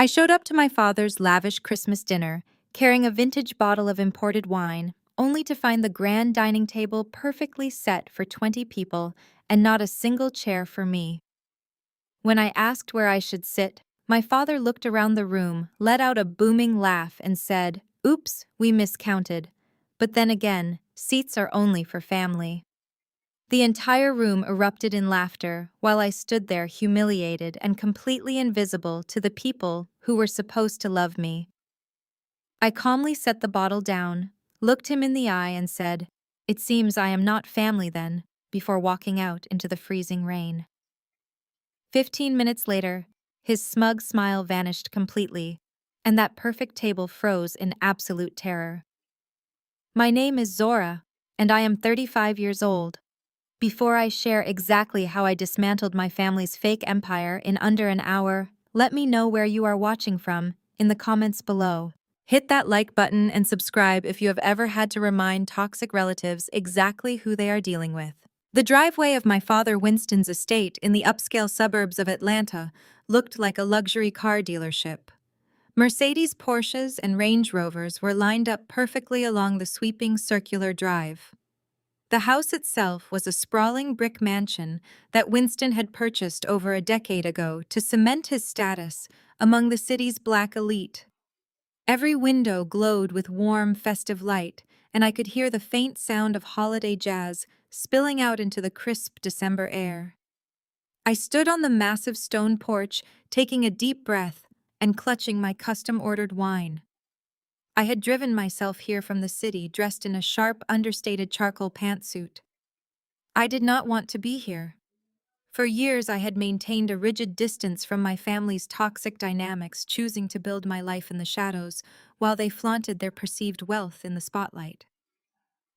I showed up to my father's lavish Christmas dinner, carrying a vintage bottle of imported wine, only to find the grand dining table perfectly set for 20 people and not a single chair for me. When I asked where I should sit, my father looked around the room, let out a booming laugh, and said, "Oops, we miscounted. But then again, seats are only for family." The entire room erupted in laughter while I stood there humiliated and completely invisible to the people who were supposed to love me. I calmly set the bottle down, looked him in the eye, and said, "It seems I am not family then," before walking out into the freezing rain. 15 minutes later, his smug smile vanished completely, and that perfect table froze in absolute terror. My name is Zora, and I am 35 years old. Before I share exactly how I dismantled my family's fake empire in under an hour, let me know where you are watching from in the comments below. Hit that like button and subscribe if you have ever had to remind toxic relatives exactly who they are dealing with. The driveway of my father Winston's estate in the upscale suburbs of Atlanta looked like a luxury car dealership. Mercedes, Porsches, and Range Rovers were lined up perfectly along the sweeping circular drive. The house itself was a sprawling brick mansion that Winston had purchased over a decade ago to cement his status among the city's black elite. Every window glowed with warm, festive light, and I could hear the faint sound of holiday jazz spilling out into the crisp December air. I stood on the massive stone porch, taking a deep breath and clutching my custom-ordered wine. I had driven myself here from the city dressed in a sharp, understated charcoal pantsuit. I did not want to be here. For years I had maintained a rigid distance from my family's toxic dynamics, choosing to build my life in the shadows while they flaunted their perceived wealth in the spotlight.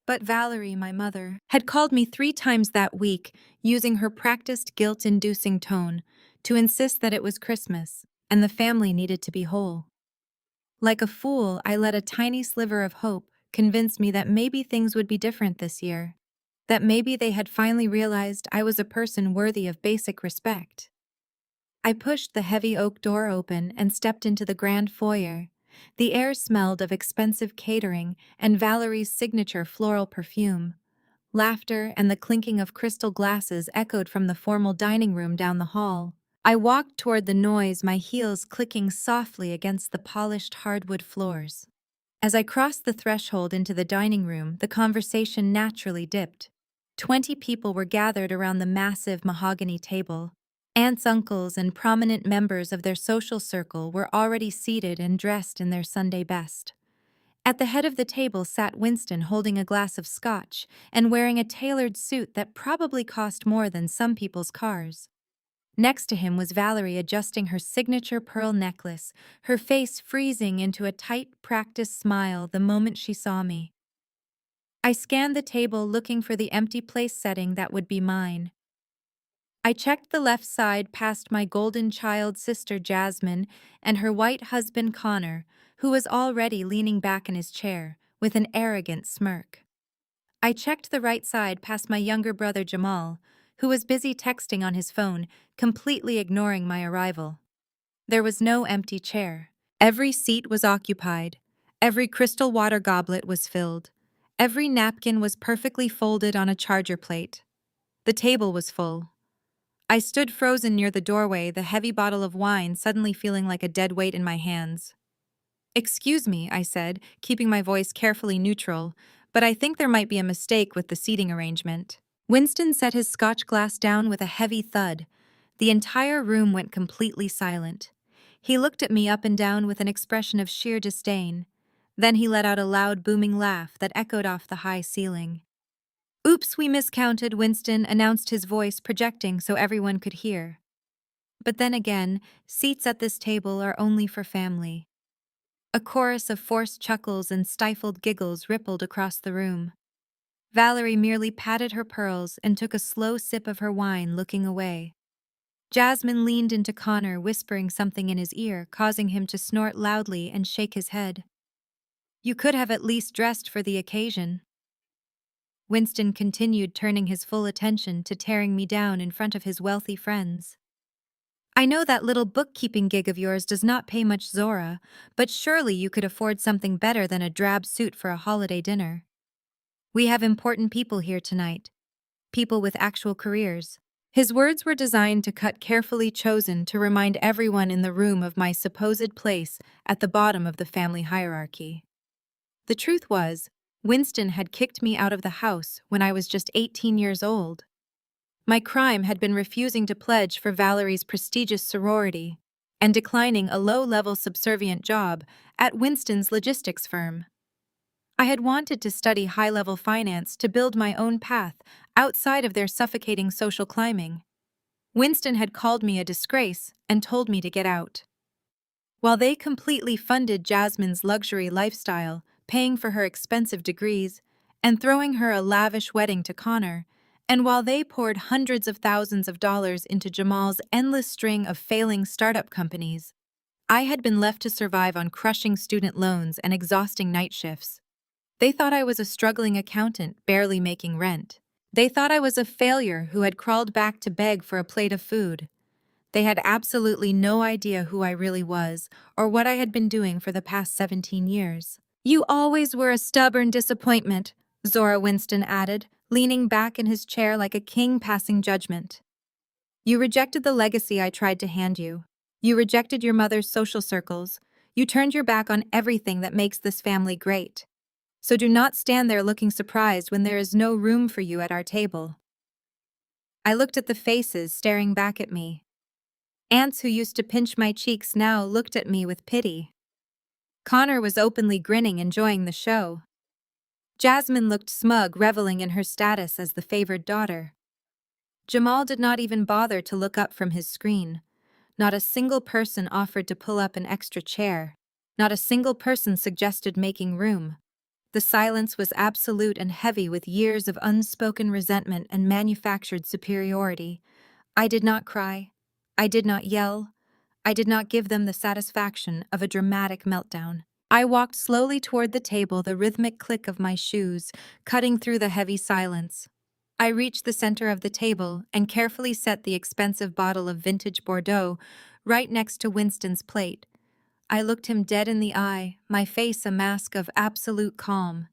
But Valerie, my mother, had called me 3 times that week, using her practiced guilt-inducing tone to insist that it was Christmas and the family needed to be whole. Like a fool, I let a tiny sliver of hope convince me that maybe things would be different this year. That maybe they had finally realized I was a person worthy of basic respect. I pushed the heavy oak door open and stepped into the grand foyer. The air smelled of expensive catering and Valerie's signature floral perfume. Laughter and the clinking of crystal glasses echoed from the formal dining room down the hall. I walked toward the noise, my heels clicking softly against the polished hardwood floors. As I crossed the threshold into the dining room, the conversation naturally dipped. 20 people were gathered around the massive mahogany table. Aunts, uncles, and prominent members of their social circle were already seated and dressed in their Sunday best. At the head of the table sat Winston holding a glass of scotch and wearing a tailored suit that probably cost more than some people's cars. Next to him was Valerie adjusting her signature pearl necklace, her face freezing into a tight, practiced smile the moment she saw me. I scanned the table looking for the empty place setting that would be mine. I checked the left side past my golden child sister Jasmine and her white husband Connor, who was already leaning back in his chair with an arrogant smirk. I checked the right side past my younger brother Jamal, who was busy texting on his phone, completely ignoring my arrival. There was no empty chair. Every seat was occupied. Every crystal water goblet was filled. Every napkin was perfectly folded on a charger plate. The table was full. I stood frozen near the doorway, the heavy bottle of wine suddenly feeling like a dead weight in my hands. "Excuse me," I said, keeping my voice carefully neutral, "but I think there might be a mistake with the seating arrangement." Winston set his scotch glass down with a heavy thud. The entire room went completely silent. He looked at me up and down with an expression of sheer disdain. Then he let out a loud, booming laugh that echoed off the high ceiling. "Oops, we miscounted," Winston announced, his voice projecting so everyone could hear. But then again, seats at this table are only for family. A chorus of forced chuckles and stifled giggles rippled across the room. Valerie merely patted her pearls and took a slow sip of her wine, looking away. Jasmine leaned into Connor, whispering something in his ear, causing him to snort loudly and shake his head. "You could have at least dressed for the occasion." Winston continued, turning his full attention to tearing me down in front of his wealthy friends. I know that little bookkeeping gig of yours does not pay much, Zora, but surely you could afford something better than a drab suit for a holiday dinner. We have important people here tonight, people with actual careers. His words were designed to cut carefully chosen to remind everyone in the room of my supposed place at the bottom of the family hierarchy. The truth was, Winston had kicked me out of the house when I was just 18 years old. My crime had been refusing to pledge for Valerie's prestigious sorority and declining a low-level subservient job at Winston's logistics firm. I had wanted to study high-level finance to build my own path outside of their suffocating social climbing. Winston had called me a disgrace and told me to get out. While they completely funded Jasmine's luxury lifestyle, paying for her expensive degrees, and throwing her a lavish wedding to Connor, and while they poured hundreds of thousands of dollars into Jamal's endless string of failing startup companies, I had been left to survive on crushing student loans and exhausting night shifts. They thought I was a struggling accountant barely making rent. They thought I was a failure who had crawled back to beg for a plate of food. They had absolutely no idea who I really was or what I had been doing for the past 17 years. "You always were a stubborn disappointment," Zora Winston added, leaning back in his chair like a king passing judgment. "You rejected the legacy I tried to hand you. You rejected your mother's social circles. You turned your back on everything that makes this family great. So do not stand there looking surprised when there is no room for you at our table." I looked at the faces staring back at me. Aunts who used to pinch my cheeks now looked at me with pity. Connor was openly grinning, enjoying the show. Jasmine looked smug, reveling in her status as the favored daughter. Jamal did not even bother to look up from his screen. Not a single person offered to pull up an extra chair. Not a single person suggested making room. The silence was absolute and heavy with years of unspoken resentment and manufactured superiority. I did not cry. I did not yell. I did not give them the satisfaction of a dramatic meltdown. I walked slowly toward the table, the rhythmic click of my shoes cutting through the heavy silence. I reached the center of the table and carefully set the expensive bottle of vintage Bordeaux right next to Winston's plate. I looked him dead in the eye, my face a mask of absolute calm.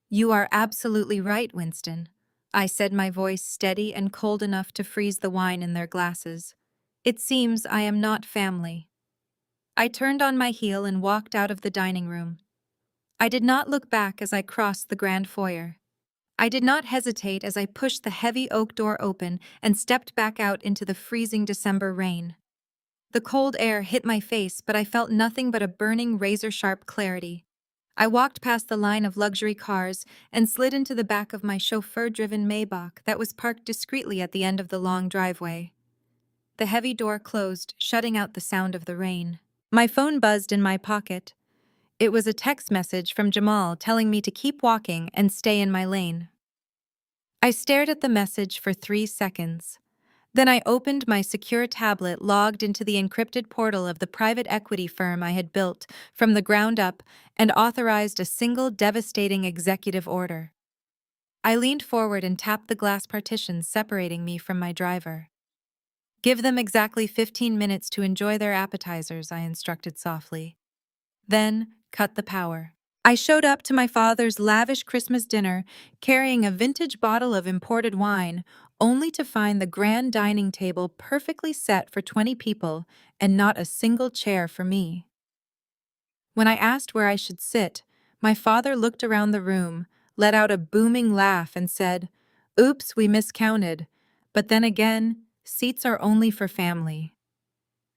"You are absolutely right, Winston," I said, my voice steady and cold enough to freeze the wine in their glasses. "It seems I am not family." I turned on my heel and walked out of the dining room. I did not look back as I crossed the grand foyer. I did not hesitate as I pushed the heavy oak door open and stepped back out into the freezing December rain. The cold air hit my face, but I felt nothing but a burning, razor-sharp clarity. I walked past the line of luxury cars and slid into the back of my chauffeur-driven Maybach that was parked discreetly at the end of the long driveway. The heavy door closed, shutting out the sound of the rain. My phone buzzed in my pocket. It was a text message from Jamal telling me to keep walking and stay in my lane. I stared at the message for 3 seconds. Then I opened my secure tablet, logged into the encrypted portal of the private equity firm I had built from the ground up, and authorized a single devastating executive order. I leaned forward and tapped the glass partitions separating me from my driver. "Give them exactly 15 minutes to enjoy their appetizers," I instructed softly. Then, cut the power. I showed up to my father's lavish Christmas dinner carrying a vintage bottle of imported wine, only to find the grand dining table perfectly set for 20 people and not a single chair for me. When I asked where I should sit, my father looked around the room, let out a booming laugh, and said, "Oops, we miscounted. But then again, seats are only for family."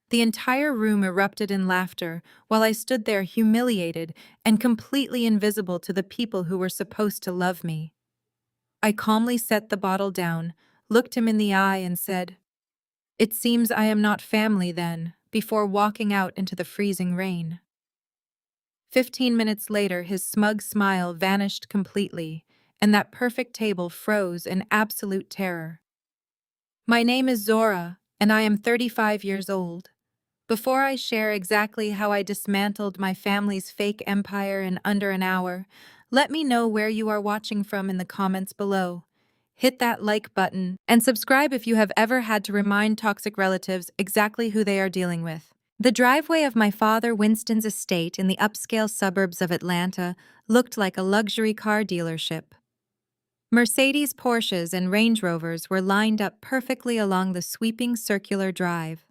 The entire room erupted in laughter while I stood there humiliated and completely invisible to the people who were supposed to love me. I calmly set the bottle down, looked him in the eye, and said, "It seems I am not family then," before walking out into the freezing rain. 15 minutes later, his smug smile vanished completely, and that perfect table froze in absolute terror. "My name is Zora, and I am 35 years old. Before I share exactly how I dismantled my family's fake empire in under an hour, let me know where you are watching from in the comments below. Hit that like button and subscribe if you have ever had to remind toxic relatives exactly who they are dealing with. The driveway of my father Winston's estate in the upscale suburbs of Atlanta looked like a luxury car dealership. Mercedes, Porsches, and Range Rovers were lined up perfectly along the sweeping circular drive.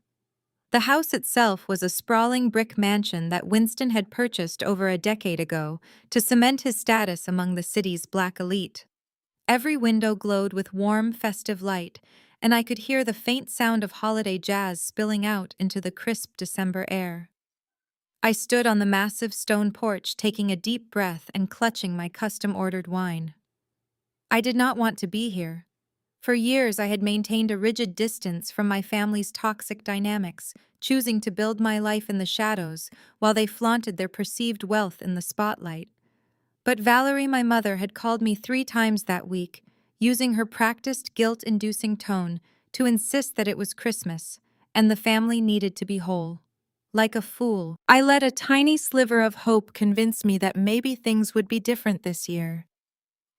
The house itself was a sprawling brick mansion that Winston had purchased over a decade ago to cement his status among the city's black elite. Every window glowed with warm, festive light, and I could hear the faint sound of holiday jazz spilling out into the crisp December air. I stood on the massive stone porch, taking a deep breath and clutching my custom-ordered wine. I did not want to be here. For years, I had maintained a rigid distance from my family's toxic dynamics, choosing to build my life in the shadows while they flaunted their perceived wealth in the spotlight. But Valerie, my mother, had called me 3 times that week, using her practiced guilt-inducing tone to insist that it was Christmas, and the family needed to be whole. Like a fool, I let a tiny sliver of hope convince me that maybe things would be different this year.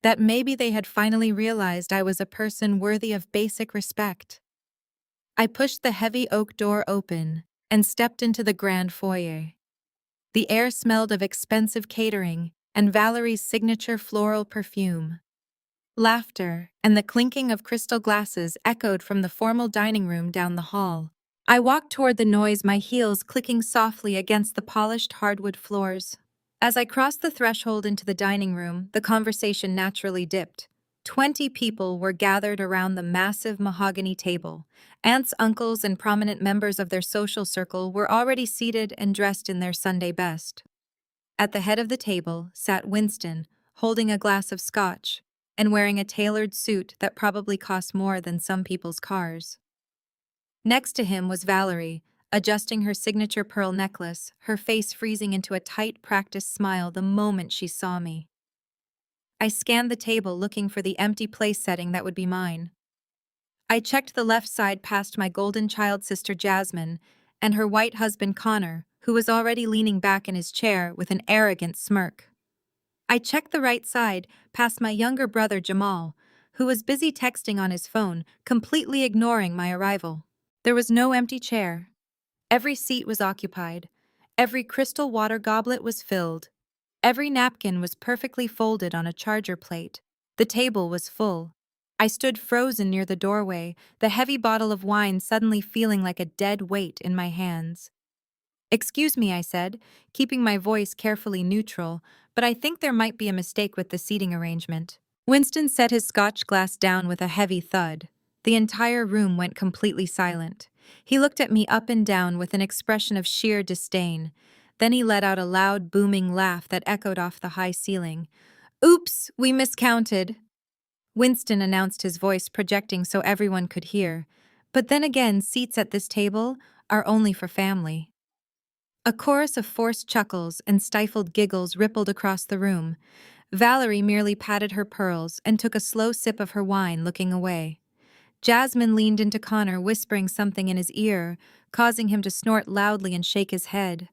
That maybe they had finally realized I was a person worthy of basic respect. I pushed the heavy oak door open and stepped into the grand foyer. The air smelled of expensive catering and Valerie's signature floral perfume. Laughter and the clinking of crystal glasses echoed from the formal dining room down the hall. I walked toward the noise, my heels clicking softly against the polished hardwood floors. As I crossed the threshold into the dining room, the conversation naturally dipped. 20 people were gathered around the massive mahogany table. Aunts, uncles, and prominent members of their social circle were already seated and dressed in their Sunday best. At the head of the table sat Winston, holding a glass of scotch, and wearing a tailored suit that probably cost more than some people's cars. Next to him was Valerie, adjusting her signature pearl necklace, her face freezing into a tight, practiced smile the moment she saw me. I scanned the table looking for the empty place setting that would be mine. I checked the left side past my golden child sister Jasmine and her white husband Connor, who was already leaning back in his chair with an arrogant smirk. I checked the right side past my younger brother Jamal, who was busy texting on his phone, completely ignoring my arrival. There was no empty chair. Every seat was occupied. Every crystal water goblet was filled. Every napkin was perfectly folded on a charger plate. The table was full. I stood frozen near the doorway, the heavy bottle of wine suddenly feeling like a dead weight in my hands. "Excuse me," I said, keeping my voice carefully neutral, "but I think there might be a mistake with the seating arrangement." Winston set his scotch glass down with a heavy thud. The entire room went completely silent. He looked at me up and down with an expression of sheer disdain. Then he let out a loud, booming laugh that echoed off the high ceiling. "Oops, we miscounted," Winston announced, his voice projecting so everyone could hear. "But then again, seats at this table are only for family." A chorus of forced chuckles and stifled giggles rippled across the room. Valerie merely patted her pearls and took a slow sip of her wine, looking away. Jasmine leaned into Connor, whispering something in his ear, causing him to snort loudly and shake his head.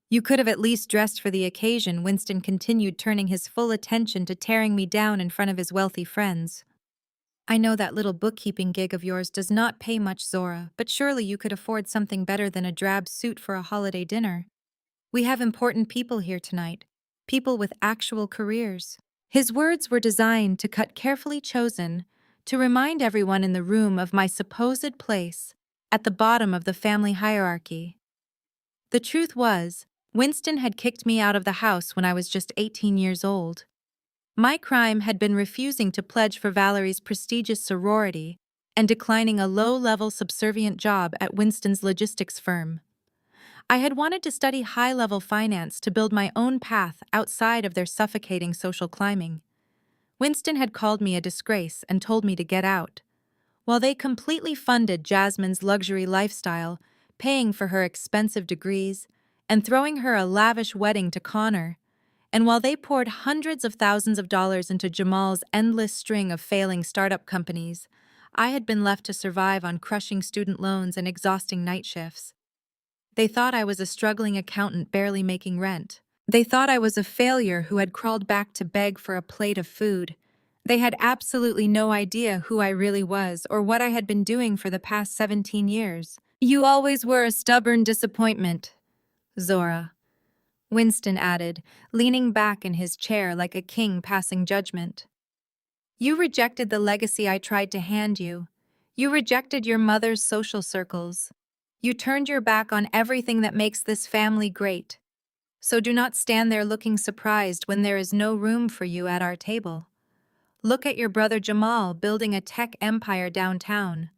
"You could have at least dressed for the occasion," Winston continued, turning his full attention to tearing me down in front of his wealthy friends. "I know that little bookkeeping gig of yours does not pay much, Zora, but surely you could afford something better than a drab suit for a holiday dinner. We have important people here tonight, people with actual careers." His words were designed to cut carefully chosen, to remind everyone in the room of my supposed place at the bottom of the family hierarchy. The truth was, Winston had kicked me out of the house when I was just 18 years old. My crime had been refusing to pledge for Valerie's prestigious sorority and declining a low-level subservient job at Winston's logistics firm. I had wanted to study high-level finance to build my own path outside of their suffocating social climbing. Winston had called me a disgrace and told me to get out. While they completely funded Jasmine's luxury lifestyle, paying for her expensive degrees, and throwing her a lavish wedding to Connor, and while they poured hundreds of thousands of dollars into Jamal's endless string of failing startup companies, I had been left to survive on crushing student loans and exhausting night shifts. They thought I was a struggling accountant barely making rent. They thought I was a failure who had crawled back to beg for a plate of food, They had absolutely no idea who I really was or what I had been doing for the past 17 years. You always were a stubborn disappointment, Zora, Winston added, leaning back in his chair like a king passing judgment. You rejected the legacy I tried to hand you. You rejected your mother's social circles. You turned your back on everything that makes this family great. So do not stand there looking surprised when there is no room for you at our table. Look at your brother Jamal building a tech empire downtown.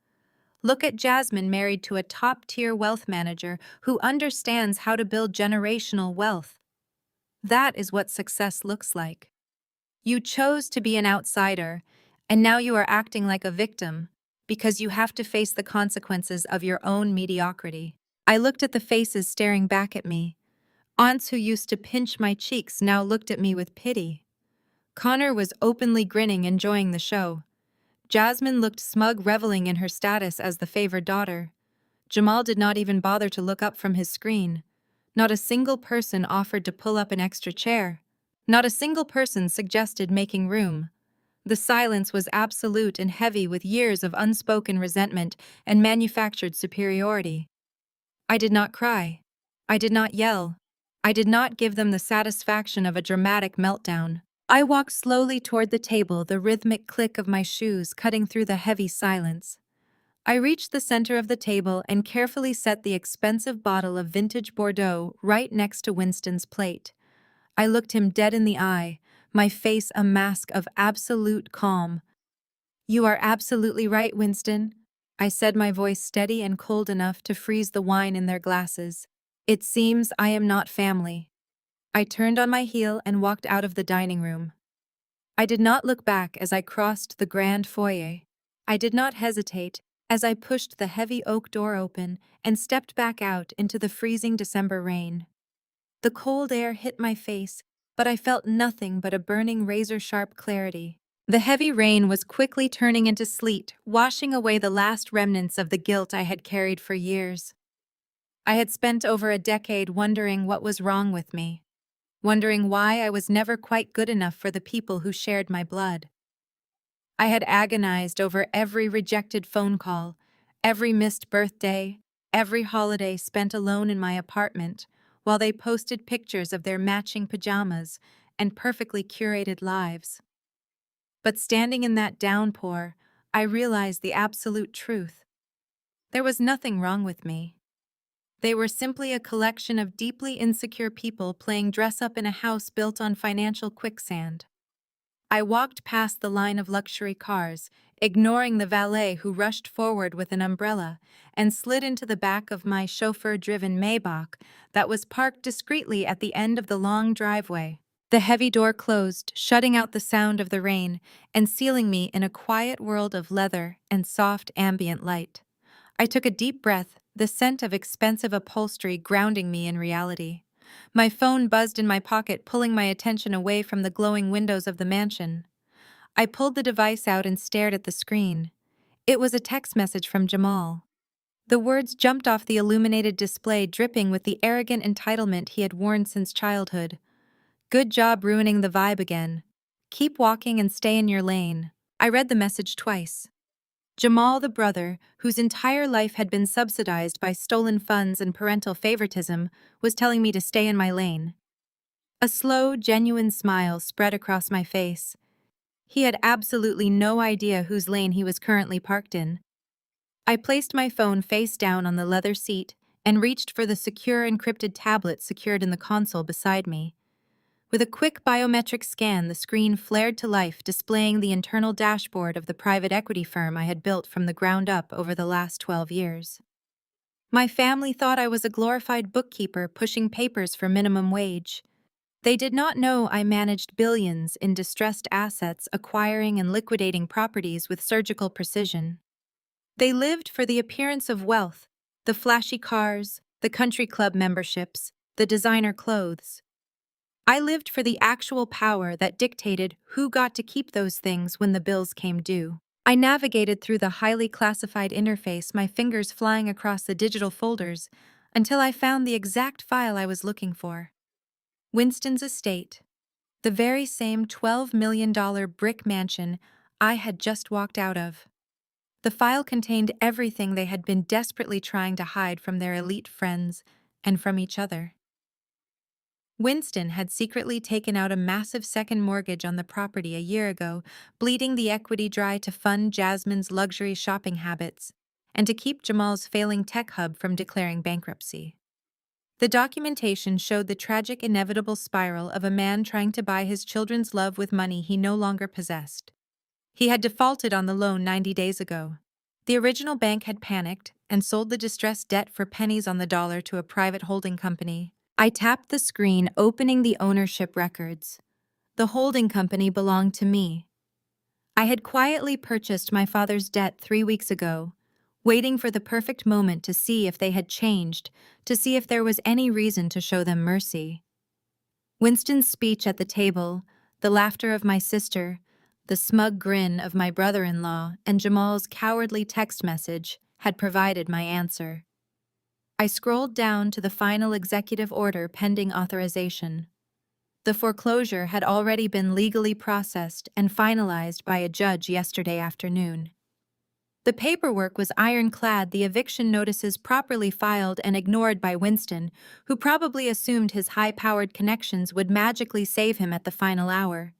Look at Jasmine married to a top-tier wealth manager who understands how to build generational wealth. That is what success looks like. You chose to be an outsider, and now you are acting like a victim because you have to face the consequences of your own mediocrity. I looked at the faces staring back at me. Aunts who used to pinch my cheeks now looked at me with pity. Connor was openly grinning, enjoying the show. Jasmine looked smug, reveling in her status as the favored daughter. Jamal did not even bother to look up from his screen. Not a single person offered to pull up an extra chair. Not a single person suggested making room. The silence was absolute and heavy with years of unspoken resentment and manufactured superiority. I did not cry. I did not yell. I did not give them the satisfaction of a dramatic meltdown. I walked slowly toward the table, the rhythmic click of my shoes cutting through the heavy silence. I reached the center of the table and carefully set the expensive bottle of vintage Bordeaux right next to Winston's plate. I looked him dead in the eye, my face a mask of absolute calm. You are absolutely right, Winston, I said, my voice steady and cold enough to freeze the wine in their glasses. It seems I am not family. I turned on my heel and walked out of the dining room. I did not look back as I crossed the grand foyer. I did not hesitate as I pushed the heavy oak door open and stepped back out into the freezing December rain. The cold air hit my face, but I felt nothing but a burning razor-sharp clarity. The heavy rain was quickly turning into sleet, washing away the last remnants of the guilt I had carried for years. I had spent over a decade wondering what was wrong with me, wondering why I was never quite good enough for the people who shared my blood. I had agonized over every rejected phone call, every missed birthday, every holiday spent alone in my apartment, while they posted pictures of their matching pajamas and perfectly curated lives. But standing in that downpour, I realized the absolute truth. There was nothing wrong with me. They were simply a collection of deeply insecure people playing dress-up in a house built on financial quicksand. I walked past the line of luxury cars, ignoring the valet who rushed forward with an umbrella, and slid into the back of my chauffeur-driven Maybach that was parked discreetly at the end of the long driveway. The heavy door closed, shutting out the sound of the rain and sealing me in a quiet world of leather and soft ambient light. I took a deep breath, the scent of expensive upholstery grounding me in reality. My phone buzzed in my pocket, pulling my attention away from the glowing windows of the mansion. I pulled the device out and stared at the screen. It was a text message from Jamal. The words jumped off the illuminated display, dripping with the arrogant entitlement he had worn since childhood. Good job ruining the vibe again. Keep walking and stay in your lane. I read the message twice. Jamal, the brother, whose entire life had been subsidized by stolen funds and parental favoritism, was telling me to stay in my lane. A slow, genuine smile spread across my face. He had absolutely no idea whose lane he was currently parked in. I placed my phone face down on the leather seat and reached for the secure encrypted tablet secured in the console beside me. With a quick biometric scan, the screen flared to life, displaying the internal dashboard of the private equity firm I had built from the ground up over the last 12 years. My family thought I was a glorified bookkeeper pushing papers for minimum wage. They did not know I managed billions in distressed assets, acquiring and liquidating properties with surgical precision. They lived for the appearance of wealth, the flashy cars, the country club memberships, the designer clothes. I lived for the actual power that dictated who got to keep those things when the bills came due. I navigated through the highly classified interface, my fingers flying across the digital folders, until I found the exact file I was looking for. Winston's estate. The very same $12 million brick mansion I had just walked out of. The file contained everything they had been desperately trying to hide from their elite friends and from each other. Winston had secretly taken out a massive second mortgage on the property a year ago, bleeding the equity dry to fund Jasmine's luxury shopping habits and to keep Jamal's failing tech hub from declaring bankruptcy. The documentation showed the tragic inevitable spiral of a man trying to buy his children's love with money he no longer possessed. He had defaulted on the loan 90 days ago. The original bank had panicked and sold the distressed debt for pennies on the dollar to a private holding company. I tapped the screen, opening the ownership records. The holding company belonged to me. I had quietly purchased my father's debt 3 weeks ago, waiting for the perfect moment to see if they had changed, to see if there was any reason to show them mercy. Winston's speech at the table, the laughter of my sister, the smug grin of my brother-in-law, and Jamal's cowardly text message had provided my answer. I scrolled down to the final executive order pending authorization. The foreclosure had already been legally processed and finalized by a judge yesterday afternoon. The paperwork was ironclad, the eviction notices properly filed and ignored by Winston, who probably assumed his high-powered connections would magically save him at the final hour.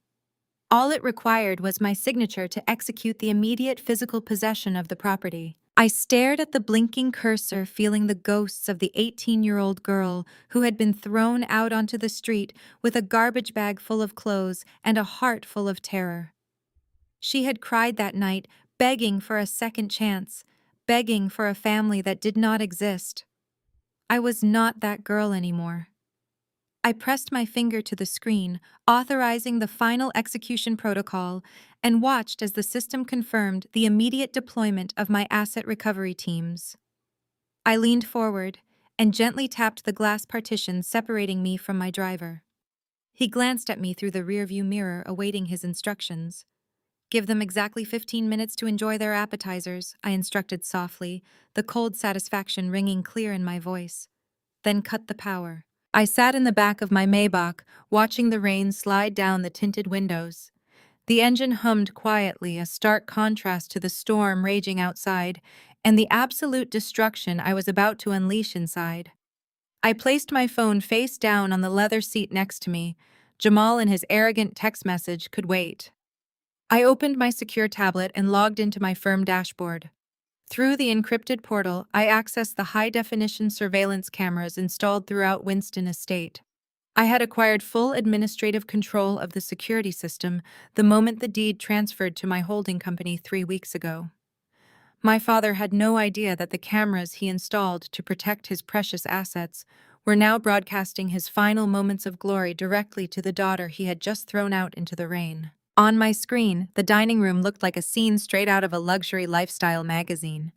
All it required was my signature to execute the immediate physical possession of the property. I stared at the blinking cursor, feeling the ghosts of the 18-year-old girl who had been thrown out onto the street with a garbage bag full of clothes and a heart full of terror. She had cried that night, begging for a second chance, begging for a family that did not exist. I was not that girl anymore. I pressed my finger to the screen, authorizing the final execution protocol, and watched as the system confirmed the immediate deployment of my asset recovery teams. I leaned forward and gently tapped the glass partition separating me from my driver. He glanced at me through the rearview mirror, awaiting his instructions. "Give them exactly 15 minutes to enjoy their appetizers," I instructed softly, the cold satisfaction ringing clear in my voice. "Then cut the power." I sat in the back of my Maybach, watching the rain slide down the tinted windows. The engine hummed quietly, a stark contrast to the storm raging outside and the absolute destruction I was about to unleash inside. I placed my phone face down on the leather seat next to me. Jamal and his arrogant text message could wait. I opened my secure tablet and logged into my firm dashboard. Through the encrypted portal, I accessed the high-definition surveillance cameras installed throughout Winston Estate. I had acquired full administrative control of the security system the moment the deed transferred to my holding company 3 weeks ago. My father had no idea that the cameras he installed to protect his precious assets were now broadcasting his final moments of glory directly to the daughter he had just thrown out into the rain. On my screen, the dining room looked like a scene straight out of a luxury lifestyle magazine.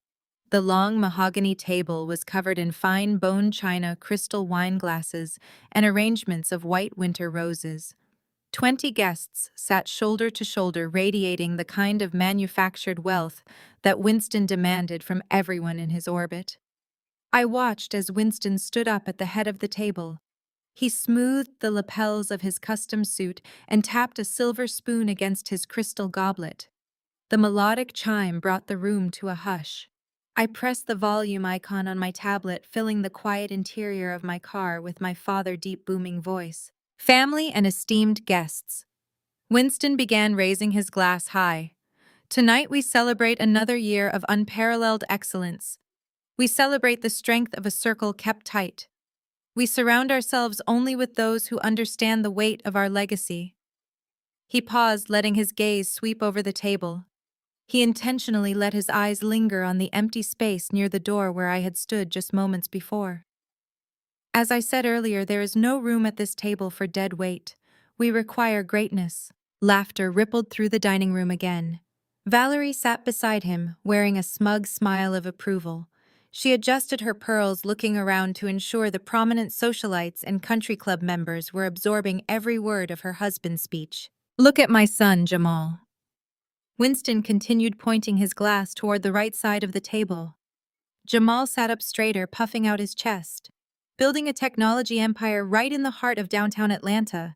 The long mahogany table was covered in fine bone china, crystal wine glasses, and arrangements of white winter roses. 20 guests sat shoulder to shoulder, radiating the kind of manufactured wealth that Winston demanded from everyone in his orbit. I watched as Winston stood up at the head of the table. He smoothed the lapels of his custom suit and tapped a silver spoon against his crystal goblet. The melodic chime brought the room to a hush. I pressed the volume icon on my tablet, filling the quiet interior of my car with my father's deep booming voice. "Family and esteemed guests." Winston began, raising his glass high. "Tonight we celebrate another year of unparalleled excellence. We celebrate the strength of a circle kept tight. We surround ourselves only with those who understand the weight of our legacy." He paused, letting his gaze sweep over the table. He intentionally let his eyes linger on the empty space near the door where I had stood just moments before. "As I said earlier, there is no room at this table for dead weight. We require greatness." Laughter rippled through the dining room again. Valerie sat beside him, wearing a smug smile of approval. She adjusted her pearls, looking around to ensure the prominent socialites and country club members were absorbing every word of her husband's speech. "Look at my son, Jamal." Winston continued, pointing his glass toward the right side of the table. Jamal sat up straighter, puffing out his chest. Building a technology empire right in the heart of downtown Atlanta.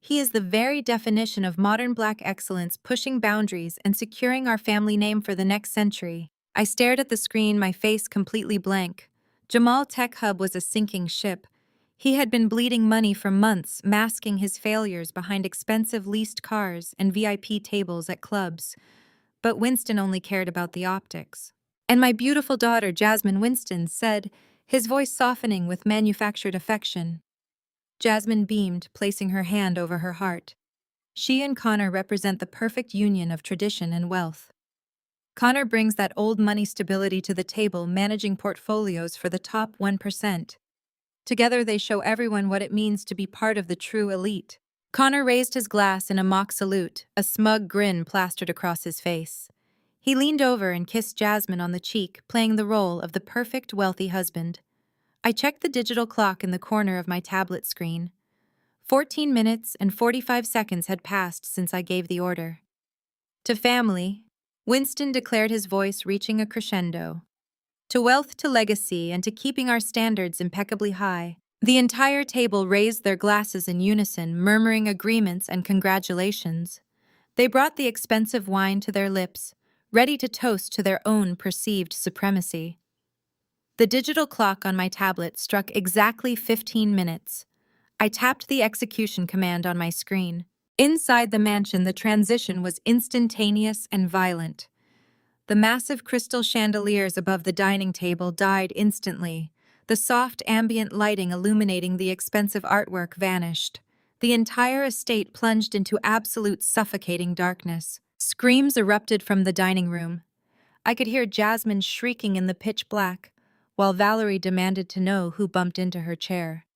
He is the very definition of modern Black excellence, pushing boundaries and securing our family name for the next century. I stared at the screen, my face completely blank. Jamal Tech Hub was a sinking ship. He had been bleeding money for months, masking his failures behind expensive leased cars and VIP tables at clubs. But Winston only cared about the optics. And my beautiful daughter, Jasmine Winston, said, his voice softening with manufactured affection. Jasmine beamed, placing her hand over her heart. She and Connor represent the perfect union of tradition and wealth. Connor brings that old money stability to the table, managing portfolios for the top 1%. Together they show everyone what it means to be part of the true elite. Connor raised his glass in a mock salute, a smug grin plastered across his face. He leaned over and kissed Jasmine on the cheek, playing the role of the perfect wealthy husband. I checked the digital clock in the corner of my tablet screen. 14 minutes and 45 seconds had passed since I gave the order. To family, Winston declared, his voice reaching a crescendo. To wealth, to legacy, and to keeping our standards impeccably high. The entire table raised their glasses in unison, murmuring agreements and congratulations. They brought the expensive wine to their lips, ready to toast to their own perceived supremacy. The digital clock on my tablet struck exactly 15 minutes. I tapped the execution command on my screen. Inside the mansion, the transition was instantaneous and violent. The massive crystal chandeliers above the dining table died instantly. The soft ambient lighting illuminating the expensive artwork vanished. The entire estate plunged into absolute suffocating darkness. Screams erupted from the dining room. I could hear Jasmine shrieking in the pitch black, while Valerie demanded to know who bumped into her chair.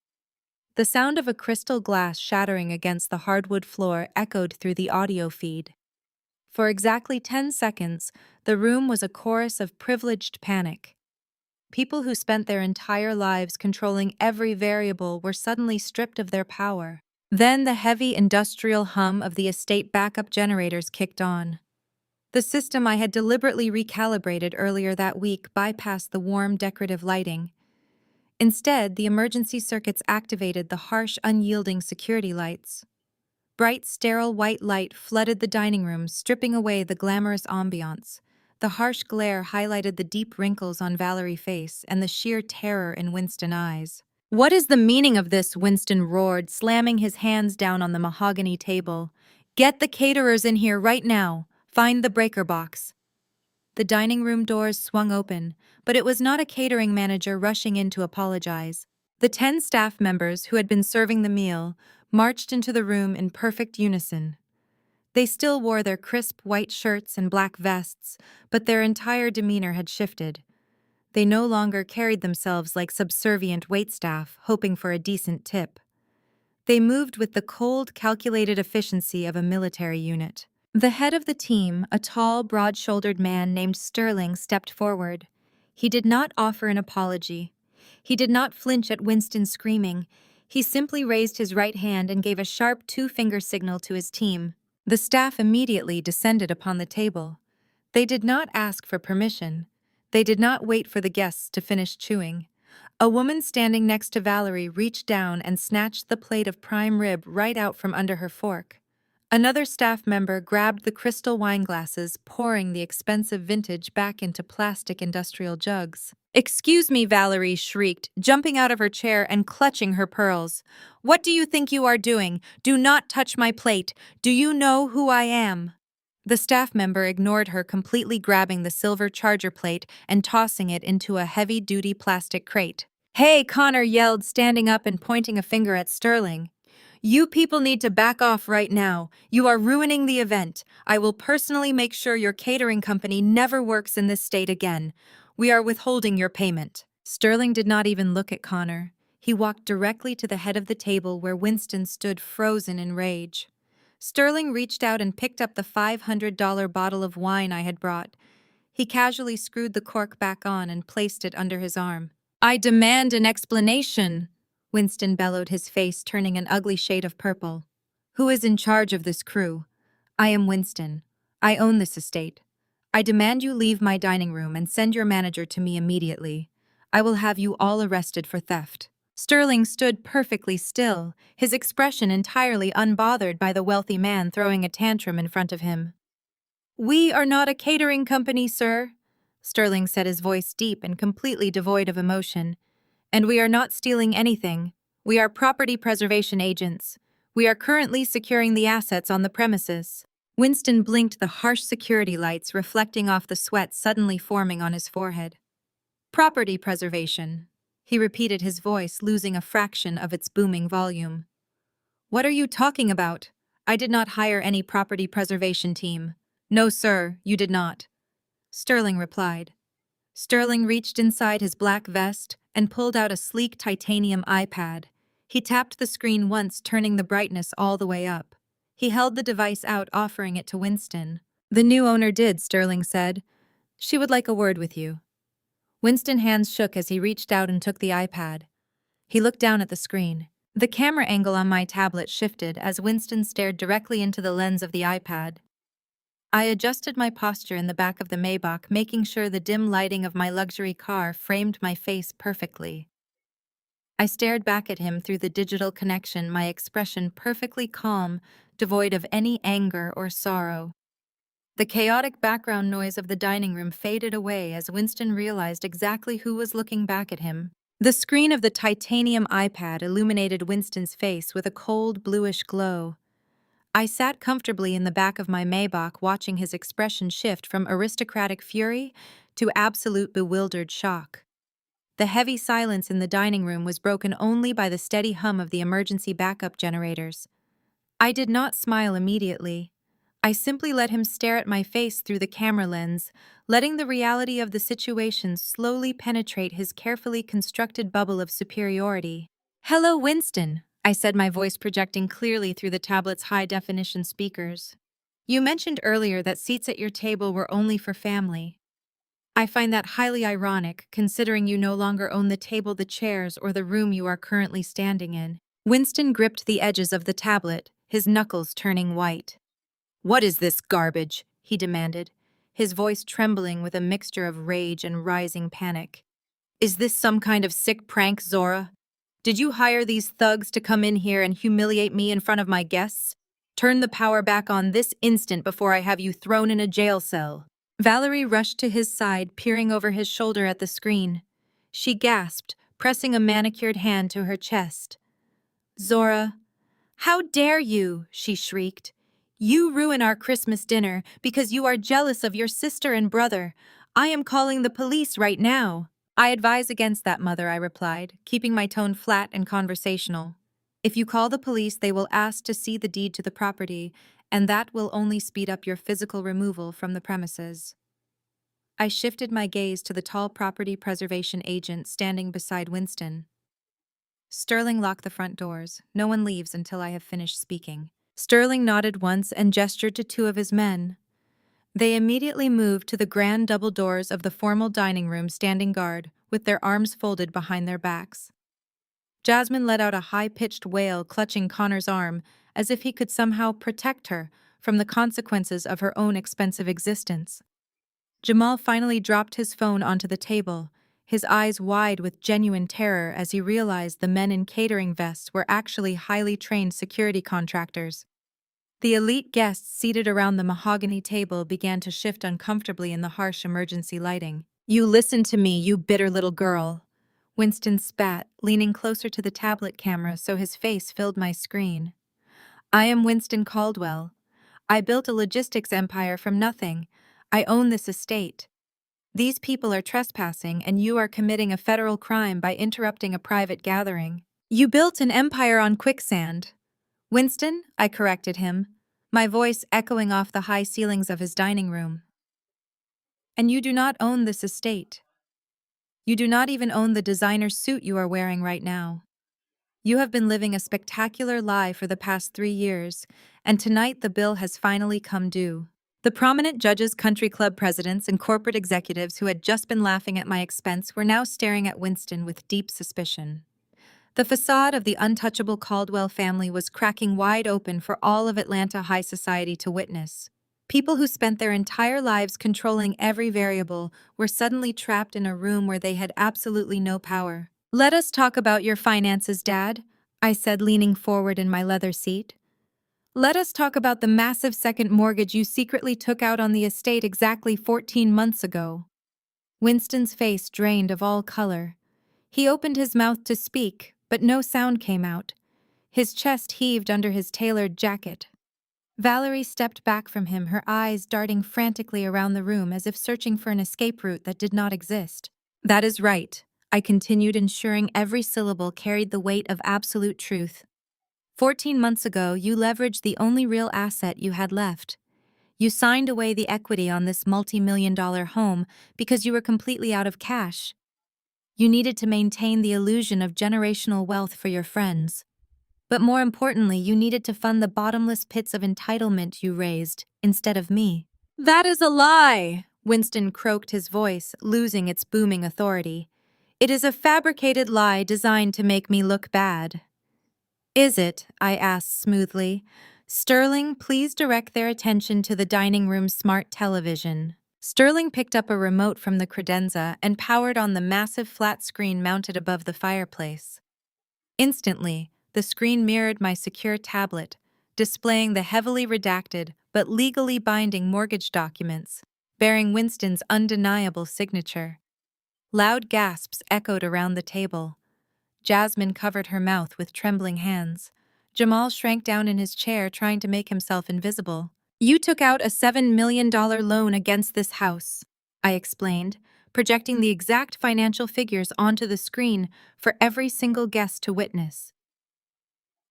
The sound of a crystal glass shattering against the hardwood floor echoed through the audio feed. For exactly 10 seconds, the room was a chorus of privileged panic. People who spent their entire lives controlling every variable were suddenly stripped of their power. Then the heavy industrial hum of the estate backup generators kicked on. The system I had deliberately recalibrated earlier that week bypassed the warm, decorative lighting. Instead, the emergency circuits activated the harsh, unyielding security lights. Bright, sterile white light flooded the dining room, stripping away the glamorous ambiance. The harsh glare highlighted the deep wrinkles on Valerie's face and the sheer terror in Winston's eyes. "What is the meaning of this?" Winston roared, slamming his hands down on the mahogany table. "Get the caterers in here right now. Find the breaker box." The dining room doors swung open, but it was not a catering manager rushing in to apologize. The 10 staff members who had been serving the meal marched into the room in perfect unison. They still wore their crisp white shirts and black vests, but their entire demeanor had shifted. They no longer carried themselves like subservient waitstaff, hoping for a decent tip. They moved with the cold, calculated efficiency of a military unit. The head of the team, a tall, broad-shouldered man named Sterling, stepped forward. He did not offer an apology. He did not flinch at Winston screaming. He simply raised his right hand and gave a sharp two-finger signal to his team. The staff immediately descended upon the table. They did not ask for permission. They did not wait for the guests to finish chewing. A woman standing next to Valerie reached down and snatched the plate of prime rib right out from under her fork. Another staff member grabbed the crystal wine glasses, pouring the expensive vintage back into plastic industrial jugs. "Excuse me," Valerie shrieked, jumping out of her chair and clutching her pearls. "What do you think you are doing? Do not touch my plate. Do you know who I am?" The staff member ignored her, completely grabbing the silver charger plate and tossing it into a heavy-duty plastic crate. "Hey," Connor yelled, standing up and pointing a finger at Sterling. "You people need to back off right now. You are ruining the event. I will personally make sure your catering company never works in this state again. We are withholding your payment." Sterling did not even look at Connor. He walked directly to the head of the table where Winston stood frozen in rage. Sterling reached out and picked up the $500 bottle of wine I had brought. He casually screwed the cork back on and placed it under his arm. "I demand an explanation," Winston bellowed, his face turning an ugly shade of purple. "Who is in charge of this crew?" "I am Winston. I own this estate. I demand you leave my dining room and send your manager to me immediately. I will have you all arrested for theft." Sterling stood perfectly still, his expression entirely unbothered by the wealthy man throwing a tantrum in front of him. "We are not a catering company, sir," Sterling said, his voice deep and completely devoid of emotion. "And we are not stealing anything. We are property preservation agents. We are currently securing the assets on the premises." Winston blinked, the harsh security lights reflecting off the sweat suddenly forming on his forehead. "Property preservation," he repeated, his voice losing a fraction of its booming volume. "What are you talking about? I did not hire any property preservation team." "No, sir, you did not," Sterling replied. Sterling reached inside his black vest and pulled out a sleek titanium iPad. He tapped the screen once, turning the brightness all the way up. He held the device out, offering it to Winston. "The new owner did," Sterling said. "She would like a word with you." Winston's hands shook as he reached out and took the iPad. He looked down at the screen. The camera angle on my tablet shifted as Winston stared directly into the lens of the iPad. I adjusted my posture in the back of the Maybach, making sure the dim lighting of my luxury car framed my face perfectly. I stared back at him through the digital connection, my expression perfectly calm, devoid of any anger or sorrow. The chaotic background noise of the dining room faded away as Winston realized exactly who was looking back at him. The screen of the titanium iPad illuminated Winston's face with a cold, bluish glow. I sat comfortably in the back of my Maybach, watching his expression shift from aristocratic fury to absolute bewildered shock. The heavy silence in the dining room was broken only by the steady hum of the emergency backup generators. I did not smile immediately. I simply let him stare at my face through the camera lens, letting the reality of the situation slowly penetrate his carefully constructed bubble of superiority. "Hello, Winston," I said, my voice projecting clearly through the tablet's high-definition speakers. "You mentioned earlier that seats at your table were only for family. I find that highly ironic, considering you no longer own the table, the chairs, or the room you are currently standing in." Winston gripped the edges of the tablet, his knuckles turning white. "What is this garbage?" he demanded, his voice trembling with a mixture of rage and rising panic. "Is this some kind of sick prank, Zora? Did you hire these thugs to come in here and humiliate me in front of my guests? Turn the power back on this instant before I have you thrown in a jail cell." Valerie rushed to his side, peering over his shoulder at the screen. She gasped, pressing a manicured hand to her chest. "Zora, how dare you?" she shrieked. "You ruin our Christmas dinner because you are jealous of your sister and brother. I am calling the police right now." "I advise against that, Mother," I replied, keeping my tone flat and conversational. "If you call the police, they will ask to see the deed to the property, and that will only speed up your physical removal from the premises." I shifted my gaze to the tall property preservation agent standing beside Winston. "Sterling, lock the front doors. No one leaves until I have finished speaking." Sterling nodded once and gestured to two of his men. They immediately moved to the grand double doors of the formal dining room, standing guard, with their arms folded behind their backs. Jasmine let out a high-pitched wail, clutching Connor's arm, as if he could somehow protect her from the consequences of her own expensive existence. Jamal finally dropped his phone onto the table, his eyes wide with genuine terror as he realized the men in catering vests were actually highly trained security contractors. The elite guests seated around the mahogany table began to shift uncomfortably in the harsh emergency lighting. "You listen to me, you bitter little girl," Winston spat, leaning closer to the tablet camera so his face filled my screen. "I am Winston Caldwell. I built a logistics empire from nothing. I own this estate. These people are trespassing, and you are committing a federal crime by interrupting a private gathering. You built an empire on quicksand." "Winston," I corrected him, my voice echoing off the high ceilings of his dining room. "And you do not own this estate. You do not even own the designer suit you are wearing right now. You have been living a spectacular lie for the past 3 years, and tonight the bill has finally come due." The prominent judges, country club presidents, and corporate executives who had just been laughing at my expense were now staring at Winston with deep suspicion. The facade of the untouchable Caldwell family was cracking wide open for all of Atlanta high society to witness. People who spent their entire lives controlling every variable were suddenly trapped in a room where they had absolutely no power. Let us talk about your finances, Dad, I said, leaning forward in my leather seat. Let us talk about the massive second mortgage you secretly took out on the estate exactly 14 months ago. Winston's face drained of all color. He opened his mouth to speak, but no sound came out. His chest heaved under his tailored jacket. Valerie stepped back from him, her eyes darting frantically around the room as if searching for an escape route that did not exist. That is right, I continued, ensuring every syllable carried the weight of absolute truth. 14 months ago, you leveraged the only real asset you had left. You signed away the equity on this multi-million-dollar home because you were completely out of cash. You needed to maintain the illusion of generational wealth for your friends. But more importantly, you needed to fund the bottomless pits of entitlement you raised, instead of me. That is a lie, Winston croaked, his voice losing its booming authority. It is a fabricated lie designed to make me look bad. Is it? I asked smoothly. Sterling, please direct their attention to the dining room smart television. Sterling picked up a remote from the credenza and powered on the massive flat screen mounted above the fireplace. Instantly, the screen mirrored my secure tablet, displaying the heavily redacted but legally binding mortgage documents, bearing Winston's undeniable signature. Loud gasps echoed around the table. Jasmine covered her mouth with trembling hands. Jamal shrank down in his chair, trying to make himself invisible. You took out a $7 million loan against this house, I explained, projecting the exact financial figures onto the screen for every single guest to witness.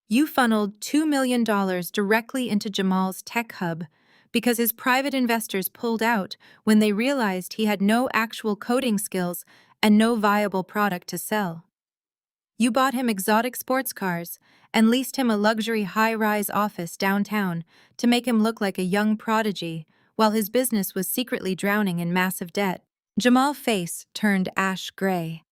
You funneled $2 million directly into Jamal's tech hub because his private investors pulled out when they realized he had no actual coding skills and no viable product to sell. You bought him exotic sports cars and leased him a luxury high-rise office downtown to make him look like a young prodigy while his business was secretly drowning in massive debt. Jamal's face turned ash gray.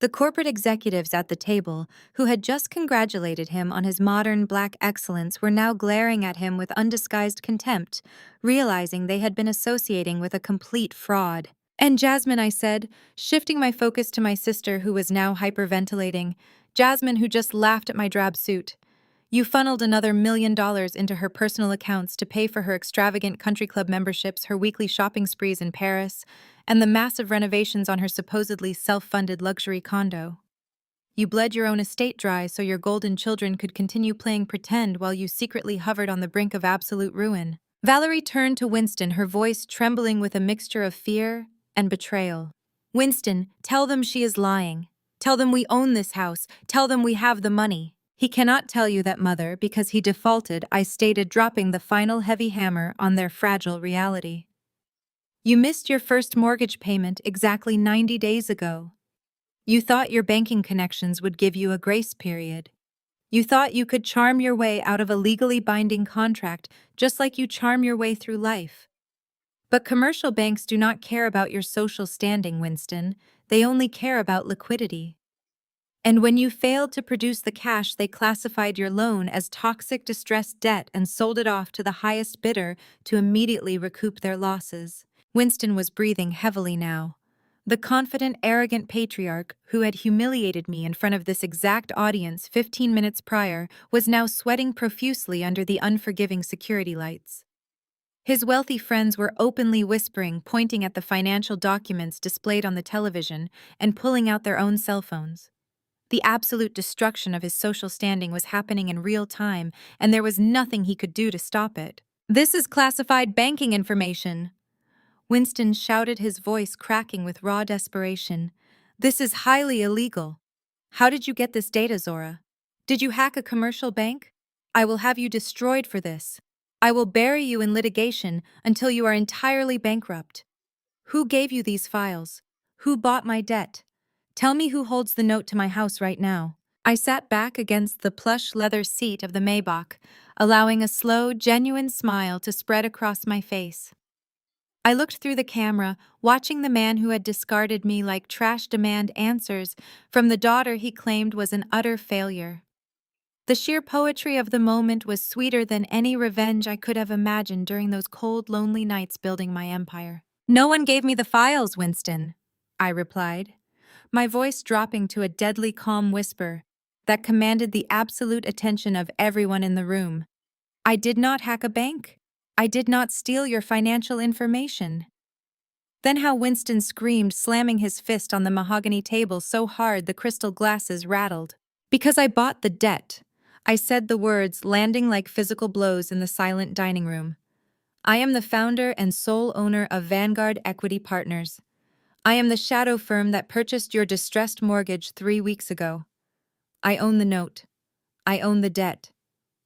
The corporate executives at the table, who had just congratulated him on his modern black excellence, were now glaring at him with undisguised contempt, realizing they had been associating with a complete fraud. And Jasmine, I said, shifting my focus to my sister, who was now hyperventilating. Jasmine, who just laughed at my drab suit. You funneled another $1 million into her personal accounts to pay for her extravagant country club memberships, her weekly shopping sprees in Paris, and the massive renovations on her supposedly self-funded luxury condo. You bled your own estate dry so your golden children could continue playing pretend while you secretly hovered on the brink of absolute ruin. Valerie turned to Winston, her voice trembling with a mixture of fear and betrayal. Winston, tell them she is lying. Tell them we own this house. Tell them we have the money. He cannot tell you that, Mother, because he defaulted, I stated, dropping the final heavy hammer on their fragile reality. You missed your first mortgage payment exactly 90 days ago. You thought your banking connections would give you a grace period. You thought you could charm your way out of a legally binding contract just like you charm your way through life. But commercial banks do not care about your social standing, Winston. They only care about liquidity. And when you failed to produce the cash, they classified your loan as toxic distressed debt and sold it off to the highest bidder to immediately recoup their losses. Winston was breathing heavily now. The confident, arrogant patriarch who had humiliated me in front of this exact audience 15 minutes prior was now sweating profusely under the unforgiving security lights. His wealthy friends were openly whispering, pointing at the financial documents displayed on the television and pulling out their own cell phones. The absolute destruction of his social standing was happening in real time, and there was nothing he could do to stop it. This is classified banking information, Winston shouted, his voice cracking with raw desperation. This is highly illegal. How did you get this data, Zora? Did you hack a commercial bank? I will have you destroyed for this. I will bury you in litigation until you are entirely bankrupt. Who gave you these files? Who bought my debt? Tell me who holds the note to my house right now. I sat back against the plush leather seat of the Maybach, allowing a slow, genuine smile to spread across my face. I looked through the camera, watching the man who had discarded me like trash demand answers from the daughter he claimed was an utter failure. The sheer poetry of the moment was sweeter than any revenge I could have imagined during those cold, lonely nights building my empire. No one gave me the files, Winston, I replied. my voice dropping to a deadly calm whisper that commanded the absolute attention of everyone in the room. I did not hack a bank. I did not steal your financial information. Then how Winston screamed, slamming his fist on the mahogany table so hard the crystal glasses rattled. Because I bought the debt. I said the words, landing like physical blows in the silent dining room. I am the founder and sole owner of Vanguard Equity Partners. I am the shadow firm that purchased your distressed mortgage 3 weeks ago. I own the note. I own the debt.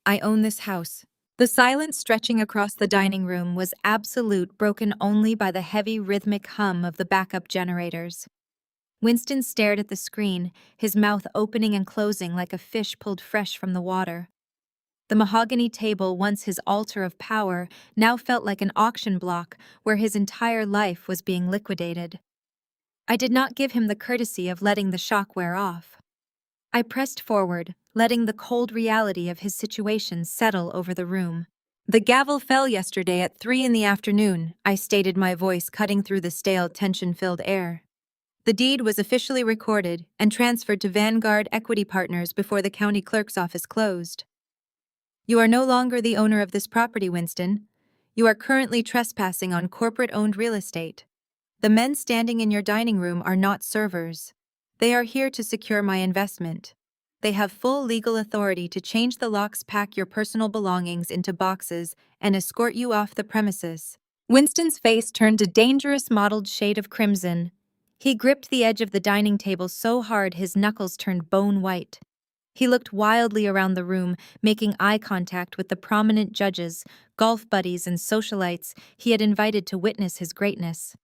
I own this house. The silence stretching across the dining room was absolute, broken only by the heavy rhythmic hum of the backup generators. Winston stared at the screen, his mouth opening and closing like a fish pulled fresh from the water. The mahogany table, once his altar of power, now felt like an auction block where his entire life was being liquidated. I did not give him the courtesy of letting the shock wear off. I pressed forward, letting the cold reality of his situation settle over the room. The gavel fell yesterday at 3 in the afternoon, I stated, my voice cutting through the stale, tension-filled air. The deed was officially recorded and transferred to Vanguard Equity Partners before the county clerk's office closed. You are no longer the owner of this property, Winston. You are currently trespassing on corporate-owned real estate. The men standing in your dining room are not servers. They are here to secure my investment. They have full legal authority to change the locks, pack your personal belongings into boxes, and escort you off the premises. Winston's face turned a dangerous mottled shade of crimson. He gripped the edge of the dining table so hard his knuckles turned bone white. He looked wildly around the room, making eye contact with the prominent judges, golf buddies, and socialites he had invited to witness his greatness.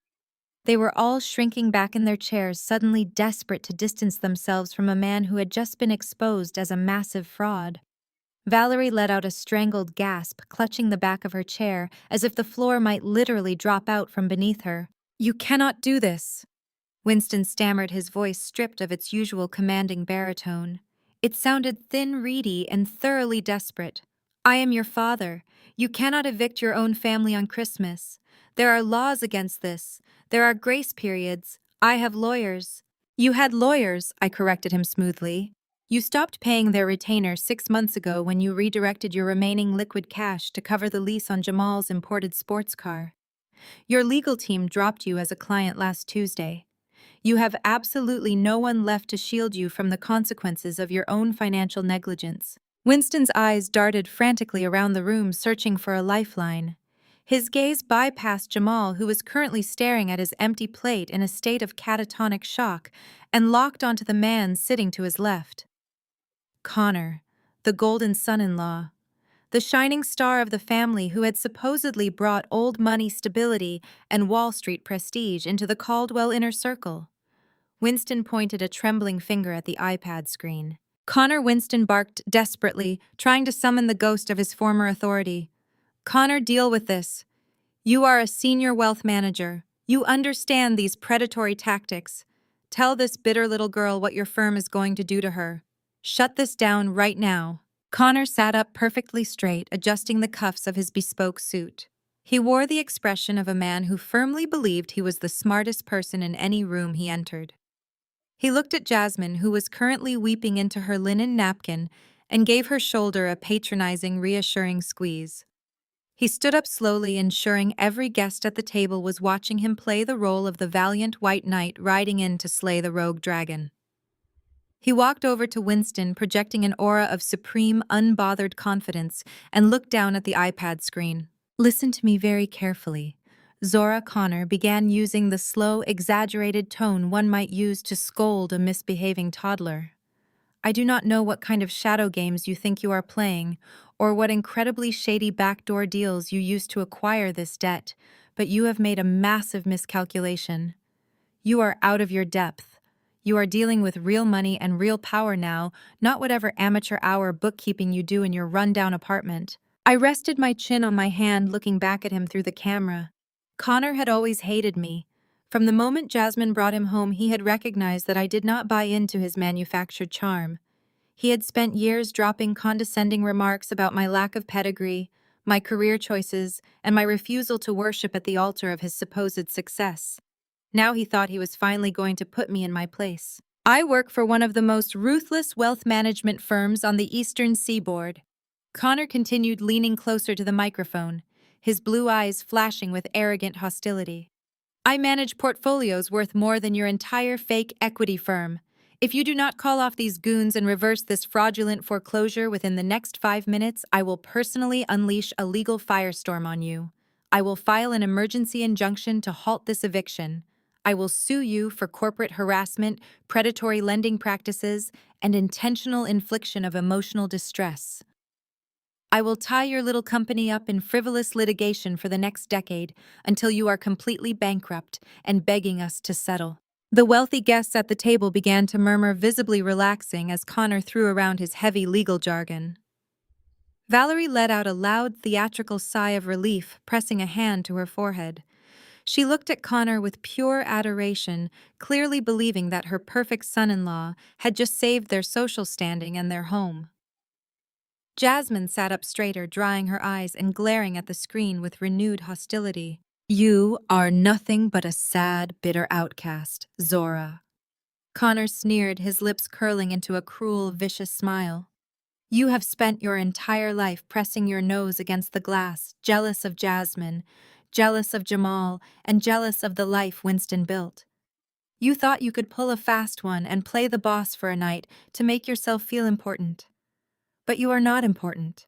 They were all shrinking back in their chairs, suddenly desperate to distance themselves from a man who had just been exposed as a massive fraud. Valerie let out a strangled gasp, clutching the back of her chair, as if the floor might literally drop out from beneath her. "You cannot do this," Winston stammered, his voice stripped of its usual commanding baritone. It sounded thin, reedy, and thoroughly desperate. "I am your father. You cannot evict your own family on Christmas. There are laws against this. There are grace periods. I have lawyers." "You had lawyers," I corrected him smoothly. "You stopped paying their retainer 6 months ago when you redirected your remaining liquid cash to cover the lease on Jamal's imported sports car. Your legal team dropped you as a client last Tuesday. You have absolutely no one left to shield you from the consequences of your own financial negligence." Winston's eyes darted frantically around the room, searching for a lifeline. His gaze bypassed Jamal, who was currently staring at his empty plate in a state of catatonic shock, and locked onto the man sitting to his left. Connor, the golden son-in-law, the shining star of the family who had supposedly brought old money stability and Wall Street prestige into the Caldwell inner circle. Winston pointed a trembling finger at the iPad screen. "Connor," Winston barked desperately, trying to summon the ghost of his former authority. "Connor, deal with this. You are a senior wealth manager. You understand these predatory tactics. Tell this bitter little girl what your firm is going to do to her. Shut this down right now." Connor sat up perfectly straight, adjusting the cuffs of his bespoke suit. He wore the expression of a man who firmly believed he was the smartest person in any room he entered. He looked at Jasmine, who was currently weeping into her linen napkin, and gave her shoulder a patronizing, reassuring squeeze. He stood up slowly, ensuring every guest at the table was watching him play the role of the valiant white knight riding in to slay the rogue dragon. He walked over to Winston, projecting an aura of supreme, unbothered confidence, and looked down at the iPad screen. "Listen to me very carefully." Zora Connor began using the slow, exaggerated tone one might use to scold a misbehaving toddler. "I do not know what kind of shadow games you think you are playing, or what incredibly shady backdoor deals you used to acquire this debt, but you have made a massive miscalculation. You are out of your depth. You are dealing with real money and real power now, not whatever amateur hour bookkeeping you do in your rundown apartment." I rested my chin on my hand, looking back at him through the camera. Connor had always hated me. From the moment Jasmine brought him home, he had recognized that I did not buy into his manufactured charm. He had spent years dropping condescending remarks about my lack of pedigree, my career choices, and my refusal to worship at the altar of his supposed success. Now he thought he was finally going to put me in my place. I work for one of the most ruthless wealth management firms on the eastern seaboard. Connor continued leaning closer to the microphone, his blue eyes flashing with arrogant hostility. I manage portfolios worth more than your entire fake equity firm. If you do not call off these goons and reverse this fraudulent foreclosure within the next 5 minutes, I will personally unleash a legal firestorm on you. I will file an emergency injunction to halt this eviction. I will sue you for corporate harassment, predatory lending practices, and intentional infliction of emotional distress. I will tie your little company up in frivolous litigation for the next decade until you are completely bankrupt and begging us to settle. The wealthy guests at the table began to murmur, visibly relaxing as Connor threw around his heavy legal jargon. Valerie let out a loud, theatrical sigh of relief, pressing a hand to her forehead. She looked at Connor with pure adoration, clearly believing that her perfect son-in-law had just saved their social standing and their home. Jasmine sat up straighter, drying her eyes and glaring at the screen with renewed hostility. You are nothing but a sad, bitter outcast, Zora. Connor sneered, his lips curling into a cruel, vicious smile. You have spent your entire life pressing your nose against the glass, jealous of Jasmine, jealous of Jamal, and jealous of the life Winston built. You thought you could pull a fast one and play the boss for a night to make yourself feel important. But you are not important.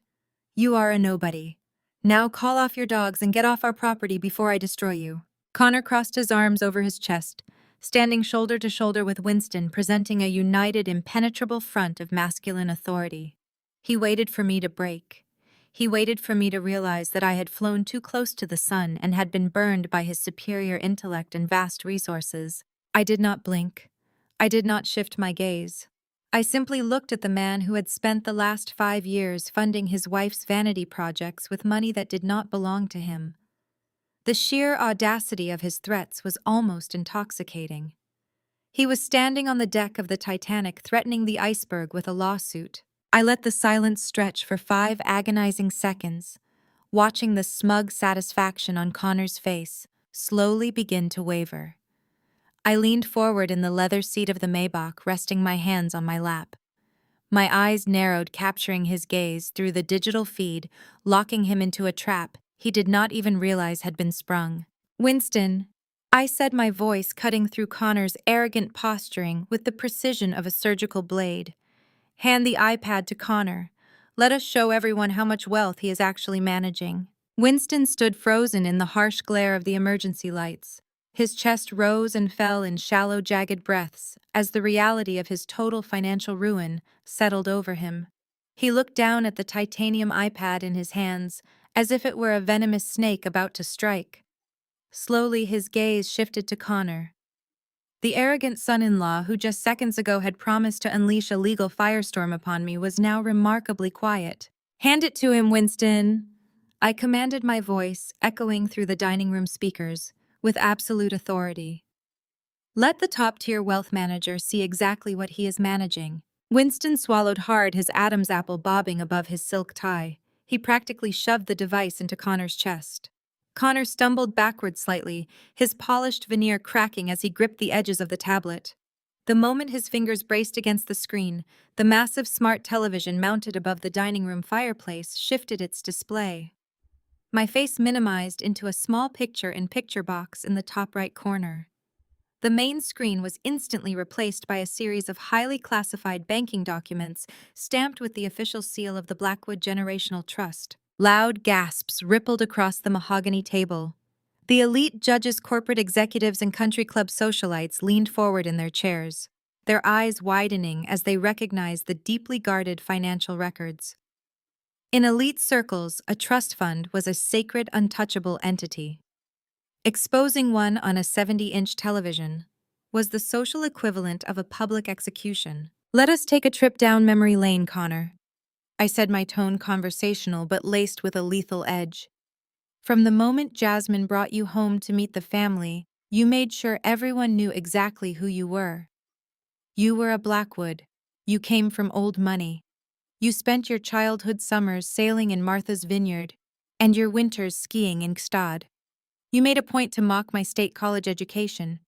You are a nobody. Now call off your dogs and get off our property before I destroy you. Connor crossed his arms over his chest, standing shoulder to shoulder with Winston, presenting a united, impenetrable front of masculine authority. He waited for me to break. He waited for me to realize that I had flown too close to the sun and had been burned by his superior intellect and vast resources. I did not blink. I did not shift my gaze. I simply looked at the man who had spent the last 5 years funding his wife's vanity projects with money that did not belong to him. The sheer audacity of his threats was almost intoxicating. He was standing on the deck of the Titanic, threatening the iceberg with a lawsuit. I let the silence stretch for 5 agonizing seconds, watching the smug satisfaction on Connor's face slowly begin to waver. I leaned forward in the leather seat of the Maybach, resting my hands on my lap. My eyes narrowed, capturing his gaze through the digital feed, locking him into a trap he did not even realize had been sprung. Winston, I said, my voice cutting through Connor's arrogant posturing with the precision of a surgical blade. Hand the iPad to Connor. Let us show everyone how much wealth he is actually managing. Winston stood frozen in the harsh glare of the emergency lights. His chest rose and fell in shallow, jagged breaths as the reality of his total financial ruin settled over him. He looked down at the titanium iPad in his hands, as if it were a venomous snake about to strike. Slowly, his gaze shifted to Connor. The arrogant son-in-law who just seconds ago had promised to unleash a legal firestorm upon me was now remarkably quiet. Hand it to him, Winston, I commanded, my voice echoing through the dining room speakers with absolute authority. Let the top-tier wealth manager see exactly what he is managing. Winston swallowed hard, his Adam's apple bobbing above his silk tie. He practically shoved the device into Connor's chest. Connor stumbled backward slightly, his polished veneer cracking as he gripped the edges of the tablet. The moment his fingers braced against the screen, the massive smart television mounted above the dining room fireplace shifted its display. My face minimized into a small picture-in-picture box in the top right corner. The main screen was instantly replaced by a series of highly classified banking documents stamped with the official seal of the Blackwood Generational Trust. Loud gasps rippled across the mahogany table. The elite judges, corporate executives, and country club socialites leaned forward in their chairs, their eyes widening as they recognized the deeply guarded financial records. In elite circles, a trust fund was a sacred, untouchable entity. Exposing one on a 70-inch television was the social equivalent of a public execution. Let us take a trip down memory lane, Connor. I said, my tone conversational but laced with a lethal edge. From the moment Jasmine brought you home to meet the family, you made sure everyone knew exactly who you were. You were a Blackwood. You came from old money. You spent your childhood summers sailing in Martha's Vineyard and your winters skiing in Gstaad. You made a point to mock my state college education,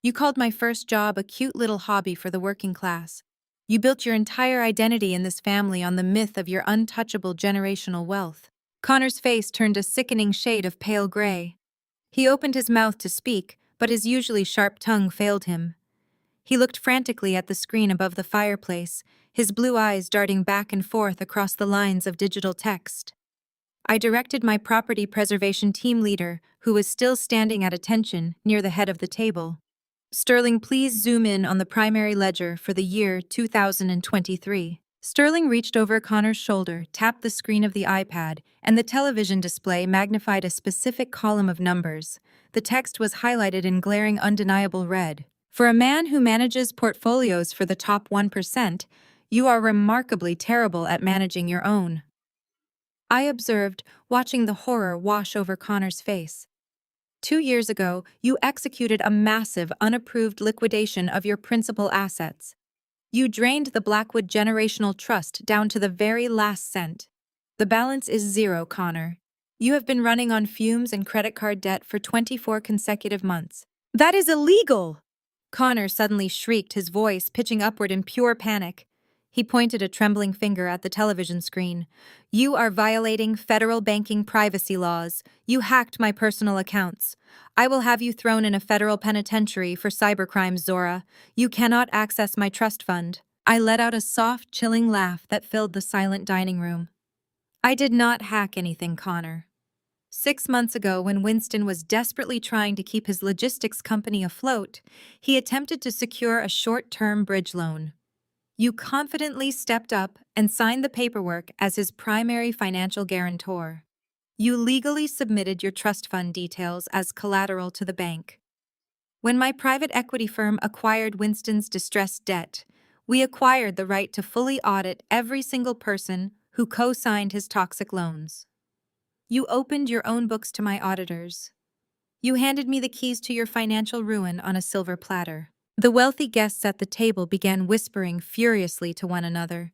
You called my first job a cute little hobby for the working class. You built your entire identity in this family on the myth of your untouchable generational wealth. Connor's face turned a sickening shade of pale gray. He opened his mouth to speak, but his usually sharp tongue failed him. He looked frantically at the screen above the fireplace, his blue eyes darting back and forth across the lines of digital text. I directed my property preservation team leader, who was still standing at attention near the head of the table. Sterling, please zoom in on the primary ledger for the year 2023. Sterling reached over Connor's shoulder, tapped the screen of the iPad, and the television display magnified a specific column of numbers. The text was highlighted in glaring, undeniable red. For a man who manages portfolios for the top 1%, you are remarkably terrible at managing your own. I observed, watching the horror wash over Connor's face. 2 years ago, you executed a massive, unapproved liquidation of your principal assets. You drained the Blackwood Generational Trust down to the very last cent. The balance is zero, Connor. You have been running on fumes and credit card debt for 24 consecutive months. That is illegal! Connor suddenly shrieked, his voice pitching upward in pure panic. He pointed a trembling finger at the television screen. You are violating federal banking privacy laws. You hacked my personal accounts. I will have you thrown in a federal penitentiary for cybercrimes, Zora. You cannot access my trust fund. I let out a soft, chilling laugh that filled the silent dining room. I did not hack anything, Connor. 6 months ago, when Winston was desperately trying to keep his logistics company afloat, he attempted to secure a short-term bridge loan. You confidently stepped up and signed the paperwork as his primary financial guarantor. You legally submitted your trust fund details as collateral to the bank. When my private equity firm acquired Winston's distressed debt, we acquired the right to fully audit every single person who co-signed his toxic loans. You opened your own books to my auditors. You handed me the keys to your financial ruin on a silver platter. The wealthy guests at the table began whispering furiously to one another.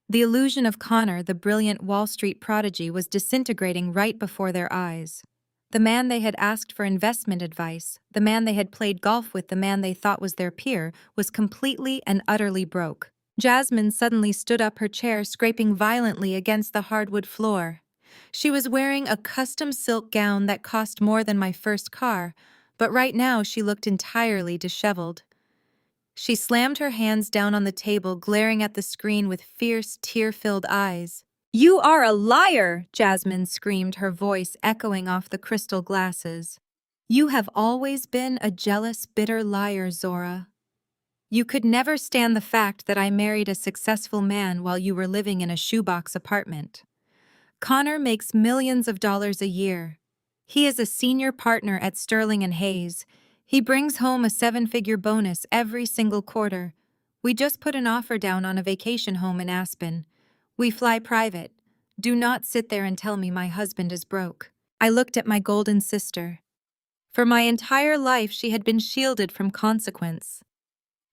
The illusion of Connor, the brilliant Wall Street prodigy, was disintegrating right before their eyes. The man they had asked for investment advice, the man they had played golf with, the man they thought was their peer, was completely and utterly broke. Jasmine suddenly stood up, her chair scraping violently against the hardwood floor. She was wearing a custom silk gown that cost more than my first car, but right now she looked entirely disheveled. She slammed her hands down on the table, glaring at the screen with fierce, tear-filled eyes. "You are a liar!" Jasmine screamed, her voice echoing off the crystal glasses. "You have always been a jealous, bitter liar, Zora. You could never stand the fact that I married a successful man while you were living in a shoebox apartment. Connor makes millions of dollars a year. He is a senior partner at Sterling and Hayes. He brings home a 7-figure bonus every single quarter. We just put an offer down on a vacation home in Aspen. We fly private. Do not sit there and tell me my husband is broke." I looked at my golden sister. For my entire life, she had been shielded from consequence.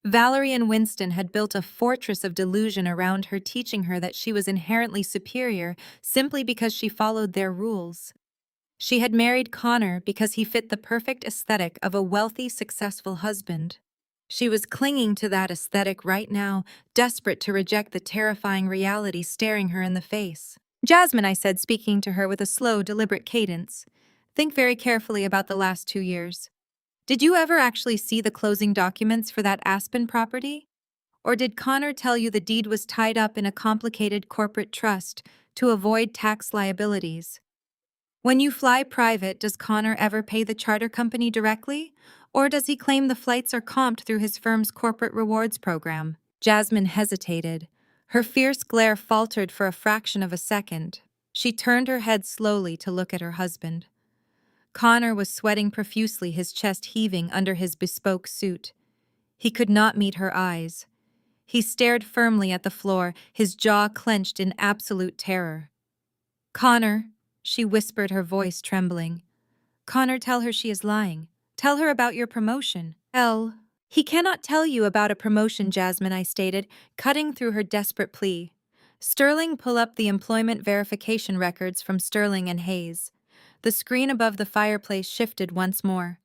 Valerie and Winston had built a fortress of delusion around her, teaching her that she was inherently superior simply because she followed their rules. She had married Connor because he fit the perfect aesthetic of a wealthy, successful husband. She was clinging to that aesthetic right now, desperate to reject the terrifying reality staring her in the face. "Jasmine," I said, speaking to her with a slow, deliberate cadence, "think very carefully about the last 2 years. Did you ever actually see the closing documents for that Aspen property? Or did Connor tell you the deed was tied up in a complicated corporate trust to avoid tax liabilities? When you fly private, does Connor ever pay the charter company directly? Or does he claim the flights are comped through his firm's corporate rewards program?" Jasmine hesitated. Her fierce glare faltered for a fraction of a second. She turned her head slowly to look at her husband. Connor was sweating profusely, his chest heaving under his bespoke suit. He could not meet her eyes. He stared firmly at the floor, his jaw clenched in absolute terror. "Connor," she whispered, her voice trembling. "Connor, tell her she is lying. Tell her about your promotion." "He cannot tell you about a promotion, Jasmine," I stated, cutting through her desperate plea. "Sterling, pull up the employment verification records from Sterling and Hayes." The screen above the fireplace shifted once more.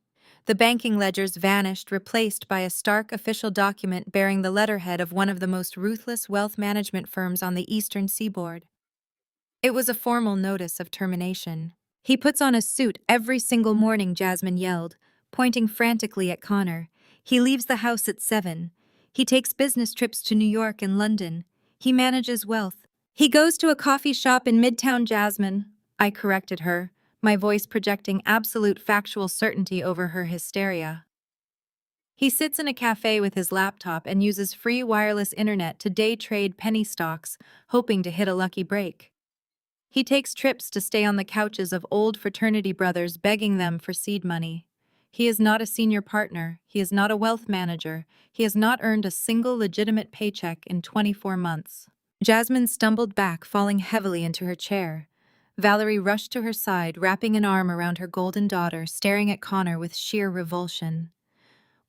The banking ledgers vanished, replaced by a stark official document bearing the letterhead of one of the most ruthless wealth management firms on the eastern seaboard. It was a formal notice of termination. "He puts on a suit every single morning," Jasmine yelled, pointing frantically at Connor. "He leaves the house at 7. He takes business trips to New York and London. He manages wealth. He goes to a coffee shop in Midtown." "Jasmine," I corrected her, my voice projecting absolute factual certainty over her hysteria. "He sits in a cafe with his laptop and uses free wireless internet to day trade penny stocks, hoping to hit a lucky break. He takes trips to stay on the couches of old fraternity brothers, begging them for seed money. He is not a senior partner. He is not a wealth manager. He has not earned a single legitimate paycheck in 24 months. Jasmine stumbled back, falling heavily into her chair. Valerie rushed to her side, wrapping an arm around her golden daughter, staring at Connor with sheer revulsion.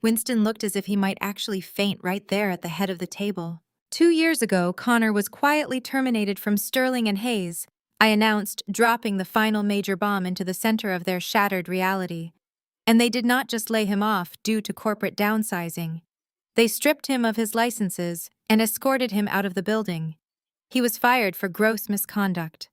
Winston looked as if he might actually faint right there at the head of the table. 2 years ago, Connor was quietly terminated from Sterling and Hayes, I announced, dropping the final major bomb into the center of their shattered reality. And they did not just lay him off due to corporate downsizing. They stripped him of his licenses and escorted him out of the building. He was fired for gross misconduct,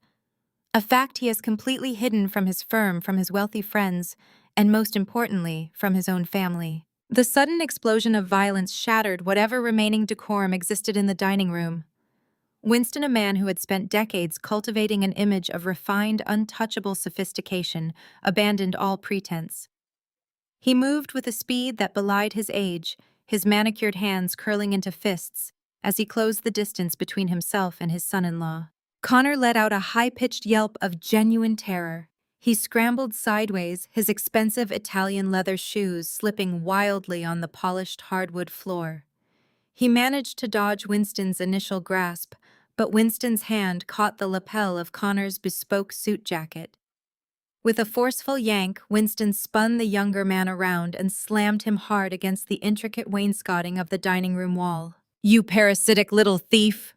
a fact he has completely hidden from his firm, from his wealthy friends, and most importantly, from his own family. The sudden explosion of violence shattered whatever remaining decorum existed in the dining room. Winston, a man who had spent decades cultivating an image of refined, untouchable sophistication, abandoned all pretense. He moved with a speed that belied his age, his manicured hands curling into fists, as he closed the distance between himself and his son-in-law. Connor let out a high-pitched yelp of genuine terror. He scrambled sideways, his expensive Italian leather shoes slipping wildly on the polished hardwood floor. He managed to dodge Winston's initial grasp, but Winston's hand caught the lapel of Connor's bespoke suit jacket. With a forceful yank, Winston spun the younger man around and slammed him hard against the intricate wainscoting of the dining room wall. "You parasitic little thief!"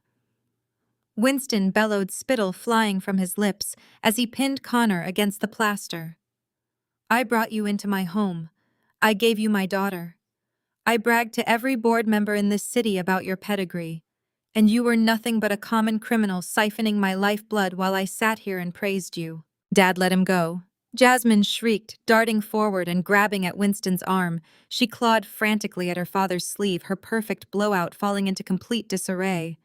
Winston bellowed, spittle flying from his lips as he pinned Connor against the plaster. "I brought you into my home. I gave you my daughter. I bragged to every board member in this city about your pedigree. And you were nothing but a common criminal siphoning my lifeblood while I sat here and praised you." "Dad, let him go." Jasmine shrieked, darting forward and grabbing at Winston's arm. She clawed frantically at her father's sleeve, her perfect blowout falling into complete disarray.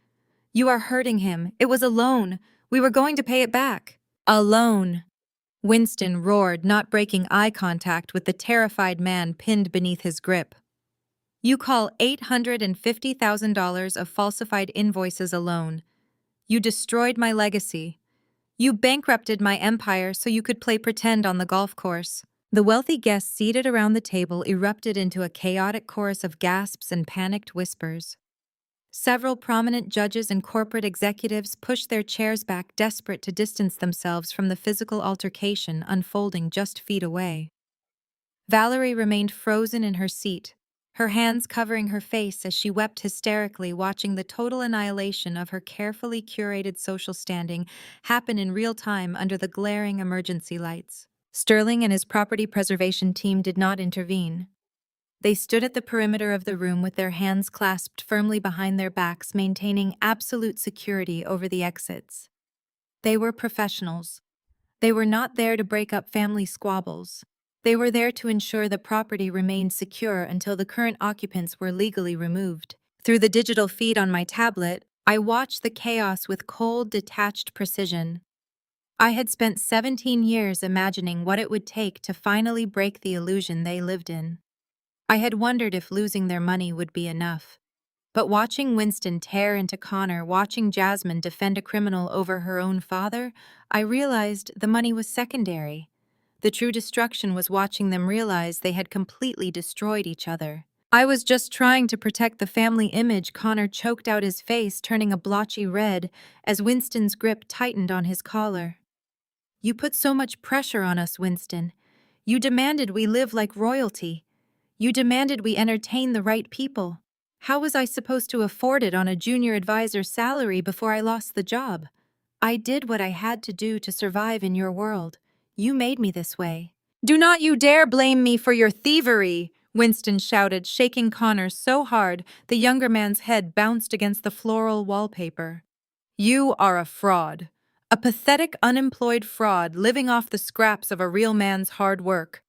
"You are hurting him. It was a loan. We were going to pay it back." "A loan?" Winston roared, not breaking eye contact with the terrified man pinned beneath his grip. "You call $850,000 of falsified invoices a loan. You destroyed my legacy. You bankrupted my empire so you could play pretend on the golf course." The wealthy guests seated around the table erupted into a chaotic chorus of gasps and panicked whispers. Several prominent judges and corporate executives pushed their chairs back, desperate to distance themselves from the physical altercation unfolding just feet away. Valerie remained frozen in her seat, her hands covering her face as she wept hysterically, watching the total annihilation of her carefully curated social standing happen in real time under the glaring emergency lights. Sterling and his property preservation team did not intervene. They stood at the perimeter of the room with their hands clasped firmly behind their backs, maintaining absolute security over the exits. They were professionals. They were not there to break up family squabbles. They were there to ensure the property remained secure until the current occupants were legally removed. Through the digital feed on my tablet, I watched the chaos with cold, detached precision. I had spent 17 years imagining what it would take to finally break the illusion they lived in. I had wondered if losing their money would be enough. But watching Winston tear into Connor, watching Jasmine defend a criminal over her own father, I realized the money was secondary. The true destruction was watching them realize they had completely destroyed each other. "I was just trying to protect the family image." Connor choked out, his face turning a blotchy red as Winston's grip tightened on his collar. "You put so much pressure on us, Winston. You demanded we live like royalty. You demanded we entertain the right people. How was I supposed to afford it on a junior advisor's salary before I lost the job? I did what I had to do to survive in your world. You made me this way. Do not you dare blame me for your thievery, Winston shouted, shaking Connor so hard the younger man's head bounced against the floral wallpaper. You are a fraud. A pathetic, unemployed fraud living off the scraps of a real man's hard work.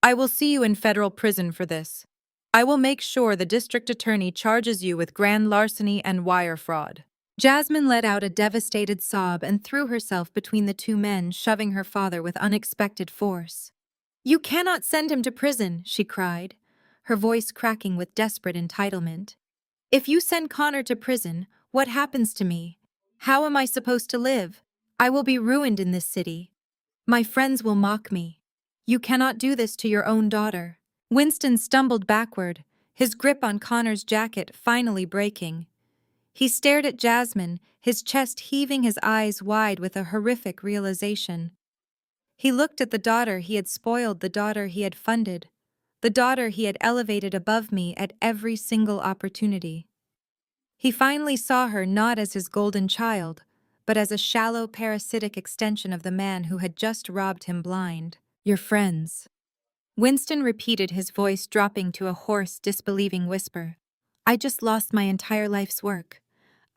I will see you in federal prison for this. I will make sure the district attorney charges you with grand larceny and wire fraud. Jasmine let out a devastated sob and threw herself between the two men, shoving her father with unexpected force. You cannot send him to prison, she cried, her voice cracking with desperate entitlement. If you send Connor to prison, what happens to me? How am I supposed to live? I will be ruined in this city. My friends will mock me. You cannot do this to your own daughter. Winston stumbled backward, his grip on Connor's jacket finally breaking. He stared at Jasmine, his chest heaving, his eyes wide with a horrific realization. He looked at the daughter he had spoiled, the daughter he had funded, the daughter he had elevated above me at every single opportunity. He finally saw her not as his golden child, but as a shallow, parasitic extension of the man who had just robbed him blind. Your friends. Winston repeated, his voice dropping to a hoarse, disbelieving whisper. I just lost my entire life's work.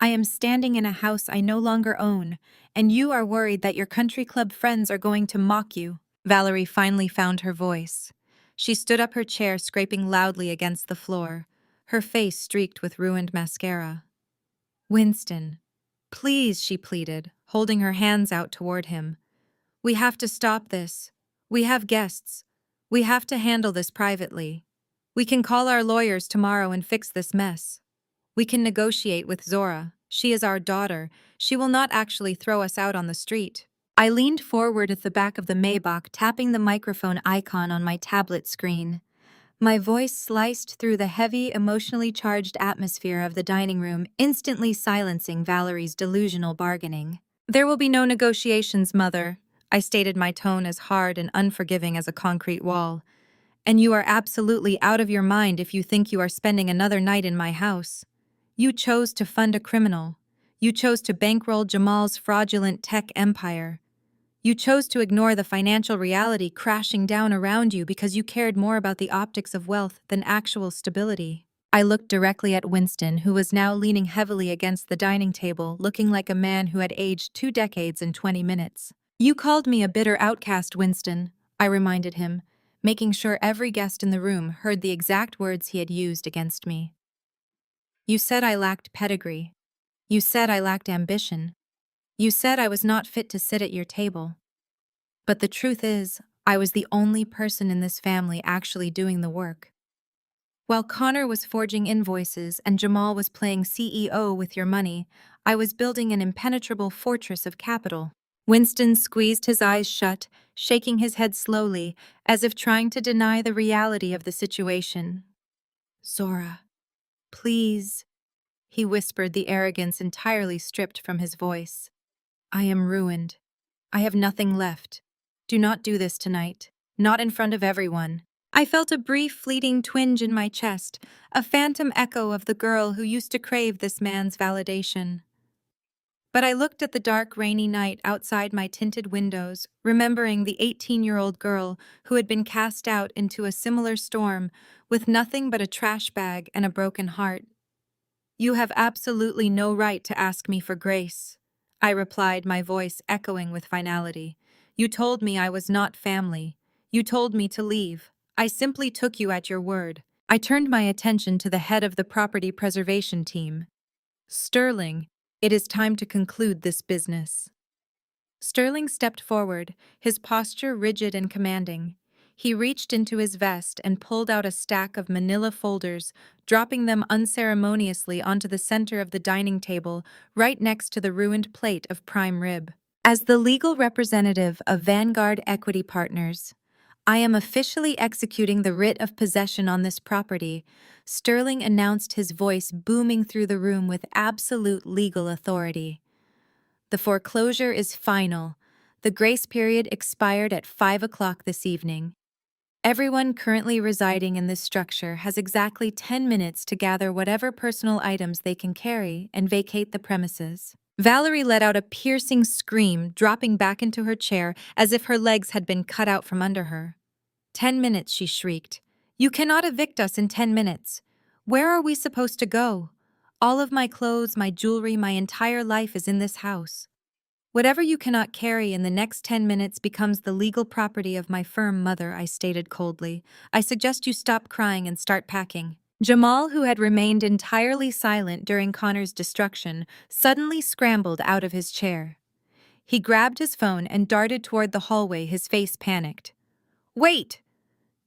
I am standing in a house I no longer own, and you are worried that your country club friends are going to mock you. Valerie finally found her voice. She stood up, her chair scraping loudly against the floor, her face streaked with ruined mascara. Winston, please, she pleaded, holding her hands out toward him. We have to stop this. We have guests. We have to handle this privately. We can call our lawyers tomorrow and fix this mess. We can negotiate with Zora. She is our daughter. She will not actually throw us out on the street. I leaned forward at the back of the Maybach, tapping the microphone icon on my tablet screen. My voice sliced through the heavy, emotionally charged atmosphere of the dining room, instantly silencing Valerie's delusional bargaining. There will be no negotiations, Mother. I stated, my tone as hard and unforgiving as a concrete wall. And you are absolutely out of your mind if you think you are spending another night in my house. You chose to fund a criminal. You chose to bankroll Jamal's fraudulent tech empire. You chose to ignore the financial reality crashing down around you because you cared more about the optics of wealth than actual stability. I looked directly at Winston, who was now leaning heavily against the dining table, looking like a man who had aged 2 decades in 20 minutes. You called me a bitter outcast, Winston, I reminded him, making sure every guest in the room heard the exact words he had used against me. You said I lacked pedigree. You said I lacked ambition. You said I was not fit to sit at your table. But the truth is, I was the only person in this family actually doing the work. While Connor was forging invoices and Jamal was playing CEO with your money, I was building an impenetrable fortress of capital. Winston squeezed his eyes shut, shaking his head slowly, as if trying to deny the reality of the situation. Zora, please, he whispered, the arrogance entirely stripped from his voice. I am ruined. I have nothing left. Do not do this tonight. Not in front of everyone. I felt a brief, fleeting twinge in my chest, a phantom echo of the girl who used to crave this man's validation. But I looked at the dark, rainy night outside my tinted windows, remembering the 18-year-old girl who had been cast out into a similar storm with nothing but a trash bag and a broken heart. You have absolutely no right to ask me for grace, I replied, my voice echoing with finality. You told me I was not family. You told me to leave. I simply took you at your word. I turned my attention to the head of the property preservation team. Sterling, it is time to conclude this business. Sterling stepped forward, his posture rigid and commanding. He reached into his vest and pulled out a stack of manila folders, dropping them unceremoniously onto the center of the dining table, right next to the ruined plate of prime rib. As the legal representative of Vanguard Equity Partners, I am officially executing the writ of possession on this property, Sterling announced, his voice booming through the room with absolute legal authority. The foreclosure is final. The grace period expired at 5 o'clock this evening. Everyone currently residing in this structure has exactly 10 minutes to gather whatever personal items they can carry and vacate the premises. Valerie let out a piercing scream, dropping back into her chair as if her legs had been cut out from under her. 10 minutes, she shrieked. You cannot evict us in 10 minutes. Where are we supposed to go? All of my clothes, my jewelry, my entire life is in this house. Whatever you cannot carry in the next 10 minutes becomes the legal property of my firm, mother, I stated coldly. I suggest you stop crying and start packing. Jamal, who had remained entirely silent during Connor's destruction, suddenly scrambled out of his chair. He grabbed his phone and darted toward the hallway, his face panicked. Wait!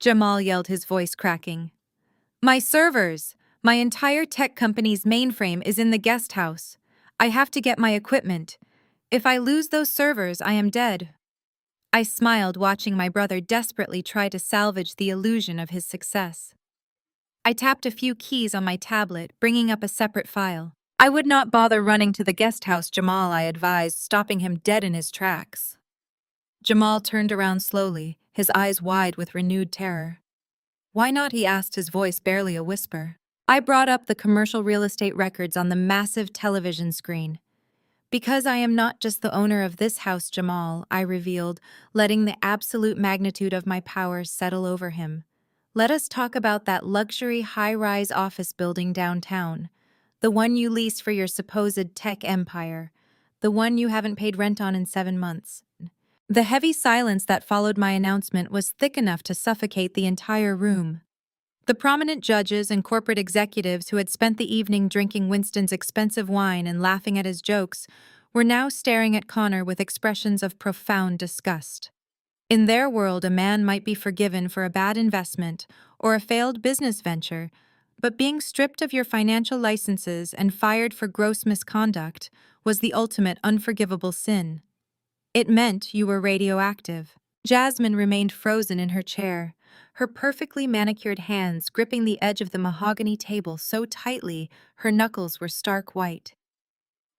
Jamal yelled, his voice cracking. My servers! My entire tech company's mainframe is in the guest house. I have to get my equipment. If I lose those servers, I am dead. I smiled, watching my brother desperately try to salvage the illusion of his success. I tapped a few keys on my tablet, bringing up a separate file. I would not bother running to the guest house, Jamal, I advised, stopping him dead in his tracks. Jamal turned around slowly, his eyes wide with renewed terror. Why not, he asked, his voice barely a whisper. I brought up the commercial real estate records on the massive television screen. Because I am not just the owner of this house, Jamal, I revealed, letting the absolute magnitude of my powers settle over him. Let us talk about that luxury high-rise office building downtown. The one you leased for your supposed tech empire. The one you haven't paid rent on in 7 months. The heavy silence that followed my announcement was thick enough to suffocate the entire room. The prominent judges and corporate executives who had spent the evening drinking Winston's expensive wine and laughing at his jokes were now staring at Connor with expressions of profound disgust. In their world, a man might be forgiven for a bad investment or a failed business venture, but being stripped of your financial licenses and fired for gross misconduct was the ultimate unforgivable sin. It meant you were radioactive. Jasmine remained frozen in her chair, her perfectly manicured hands gripping the edge of the mahogany table so tightly her knuckles were stark white.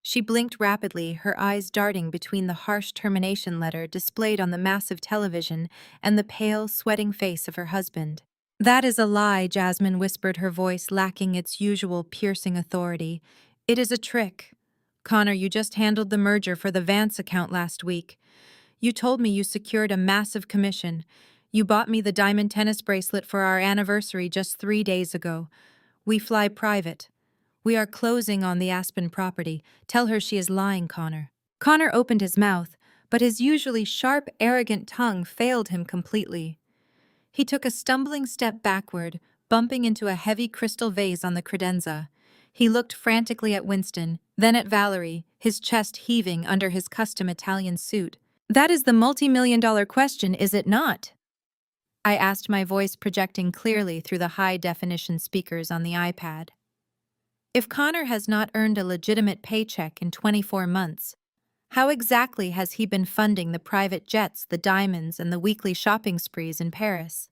She blinked rapidly, her eyes darting between the harsh termination letter displayed on the massive television and the pale, sweating face of her husband. That is a lie, Jasmine whispered, her voice lacking its usual piercing authority. It is a trick. Connor, you just handled the merger for the Vance account last week. You told me you secured a massive commission. You bought me the diamond tennis bracelet for our anniversary just 3 days ago. We fly private. We are closing on the Aspen property. Tell her she is lying, Connor. Connor opened his mouth, but his usually sharp, arrogant tongue failed him completely. He took a stumbling step backward, bumping into a heavy crystal vase on the credenza. He looked frantically at Winston, then at Valerie, his chest heaving under his custom Italian suit. That is the multi-million-dollar question, is it not? I asked, my voice projecting clearly through the high-definition speakers on the iPad. If Connor has not earned a legitimate paycheck in 24 months, how exactly has he been funding the private jets, the diamonds, and the weekly shopping sprees in Paris?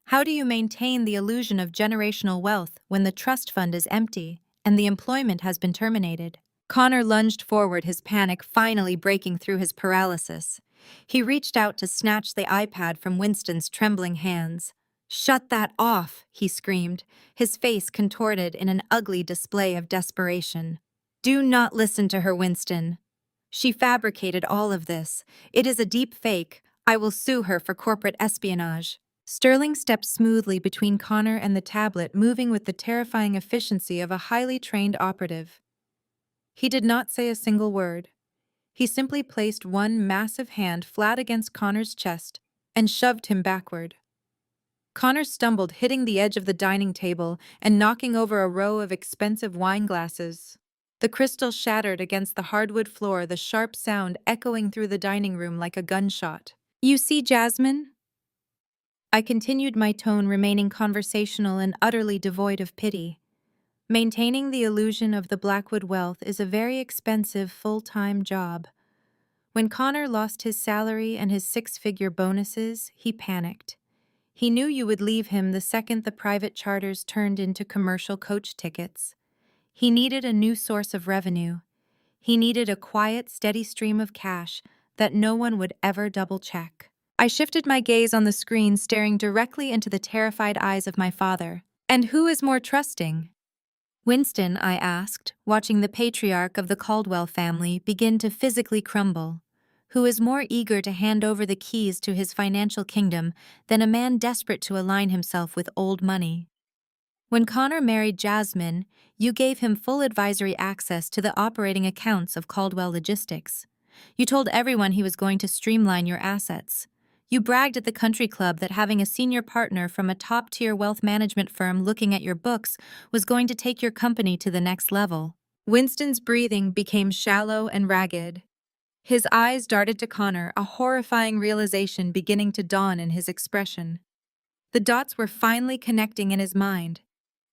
How do you maintain the illusion of generational wealth when the trust fund is empty and the employment has been terminated? Connor lunged forward, his panic finally breaking through his paralysis. He reached out to snatch the iPad from Winston's trembling hands. Shut that off, he screamed, his face contorted in an ugly display of desperation. Do not listen to her, Winston. She fabricated all of this. It is a deep fake. I will sue her for corporate espionage. Sterling stepped smoothly between Connor and the tablet, moving with the terrifying efficiency of a highly trained operative. He did not say a single word. He simply placed one massive hand flat against Connor's chest and shoved him backward. Connor stumbled, hitting the edge of the dining table and knocking over a row of expensive wine glasses. The crystal shattered against the hardwood floor, the sharp sound echoing through the dining room like a gunshot. You see, Jasmine? I continued, my tone remaining conversational and utterly devoid of pity. Maintaining the illusion of the Blackwood wealth is a very expensive full-time job. When Connor lost his salary and his 6-figure bonuses, he panicked. He knew you would leave him the second the private charters turned into commercial coach tickets. He needed a new source of revenue. He needed a quiet, steady stream of cash that no one would ever double-check. I shifted my gaze on the screen, staring directly into the terrified eyes of my father. And who is more trusting? Winston, I asked, watching the patriarch of the Caldwell family begin to physically crumble. who is more eager to hand over the keys to his financial kingdom than a man desperate to align himself with old money. When Connor married Jasmine, you gave him full advisory access to the operating accounts of Caldwell Logistics. You told everyone he was going to streamline your assets. You bragged at the country club that having a senior partner from a top-tier wealth management firm looking at your books was going to take your company to the next level. Winston's breathing became shallow and ragged. His eyes darted to Connor, a horrifying realization beginning to dawn in his expression. The dots were finally connecting in his mind.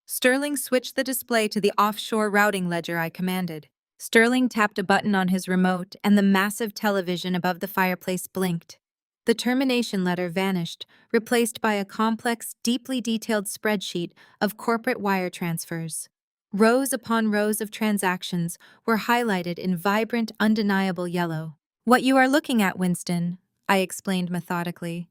Sterling switched the display to the offshore routing ledger I commanded. Sterling tapped a button on his remote, and the massive television above the fireplace blinked. The termination letter vanished, replaced by a complex, deeply detailed spreadsheet of corporate wire transfers. Rows upon rows of transactions were highlighted in vibrant, undeniable yellow. "What you are looking at, Winston," I explained methodically,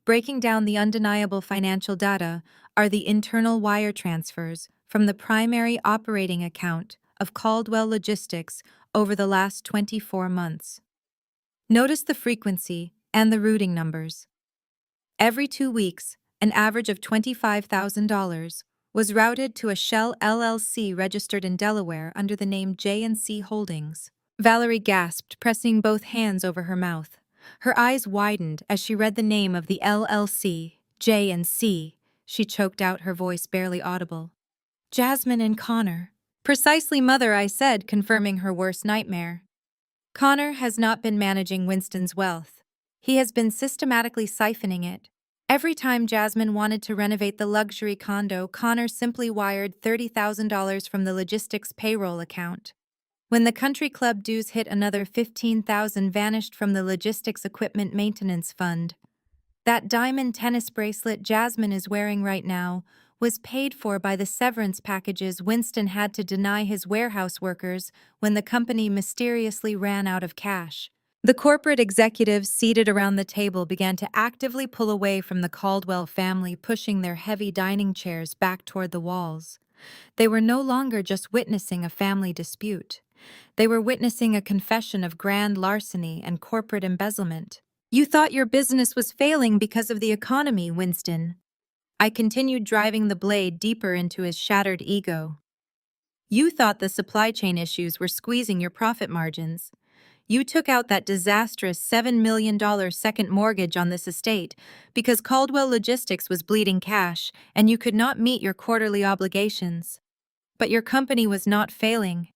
breaking down the undeniable financial data, are the internal wire transfers from the primary operating account of Caldwell Logistics over the last 24 months. Notice the frequency and the routing numbers. Every 2 weeks, an average of $25,000 was routed to a Shell LLC registered in Delaware under the name J&C Holdings. Valerie gasped, pressing both hands over her mouth. Her eyes widened as she read the name of the LLC, J&C. She choked out, her voice barely audible. "Jasmine and Connor." "Precisely, Mother," I said, confirming her worst nightmare. "Connor has not been managing Winston's wealth. He has been systematically siphoning it. Every time Jasmine wanted to renovate the luxury condo, Connor simply wired $30,000 from the logistics payroll account. When the country club dues hit, another $15,000 vanished from the logistics equipment maintenance fund. That diamond tennis bracelet Jasmine is wearing right now was paid for by the severance packages Winston had to deny his warehouse workers when the company mysteriously ran out of cash." The corporate executives seated around the table began to actively pull away from the Caldwell family, pushing their heavy dining chairs back toward the walls. They were no longer just witnessing a family dispute. They were witnessing a confession of grand larceny and corporate embezzlement. "You thought your business was failing because of the economy, Winston." I continued, driving the blade deeper into his shattered ego. "You thought the supply chain issues were squeezing your profit margins. You took out that disastrous $7 million second mortgage on this estate because Caldwell Logistics was bleeding cash and you could not meet your quarterly obligations. But your company was not failing.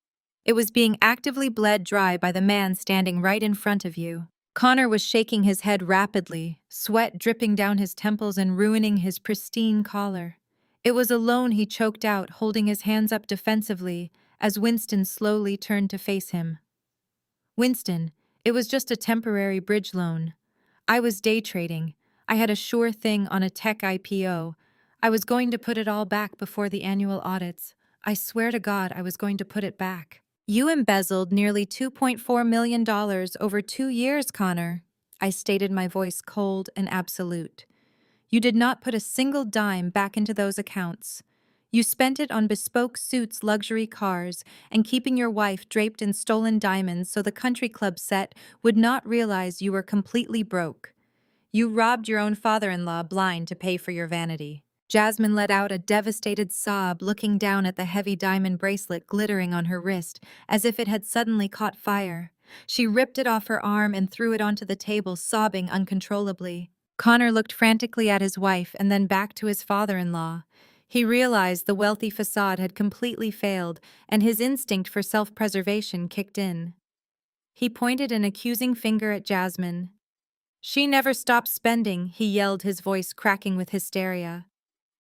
It was being actively bled dry by the man standing right in front of you." Connor was shaking his head rapidly, sweat dripping down his temples and ruining his pristine collar. It was a loan, he choked out, holding his hands up defensively as Winston slowly turned to face him. "Winston, it was just a temporary bridge loan. I was day trading. I had a sure thing on a tech IPO. I was going to put it all back before the annual audits. I swear to God I was going to put it back." "You embezzled nearly $2.4 million over 2 years, Connor," I stated, my voice cold and absolute. "You did not put a single dime back into those accounts. You spent it on bespoke suits, luxury cars, and keeping your wife draped in stolen diamonds so the country club set would not realize you were completely broke. You robbed your own father-in-law blind to pay for your vanity." Jasmine let out a devastated sob, looking down at the heavy diamond bracelet glittering on her wrist as if it had suddenly caught fire. She ripped it off her arm and threw it onto the table, sobbing uncontrollably. Connor looked frantically at his wife and then back to his father-in-law. He realized the wealthy facade had completely failed, and his instinct for self-preservation kicked in. He pointed an accusing finger at Jasmine. "She never stopped spending," he yelled, his voice cracking with hysteria.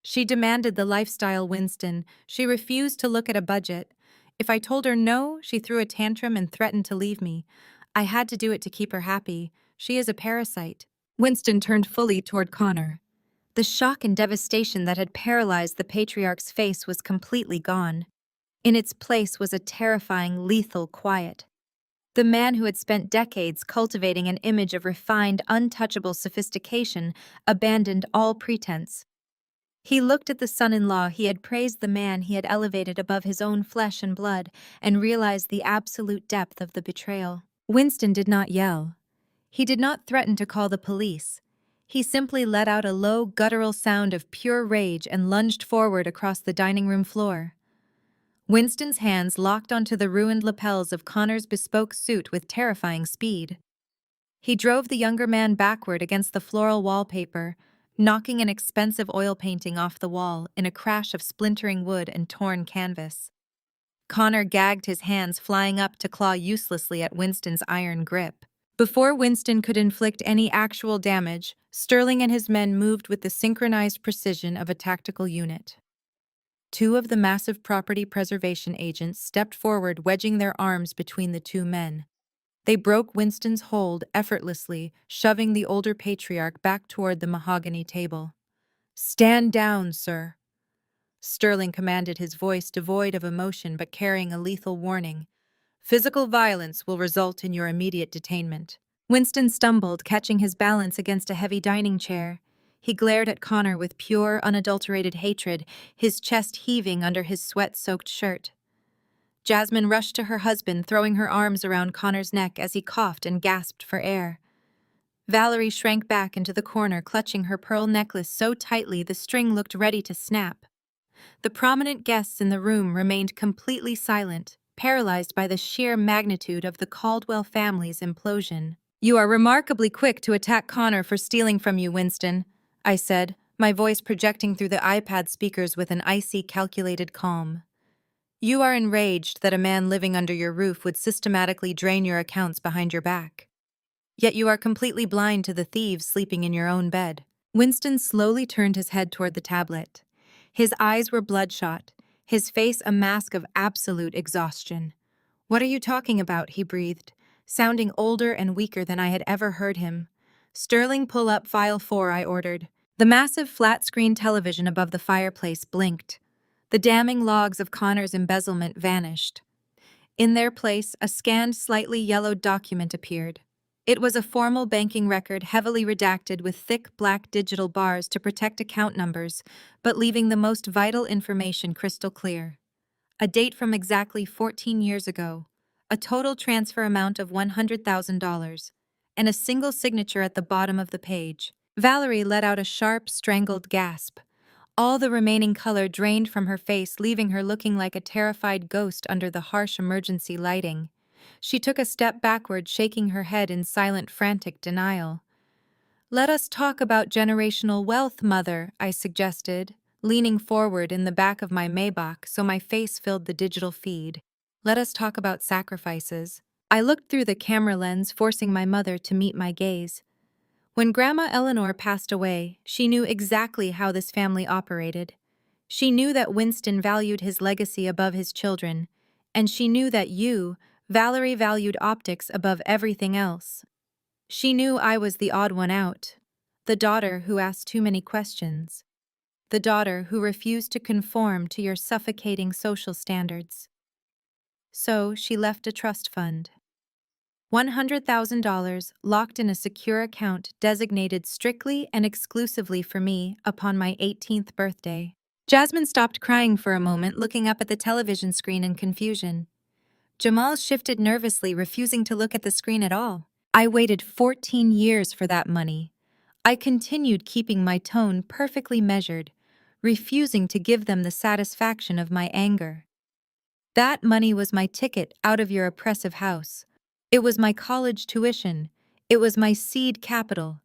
"She demanded the lifestyle, Winston. She refused to look at a budget. If I told her no, she threw a tantrum and threatened to leave me. I had to do it to keep her happy. She is a parasite." Winston turned fully toward Connor. The shock and devastation that had paralyzed the patriarch's face was completely gone. In its place was a terrifying, lethal quiet. The man who had spent decades cultivating an image of refined, untouchable sophistication abandoned all pretense. He looked at the son-in-law he had praised, the man he had elevated above his own flesh and blood, and realized the absolute depth of the betrayal. Winston did not yell. He did not threaten to call the police. He simply let out a low, guttural sound of pure rage and lunged forward across the dining room floor. Winston's hands locked onto the ruined lapels of Connor's bespoke suit with terrifying speed. He drove the younger man backward against the floral wallpaper, knocking an expensive oil painting off the wall in a crash of splintering wood and torn canvas. Connor gagged his hands, flying up to claw uselessly at Winston's iron grip. Before Winston could inflict any actual damage, Sterling and his men moved with the synchronized precision of a tactical unit. Two of the massive property preservation agents stepped forward, wedging their arms between the two men. They broke Winston's hold effortlessly, shoving the older patriarch back toward the mahogany table. "Stand down, sir," Sterling commanded, his voice devoid of emotion but carrying a lethal warning. "Physical violence will result in your immediate detainment." Winston stumbled, catching his balance against a heavy dining chair. He glared at Connor with pure, unadulterated hatred, his chest heaving under his sweat-soaked shirt. Jasmine rushed to her husband, throwing her arms around Connor's neck as he coughed and gasped for air. Valerie shrank back into the corner, clutching her pearl necklace so tightly the string looked ready to snap. The prominent guests in the room remained completely silent, paralyzed by the sheer magnitude of the Caldwell family's implosion. "You are remarkably quick to attack Connor for stealing from you, Winston," I said, my voice projecting through the iPad speakers with an icy, calculated calm. "You are enraged that a man living under your roof would systematically drain your accounts behind your back. Yet you are completely blind to the thieves sleeping in your own bed." Winston slowly turned his head toward the tablet. His eyes were bloodshot, his face a mask of absolute exhaustion. "What are you talking about?" he breathed, sounding older and weaker than I had ever heard him. "Sterling, pull up File 4, I ordered." The massive flat-screen television above the fireplace blinked. The damning logs of Connor's embezzlement vanished. In their place, a scanned, slightly yellowed document appeared. It was a formal banking record, heavily redacted with thick black digital bars to protect account numbers, but leaving the most vital information crystal clear. A date from exactly 14 years ago, a total transfer amount of $100,000, and a single signature at the bottom of the page. Valerie let out a sharp, strangled gasp. All the remaining color drained from her face, leaving her looking like a terrified ghost under the harsh emergency lighting. She took a step backward, shaking her head in silent, frantic denial. "Let us talk about generational wealth, Mother," I suggested, leaning forward in the back of my Maybach so my face filled the digital feed. "Let us talk about sacrifices." I looked through the camera lens, forcing my mother to meet my gaze. When Grandma Eleanor passed away, she knew exactly how this family operated. She knew that Winston valued his legacy above his children, and she knew that Valerie, valued optics above everything else. She knew I was the odd one out, the daughter who asked too many questions, the daughter who refused to conform to your suffocating social standards. So she left a trust fund. $100,000 locked in a secure account designated strictly and exclusively for me upon my 18th birthday. Jasmine stopped crying for a moment, looking up at the television screen in confusion. Jamal shifted nervously, refusing to look at the screen at all. I waited 14 years for that money. I continued keeping my tone perfectly measured, refusing to give them the satisfaction of my anger. That money was my ticket out of your oppressive house. It was my college tuition. It was my seed capital.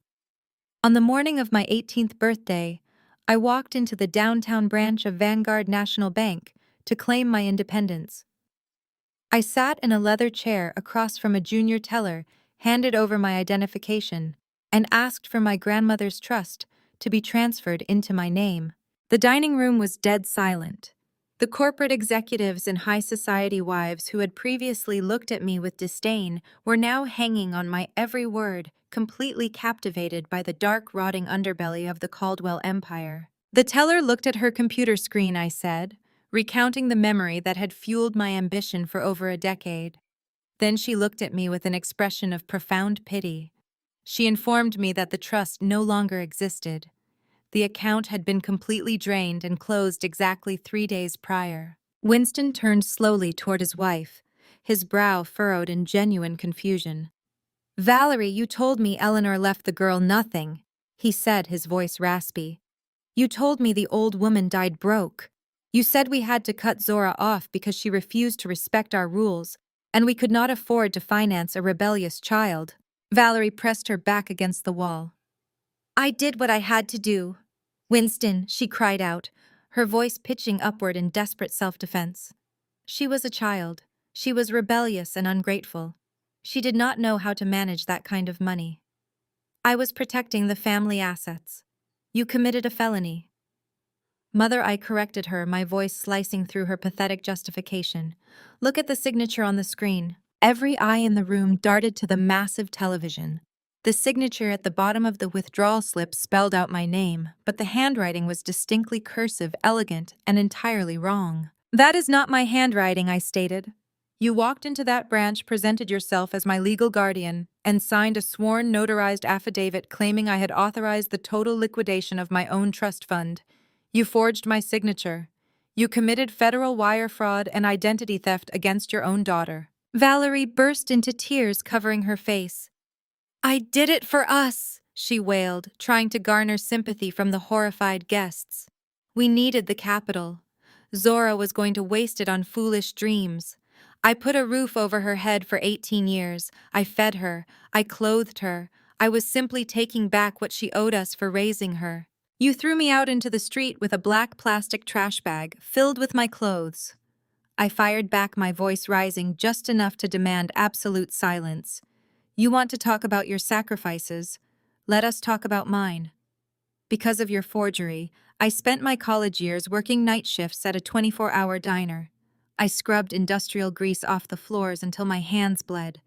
On the morning of my 18th birthday, I walked into the downtown branch of Vanguard National Bank to claim my independence. I sat in a leather chair across from a junior teller, handed over my identification, and asked for my grandmother's trust to be transferred into my name. The dining room was dead silent. The corporate executives and high society wives who had previously looked at me with disdain were now hanging on my every word, completely captivated by the dark, rotting underbelly of the Caldwell empire. "The teller looked at her computer screen," I said, recounting the memory that had fueled my ambition for over a decade. Then she looked at me with an expression of profound pity. She informed me that the trust no longer existed. The account had been completely drained and closed exactly 3 days prior. Winston turned slowly toward his wife, his brow furrowed in genuine confusion. Valerie, you told me Eleanor left the girl nothing, he said, his voice raspy. You told me the old woman died broke. You said we had to cut Zora off because she refused to respect our rules, and we could not afford to finance a rebellious child. Valerie pressed her back against the wall. I did what I had to do. Winston, she cried out, her voice pitching upward in desperate self-defense. She was a child. She was rebellious and ungrateful. She did not know how to manage that kind of money. I was protecting the family assets. You committed a felony. Mother, I corrected her, my voice slicing through her pathetic justification. Look at the signature on the screen. Every eye in the room darted to the massive television. The signature at the bottom of the withdrawal slip spelled out my name, but the handwriting was distinctly cursive, elegant, and entirely wrong. That is not my handwriting, I stated. You walked into that branch, presented yourself as my legal guardian, and signed a sworn notarized affidavit claiming I had authorized the total liquidation of my own trust fund. You forged my signature. You committed federal wire fraud and identity theft against your own daughter. Valerie burst into tears, covering her face. I did it for us, she wailed, trying to garner sympathy from the horrified guests. We needed the capital. Zora was going to waste it on foolish dreams. I put a roof over her head for 18 years. I fed her. I clothed her. I was simply taking back what she owed us for raising her. You threw me out into the street with a black plastic trash bag filled with my clothes. I fired back, my voice rising just enough to demand absolute silence. You want to talk about your sacrifices? Let us talk about mine. Because of your forgery, I spent my college years working night shifts at a 24-hour diner. I scrubbed industrial grease off the floors until my hands bled.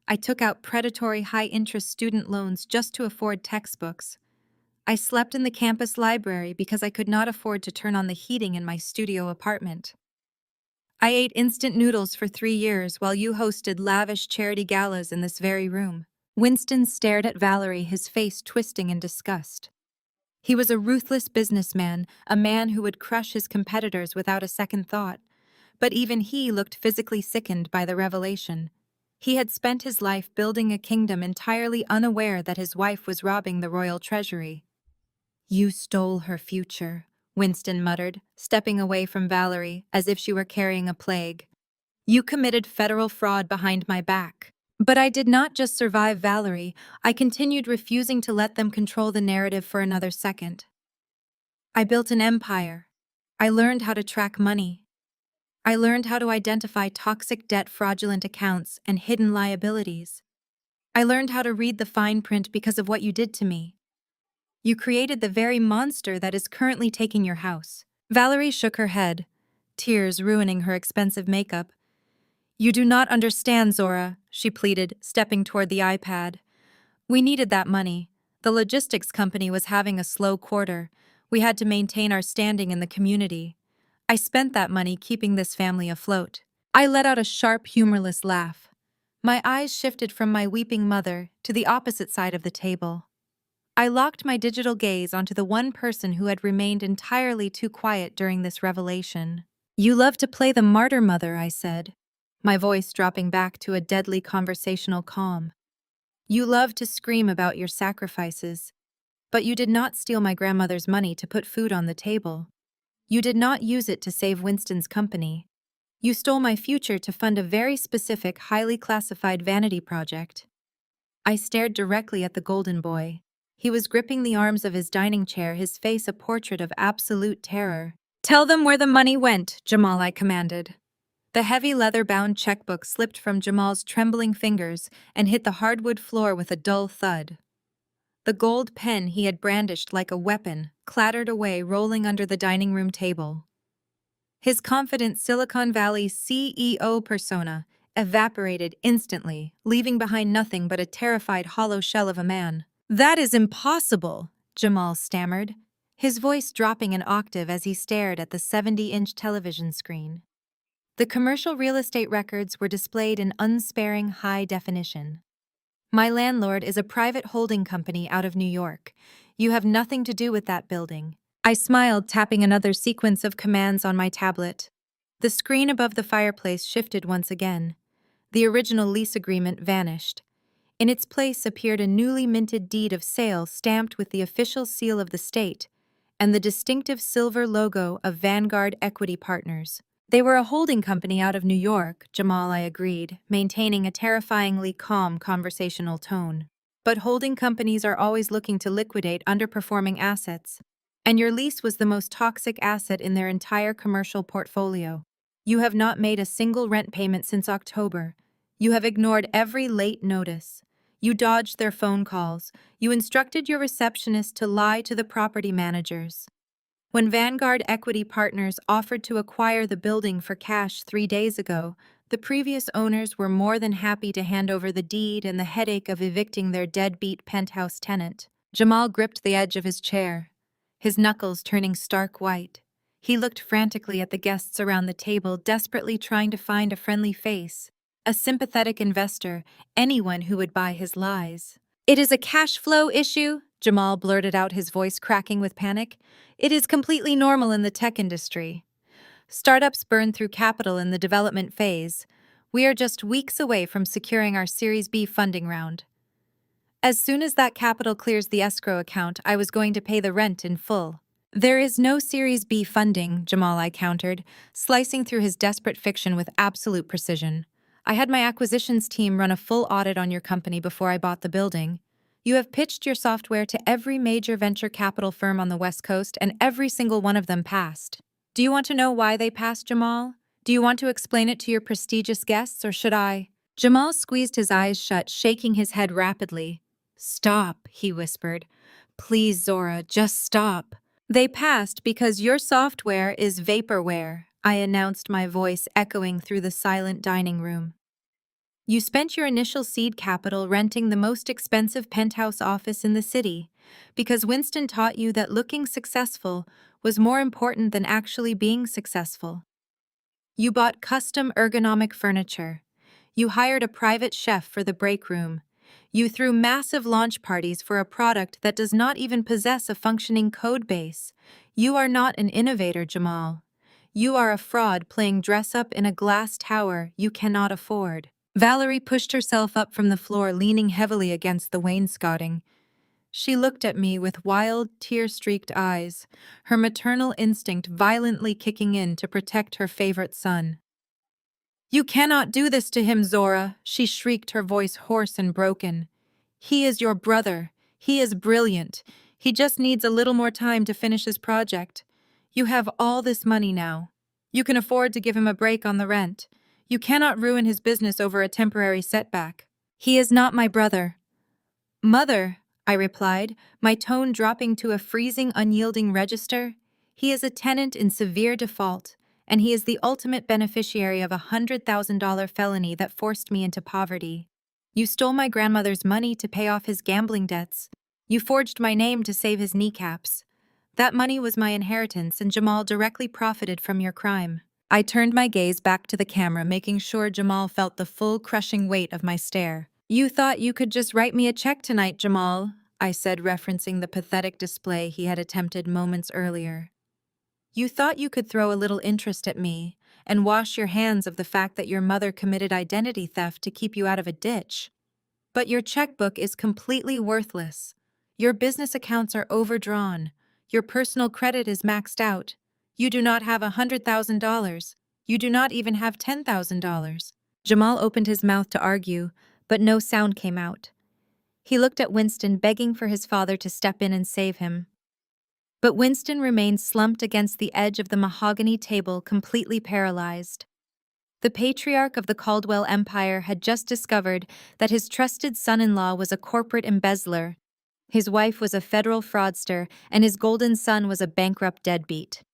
I took out predatory high-interest student loans just to afford textbooks. I slept in the campus library because I could not afford to turn on the heating in my studio apartment. I ate instant noodles for 3 years while you hosted lavish charity galas in this very room. Winston stared at Valerie, his face twisting in disgust. He was a ruthless businessman, a man who would crush his competitors without a second thought. But even he looked physically sickened by the revelation. He had spent his life building a kingdom entirely unaware that his wife was robbing the royal treasury. You stole her future, Winston muttered, stepping away from Valerie as if she were carrying a plague. You committed federal fraud behind my back. But I did not just survive Valerie, I continued refusing to let them control the narrative for another second. I built an empire. I learned how to track money. I learned how to identify toxic debt, fraudulent accounts, and hidden liabilities. I learned how to read the fine print because of what you did to me. You created the very monster that is currently taking your house. Valerie shook her head, tears ruining her expensive makeup. You do not understand, Zora, she pleaded, stepping toward the iPad. We needed that money. The logistics company was having a slow quarter. We had to maintain our standing in the community. I spent that money keeping this family afloat. I let out a sharp, humorless laugh. My eyes shifted from my weeping mother to the opposite side of the table. I locked my digital gaze onto the one person who had remained entirely too quiet during this revelation. You love to play the martyr, mother, I said, my voice dropping back to a deadly conversational calm. You love to scream about your sacrifices, but you did not steal my grandmother's money to put food on the table. You did not use it to save Winston's company. You stole my future to fund a very specific, highly classified vanity project. I stared directly at the golden boy. He was gripping the arms of his dining chair, his face a portrait of absolute terror. Tell them where the money went, Jamal, I commanded. The heavy leather-bound checkbook slipped from Jamal's trembling fingers and hit the hardwood floor with a dull thud. The gold pen he had brandished like a weapon clattered away, rolling under the dining room table. His confident Silicon Valley CEO persona evaporated instantly, leaving behind nothing but a terrified hollow shell of a man. That is impossible, Jamal stammered, his voice dropping an octave as he stared at the 70-inch television screen. The commercial real estate records were displayed in unsparing high definition. My landlord is a private holding company out of New York. You have nothing to do with that building. I smiled, tapping another sequence of commands on my tablet. The screen above the fireplace shifted once again. The original lease agreement vanished. In its place appeared a newly minted deed of sale stamped with the official seal of the state and the distinctive silver logo of Vanguard Equity Partners. They were a holding company out of New York, Jamal, I agreed, maintaining a terrifyingly calm conversational tone. But holding companies are always looking to liquidate underperforming assets, and your lease was the most toxic asset in their entire commercial portfolio. You have not made a single rent payment since October. You have ignored every late notice. You dodged their phone calls. You instructed your receptionist to lie to the property managers. When Vanguard Equity Partners offered to acquire the building for cash 3 days ago, the previous owners were more than happy to hand over the deed and the headache of evicting their deadbeat penthouse tenant. Jamal gripped the edge of his chair, his knuckles turning stark white. He looked frantically at the guests around the table, desperately trying to find a friendly face, a sympathetic investor, anyone who would buy his lies. "It is a cash flow issue," Jamal blurted out, his voice cracking with panic. "It is completely normal in the tech industry. Startups burn through capital in the development phase. We are just weeks away from securing our Series B funding round. As soon as that capital clears the escrow account, I was going to pay the rent in full." "There is no Series B funding," Jamal, I countered, slicing through his desperate fiction with absolute precision. "I had my acquisitions team run a full audit on your company before I bought the building. You have pitched your software to every major venture capital firm on the West Coast, and every single one of them passed. Do you want to know why they passed, Jamal? Do you want to explain it to your prestigious guests, or should I?" Jamal squeezed his eyes shut, shaking his head rapidly. "Stop," he whispered. "Please, Zora, just stop." "They passed because your software is vaporware," I announced, my voice echoing through the silent dining room. "You spent your initial seed capital renting the most expensive penthouse office in the city because Winston taught you that looking successful was more important than actually being successful. You bought custom ergonomic furniture. You hired a private chef for the break room. You threw massive launch parties for a product that does not even possess a functioning code base. You are not an innovator, Jamal. You are a fraud playing dress-up in a glass tower you cannot afford." Valerie pushed herself up from the floor, leaning heavily against the wainscoting. She looked at me with wild, tear-streaked eyes, her maternal instinct violently kicking in to protect her favorite son. "You cannot do this to him, Zora," she shrieked, her voice hoarse and broken. "He is your brother. He is brilliant. He just needs a little more time to finish his project. You have all this money now. You can afford to give him a break on the rent. You cannot ruin his business over a temporary setback." "He is not my brother." "Mother," I replied, my tone dropping to a freezing, unyielding register, "he is a tenant in severe default, and he is the ultimate beneficiary of a $100,000 felony that forced me into poverty. You stole my grandmother's money to pay off his gambling debts. You forged my name to save his kneecaps. That money was my inheritance, and Jamal directly profited from your crime." I turned my gaze back to the camera, making sure Jamal felt the full, crushing weight of my stare. "You thought you could just write me a check tonight, Jamal," I said, referencing the pathetic display he had attempted moments earlier. "You thought you could throw a little interest at me and wash your hands of the fact that your mother committed identity theft to keep you out of a ditch. But your checkbook is completely worthless. Your business accounts are overdrawn. Your personal credit is maxed out. You do not have $100,000. You do not even have $10,000. Jamal opened his mouth to argue, but no sound came out. He looked at Winston, begging for his father to step in and save him. But Winston remained slumped against the edge of the mahogany table, completely paralyzed. The patriarch of the Caldwell Empire had just discovered that his trusted son-in-law was a corporate embezzler, his wife was a federal fraudster, and his golden son was a bankrupt deadbeat.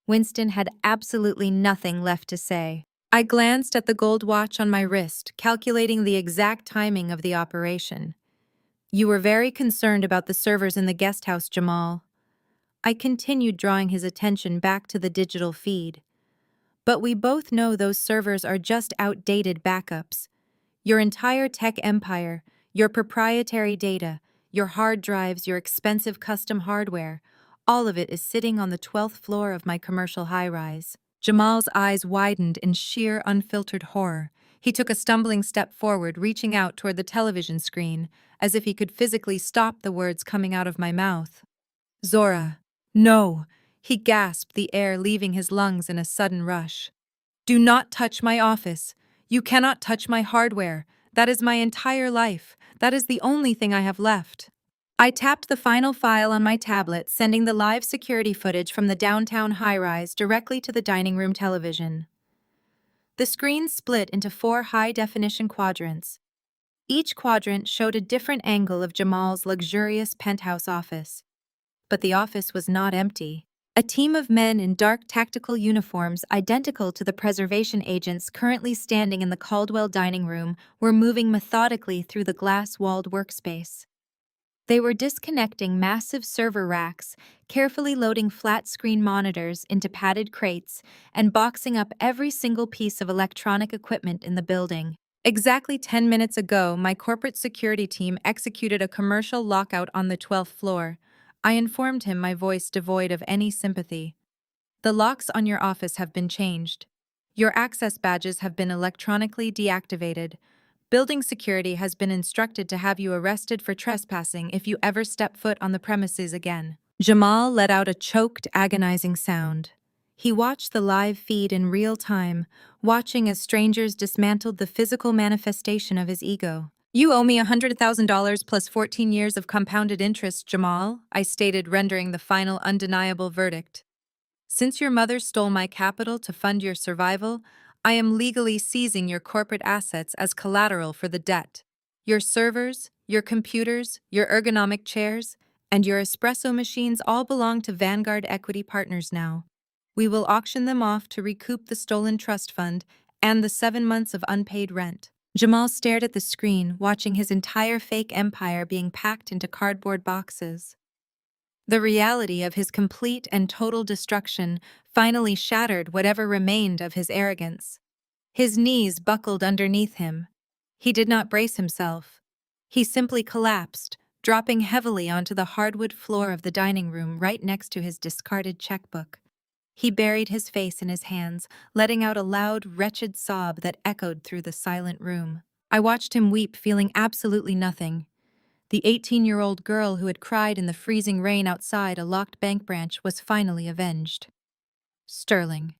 Winston had absolutely nothing left to say. I glanced at the gold watch on my wrist, calculating the exact timing of the operation. "You were very concerned about the servers in the guest house, Jamal." I continued, drawing his attention back to the digital feed. "But we both know those servers are just outdated backups. Your entire tech empire, your proprietary data, your hard drives, your expensive custom hardware, all of it is sitting on the 12th floor of my commercial high-rise." Jamal's eyes widened in sheer, unfiltered horror, He took a stumbling step forward, reaching out toward the television screen, as if he could physically stop the words coming out of my mouth. Zora. No! He gasped, the air leaving his lungs in a sudden rush. Do not touch my office. You cannot touch my hardware. That is my entire life. That is the only thing I have left. I tapped the final file on my tablet, sending the live security footage from the downtown high-rise directly to the dining room television. The screen split into 4 high-definition quadrants. Each quadrant showed a different angle of Jamal's luxurious penthouse office. But the office was not empty. A team of men in dark tactical uniforms identical to the preservation agents currently standing in the Caldwell dining room were moving methodically through the glass-walled workspace. They were disconnecting massive server racks, carefully loading flat-screen monitors into padded crates, and boxing up every single piece of electronic equipment in the building. Exactly 10 minutes ago, my corporate security team executed a commercial lockout on the 12th floor. I informed him, my voice devoid of any sympathy. The locks on your office have been changed. Your access badges have been electronically deactivated. Building security has been instructed to have you arrested for trespassing if you ever step foot on the premises again. Jamal let out a choked, agonizing sound. He watched the live feed in real time, watching as strangers dismantled the physical manifestation of his ego. You owe me $100,000 plus 14 years of compounded interest, Jamal, I stated, rendering the final undeniable verdict. Since your mother stole my capital to fund your survival, I am legally seizing your corporate assets as collateral for the debt. Your servers, your computers, your ergonomic chairs, and your espresso machines all belong to Vanguard Equity Partners now. We will auction them off to recoup the stolen trust fund and the 7 months of unpaid rent. Jamal stared at the screen, watching his entire fake empire being packed into cardboard boxes. The reality of his complete and total destruction finally shattered whatever remained of his arrogance. His knees buckled underneath him. He did not brace himself. He simply collapsed, dropping heavily onto the hardwood floor of the dining room right next to his discarded checkbook. He buried his face in his hands, letting out a loud, wretched sob that echoed through the silent room. I watched him weep, feeling absolutely nothing. The 18-year-old girl who had cried in the freezing rain outside a locked bank branch was finally avenged. Sterling,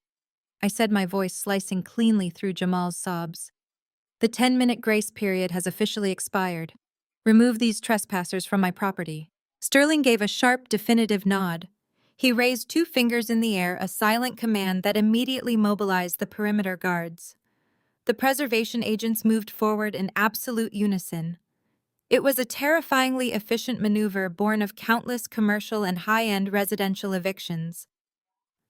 I said, my voice slicing cleanly through Jamal's sobs. The 10-minute grace period has officially expired. Remove these trespassers from my property. Sterling gave a sharp, definitive nod. He raised 2 fingers in the air, a silent command that immediately mobilized the perimeter guards. The preservation agents moved forward in absolute unison. It was a terrifyingly efficient maneuver born of countless commercial and high-end residential evictions.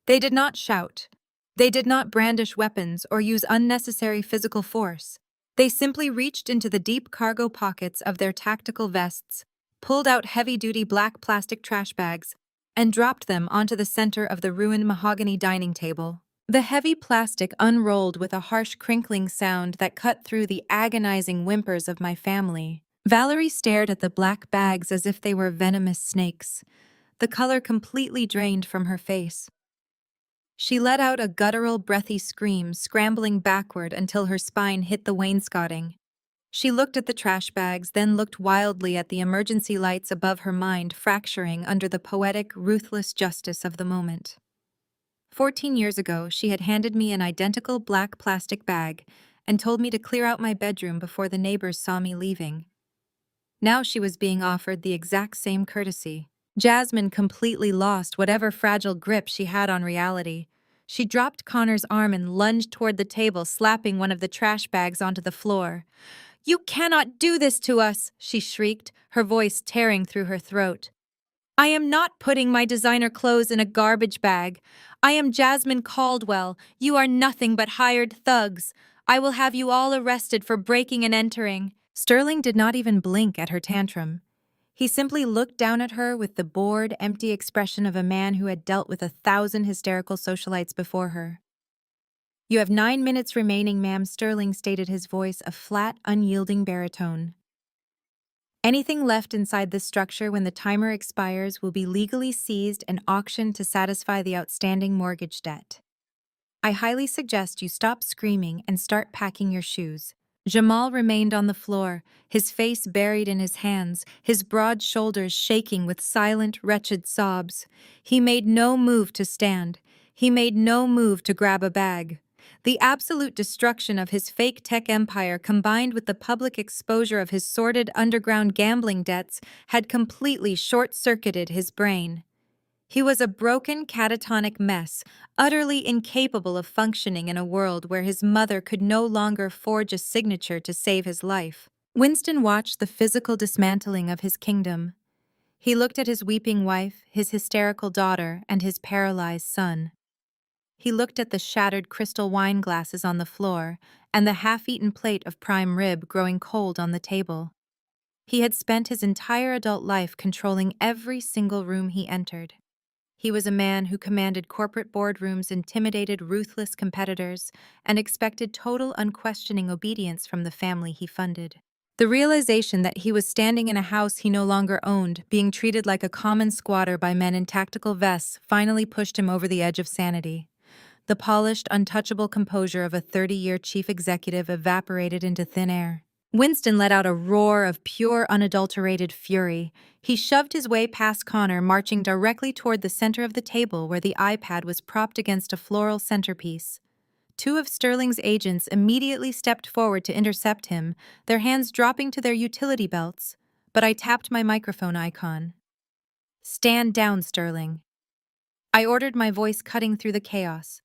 They did not shout. They did not brandish weapons or use unnecessary physical force. They simply reached into the deep cargo pockets of their tactical vests, pulled out heavy-duty black plastic trash bags, and dropped them onto the center of the ruined mahogany dining table. The heavy plastic unrolled with a harsh crinkling sound that cut through the agonizing whimpers of my family. Valerie stared at the black bags as if they were venomous snakes, the color completely drained from her face. She let out a guttural, breathy scream, scrambling backward until her spine hit the wainscoting. She looked at the trash bags, then looked wildly at the emergency lights above her mind, fracturing under the poetic, ruthless justice of the moment. 14 years ago, she had handed me an identical black plastic bag and told me to clear out my bedroom before the neighbors saw me leaving. Now she was being offered the exact same courtesy. Jasmine completely lost whatever fragile grip she had on reality. She dropped Connor's arm and lunged toward the table, slapping one of the trash bags onto the floor. "You cannot do this to us!" she shrieked, her voice tearing through her throat. "I am not putting my designer clothes in a garbage bag. I am Jasmine Caldwell. You are nothing but hired thugs. I will have you all arrested for breaking and entering." Sterling did not even blink at her tantrum. He simply looked down at her with the bored, empty expression of a man who had dealt with 1,000 hysterical socialites before her. "You have 9 minutes remaining, ma'am," Sterling stated, his voice a flat, unyielding baritone. "Anything left inside this structure when the timer expires will be legally seized and auctioned to satisfy the outstanding mortgage debt." I highly suggest you stop screaming and start packing your shoes. Jamal remained on the floor, his face buried in his hands, his broad shoulders shaking with silent, wretched sobs. He made no move to stand. He made no move to grab a bag. The absolute destruction of his fake tech empire combined with the public exposure of his sordid underground gambling debts had completely short-circuited his brain. He was a broken, catatonic mess, utterly incapable of functioning in a world where his mother could no longer forge a signature to save his life. Winston watched the physical dismantling of his kingdom. He looked at his weeping wife, his hysterical daughter, and his paralyzed son. He looked at the shattered crystal wine glasses on the floor and the half-eaten plate of prime rib growing cold on the table. He had spent his entire adult life controlling every single room he entered. He was a man who commanded corporate boardrooms, intimidated ruthless competitors, and expected total unquestioning obedience from the family he funded. The realization that he was standing in a house he no longer owned, being treated like a common squatter by men in tactical vests, finally pushed him over the edge of sanity. The polished, untouchable composure of a 30-year chief executive evaporated into thin air. Winston let out a roar of pure, unadulterated fury. He shoved his way past Connor, marching directly toward the center of the table where the iPad was propped against a floral centerpiece. Two of Sterling's agents immediately stepped forward to intercept him, their hands dropping to their utility belts, but I tapped my microphone icon. "Stand down, Sterling." I ordered, my voice cutting through the chaos.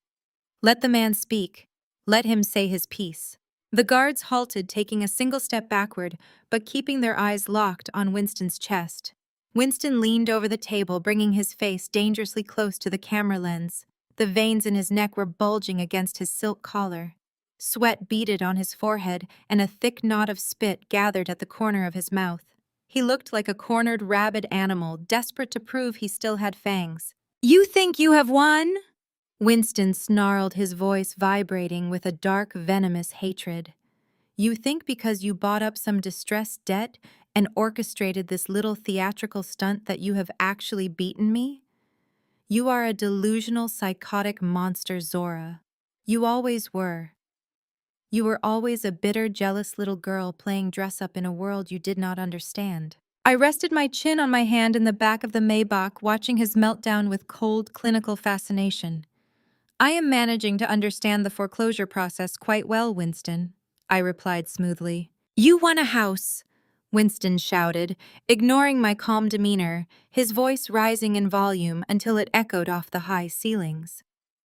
"Let the man speak. Let him say his piece." The guards halted, taking a single step backward, but keeping their eyes locked on Winston's chest. Winston leaned over the table, bringing his face dangerously close to the camera lens. The veins in his neck were bulging against his silk collar. Sweat beaded on his forehead, and a thick knot of spit gathered at the corner of his mouth. He looked like a cornered, rabid animal, desperate to prove he still had fangs. "You think you have won?" Winston snarled, his voice vibrating with a dark, venomous hatred. "You think because you bought up some distressed debt and orchestrated this little theatrical stunt that you have actually beaten me? You are a delusional, psychotic monster, Zora. You always were. You were always a bitter, jealous little girl playing dress-up in a world you did not understand." I rested my chin on my hand in the back of the Maybach, watching his meltdown with cold, clinical fascination. "I am managing to understand the foreclosure process quite well, Winston," I replied smoothly. "You won a house," Winston shouted, ignoring my calm demeanor, his voice rising in volume until it echoed off the high ceilings.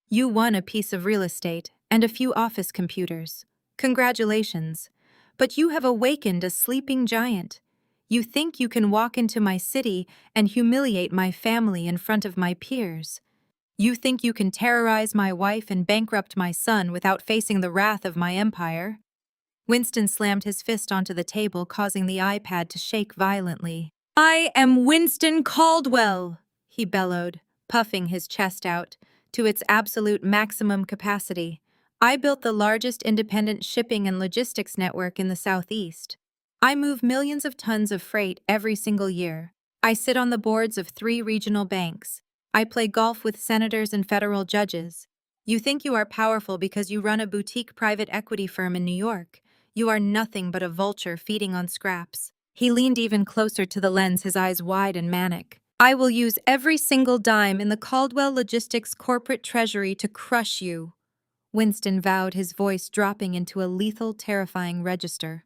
"You won a piece of real estate and a few office computers. Congratulations. But you have awakened a sleeping giant. You think you can walk into my city and humiliate my family in front of my peers. You think you can terrorize my wife and bankrupt my son without facing the wrath of my empire." Winston slammed his fist onto the table, causing the iPad to shake violently. "I am Winston Caldwell," he bellowed, puffing his chest out to its absolute maximum capacity. "I built the largest independent shipping and logistics network in the Southeast. I move millions of tons of freight every single year. I sit on the boards of 3 regional banks. I play golf with senators and federal judges. You think you are powerful because you run a boutique private equity firm in New York. You are nothing but a vulture feeding on scraps." He leaned even closer to the lens, his eyes wide and manic. "I will use every single dime in the Caldwell Logistics corporate treasury to crush you," Winston vowed, his voice dropping into a lethal, terrifying register.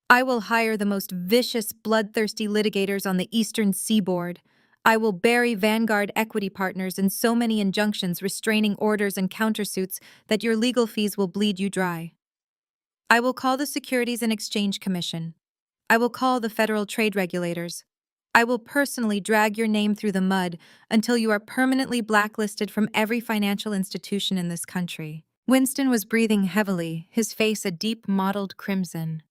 "I will hire the most vicious, bloodthirsty litigators on the eastern seaboard. I will bury Vanguard equity partners in so many injunctions, restraining orders, and countersuits that your legal fees will bleed you dry. I will call the Securities and Exchange Commission. I will call the federal trade regulators. I will personally drag your name through the mud until you are permanently blacklisted from every financial institution in this country." Winston was breathing heavily, his face a deep mottled crimson.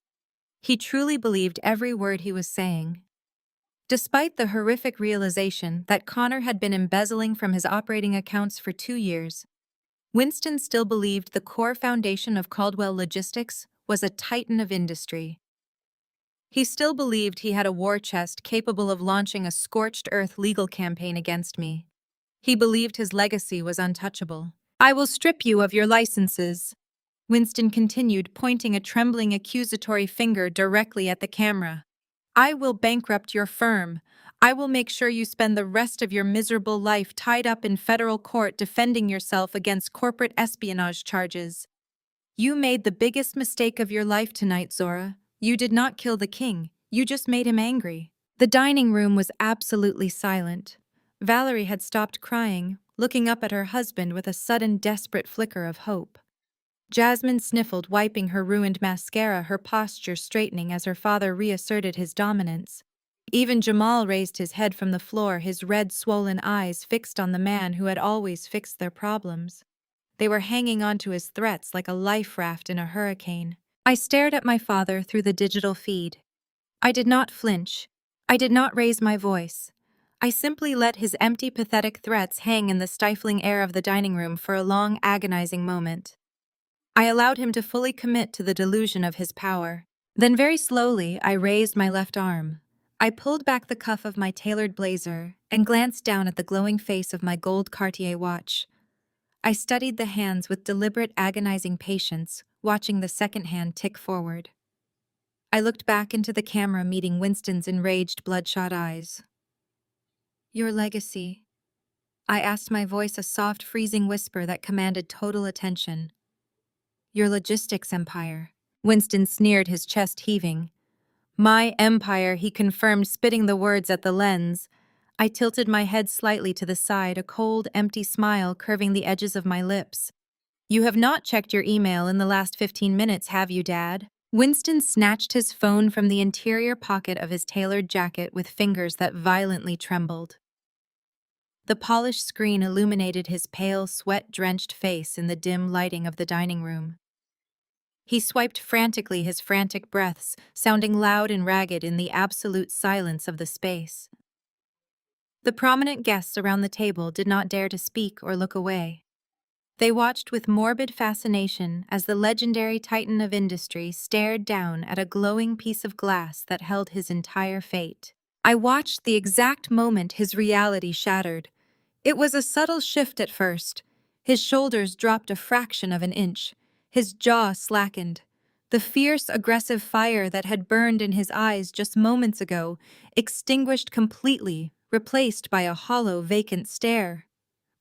He truly believed every word he was saying. Despite the horrific realization that Connor had been embezzling from his operating accounts for 2 years, Winston still believed the core foundation of Caldwell Logistics was a titan of industry. He still believed he had a war chest capable of launching a scorched earth legal campaign against me. He believed his legacy was untouchable. I will strip you of your licenses. Winston continued, pointing a trembling accusatory finger directly at the camera. I will bankrupt your firm. I will make sure you spend the rest of your miserable life tied up in federal court defending yourself against corporate espionage charges. You made the biggest mistake of your life tonight, Zora. You did not kill the king. You just made him angry. The dining room was absolutely silent. Valerie had stopped crying, looking up at her husband with a sudden desperate flicker of hope. Jasmine sniffled, wiping her ruined mascara, her posture straightening as her father reasserted his dominance. Even Jamal raised his head from the floor, his red, swollen eyes fixed on the man who had always fixed their problems. They were hanging onto his threats like a life raft in a hurricane. I stared at my father through the digital feed. I did not flinch. I did not raise my voice. I simply let his empty, pathetic threats hang in the stifling air of the dining room for a long, agonizing moment. I allowed him to fully commit to the delusion of his power. Then very slowly, I raised my left arm. I pulled back the cuff of my tailored blazer and glanced down at the glowing face of my gold Cartier watch. I studied the hands with deliberate, agonizing patience, watching the second hand tick forward. I looked back into the camera, meeting Winston's enraged, bloodshot eyes. Your legacy. I asked, my voice a soft, freezing whisper that commanded total attention. Your logistics empire. Winston sneered, his chest heaving. My empire, he confirmed, spitting the words at the lens. I tilted my head slightly to the side, a cold, empty smile curving the edges of my lips. You have not checked your email in the last 15 minutes, have you, Dad? Winston snatched his phone from the interior pocket of his tailored jacket with fingers that violently trembled. The polished screen illuminated his pale, sweat-drenched face in the dim lighting of the dining room. He swiped frantically, his frantic breaths sounding loud and ragged in the absolute silence of the space. The prominent guests around the table did not dare to speak or look away. They watched with morbid fascination as the legendary titan of industry stared down at a glowing piece of glass that held his entire fate. I watched the exact moment his reality shattered. It was a subtle shift at first. His shoulders dropped a fraction of an inch. His jaw slackened. The fierce, aggressive fire that had burned in his eyes just moments ago extinguished completely, replaced by a hollow, vacant stare.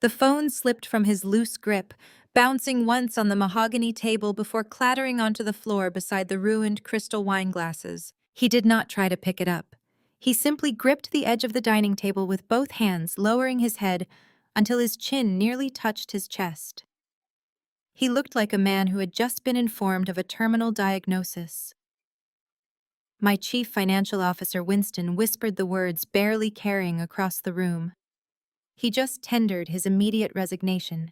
The phone slipped from his loose grip, bouncing once on the mahogany table before clattering onto the floor beside the ruined crystal wine glasses. He did not try to pick it up. He simply gripped the edge of the dining table with both hands, lowering his head until his chin nearly touched his chest. He looked like a man who had just been informed of a terminal diagnosis. My chief financial officer, Winston, whispered the words, barely carrying across the room. He just tendered his immediate resignation.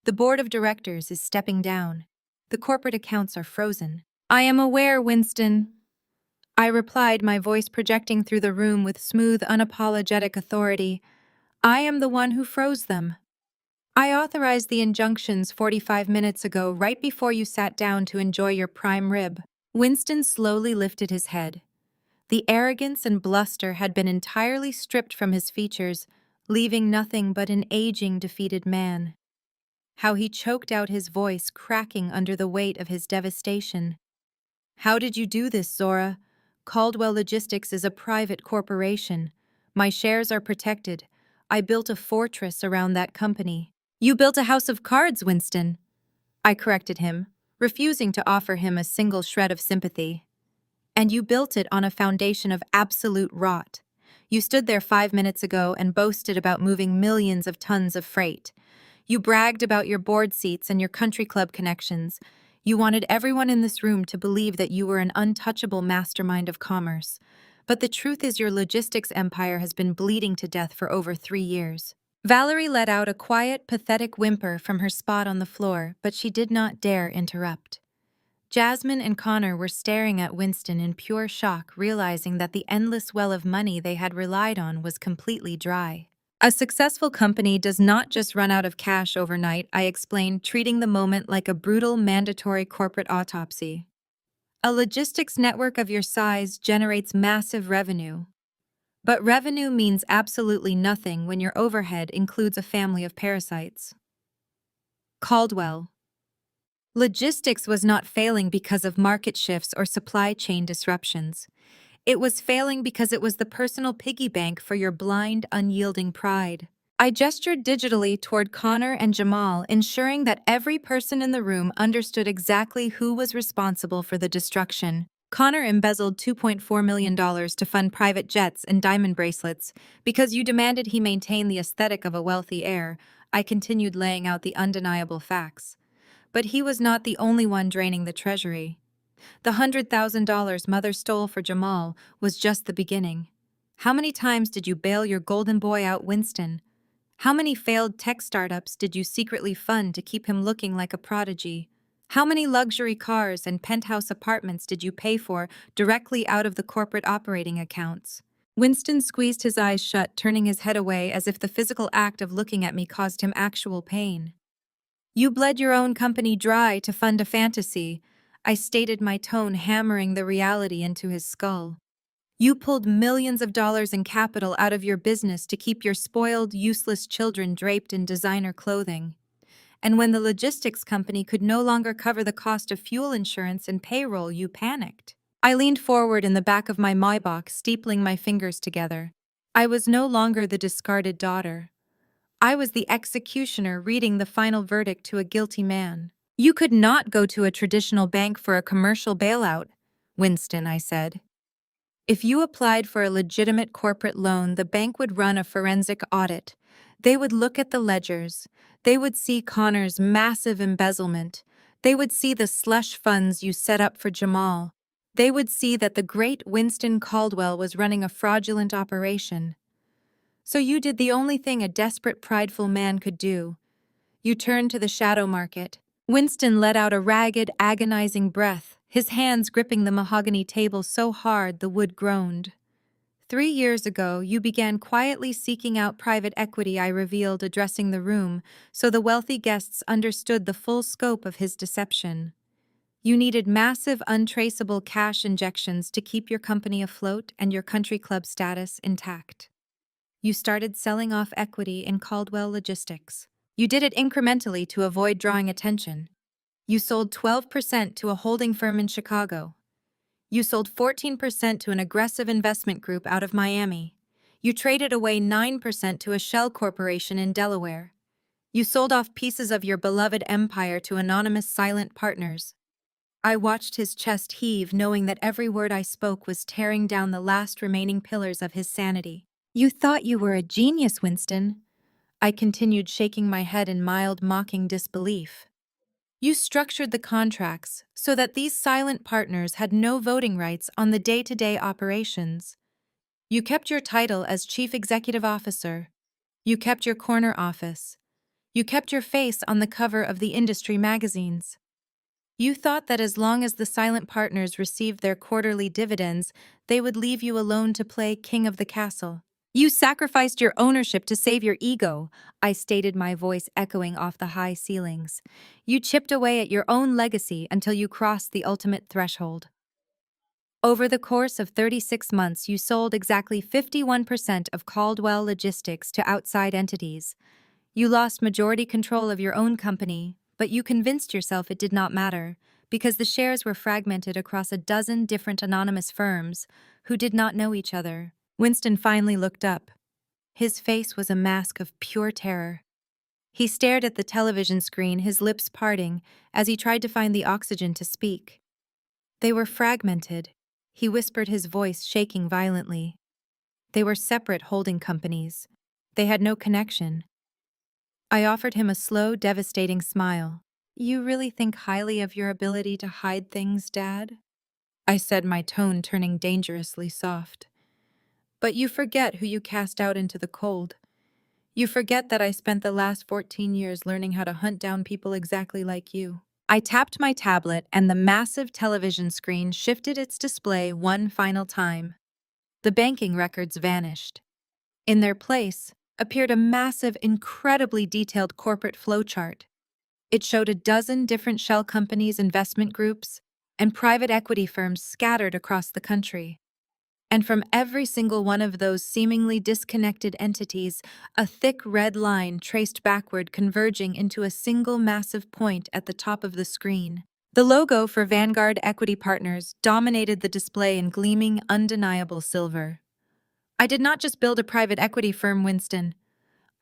The board of directors is stepping down. The corporate accounts are frozen. I am aware, Winston. I replied, my voice projecting through the room with smooth, unapologetic authority. I am the one who froze them. I authorized the injunctions 45 minutes ago, right before you sat down to enjoy your prime rib. Winston slowly lifted his head. The arrogance and bluster had been entirely stripped from his features, leaving nothing but an aging, defeated man. How he choked out his voice, cracking under the weight of his devastation. How did you do this, Zora? Caldwell Logistics is a private corporation. My shares are protected. I built a fortress around that company. You built a house of cards, Winston. I corrected him, refusing to offer him a single shred of sympathy. And you built it on a foundation of absolute rot. You stood there 5 minutes ago and boasted about moving millions of tons of freight. You bragged about your board seats and your country club connections. You wanted everyone in this room to believe that you were an untouchable mastermind of commerce. But the truth is, your logistics empire has been bleeding to death for over 3 years. Valerie let out a quiet, pathetic whimper from her spot on the floor, but she did not dare interrupt. Jasmine and Connor were staring at Winston in pure shock, realizing that the endless well of money they had relied on was completely dry. A successful company does not just run out of cash overnight, I explained, treating the moment like a brutal, mandatory corporate autopsy. A logistics network of your size generates massive revenue. But revenue means absolutely nothing when your overhead includes a family of parasites. Caldwell. Logistics was not failing because of market shifts or supply chain disruptions. It was failing because it was the personal piggy bank for your blind, unyielding pride. I gestured digitally toward Connor and Jamal, ensuring that every person in the room understood exactly who was responsible for the destruction. Connor embezzled $2.4 million to fund private jets and diamond bracelets. Because you demanded he maintain the aesthetic of a wealthy heir, I continued laying out the undeniable facts. But he was not the only one draining the treasury. The $100,000 Mother stole for Jamal was just the beginning. How many times did you bail your golden boy out, Winston? How many failed tech startups did you secretly fund to keep him looking like a prodigy? How many luxury cars and penthouse apartments did you pay for directly out of the corporate operating accounts? Winston squeezed his eyes shut, turning his head away as if the physical act of looking at me caused him actual pain. You bled your own company dry to fund a fantasy, I stated, my tone hammering the reality into his skull. You pulled millions of dollars in capital out of your business to keep your spoiled, useless children draped in designer clothing. And when the logistics company could no longer cover the cost of fuel insurance and payroll, you panicked. I leaned forward in the back of my Maybach, steepling my fingers together. I was no longer the discarded daughter. I was the executioner reading the final verdict to a guilty man. You could not go to a traditional bank for a commercial bailout, Winston, I said. If you applied for a legitimate corporate loan, the bank would run a forensic audit. They would look at the ledgers. They would see Connor's massive embezzlement. They would see the slush funds you set up for Jamal. They would see that the great Winston Caldwell was running a fraudulent operation. So you did the only thing a desperate, prideful man could do. You turned to the shadow market. Winston let out a ragged, agonizing breath, his hands gripping the mahogany table so hard the wood groaned. 3 years ago, you began quietly seeking out private equity, I revealed, addressing the room, so the wealthy guests understood the full scope of his deception. You needed massive, untraceable cash injections to keep your company afloat and your country club status intact. You started selling off equity in Caldwell Logistics. You did it incrementally to avoid drawing attention. You sold 12% to a holding firm in Chicago. You sold 14% to an aggressive investment group out of Miami. You traded away 9% to a shell corporation in Delaware. You sold off pieces of your beloved empire to anonymous silent partners. I watched his chest heave, knowing that every word I spoke was tearing down the last remaining pillars of his sanity. You thought you were a genius, Winston. I continued, shaking my head in mild, mocking disbelief. You structured the contracts so that these silent partners had no voting rights on the day-to-day operations. You kept your title as Chief Executive Officer. You kept your corner office. You kept your face on the cover of the industry magazines. You thought that as long as the silent partners received their quarterly dividends, they would leave you alone to play king of the castle. You sacrificed your ownership to save your ego, I stated, my voice echoing off the high ceilings. You chipped away at your own legacy until you crossed the ultimate threshold. Over the course of 36 months, you sold exactly 51% of Caldwell Logistics to outside entities. You lost majority control of your own company, but you convinced yourself it did not matter, because the shares were fragmented across a dozen different anonymous firms who did not know each other. Winston finally looked up. His face was a mask of pure terror. He stared at the television screen, his lips parting, as he tried to find the oxygen to speak. They were fragmented, he whispered, his voice shaking violently. They were separate holding companies. They had no connection. I offered him a slow, devastating smile. You really think highly of your ability to hide things, Dad? I said, my tone turning dangerously soft. But you forget who you cast out into the cold. You forget that I spent the last 14 years learning how to hunt down people exactly like you. I tapped my tablet, and the massive television screen shifted its display one final time. The banking records vanished. In their place appeared a massive, incredibly detailed corporate flowchart. It showed a dozen different shell companies, investment groups, and private equity firms scattered across the country. And from every single one of those seemingly disconnected entities, a thick red line traced backward, converging into a single massive point at the top of the screen. The logo for Vanguard Equity Partners dominated the display in gleaming, undeniable silver. I did not just build a private equity firm, Winston.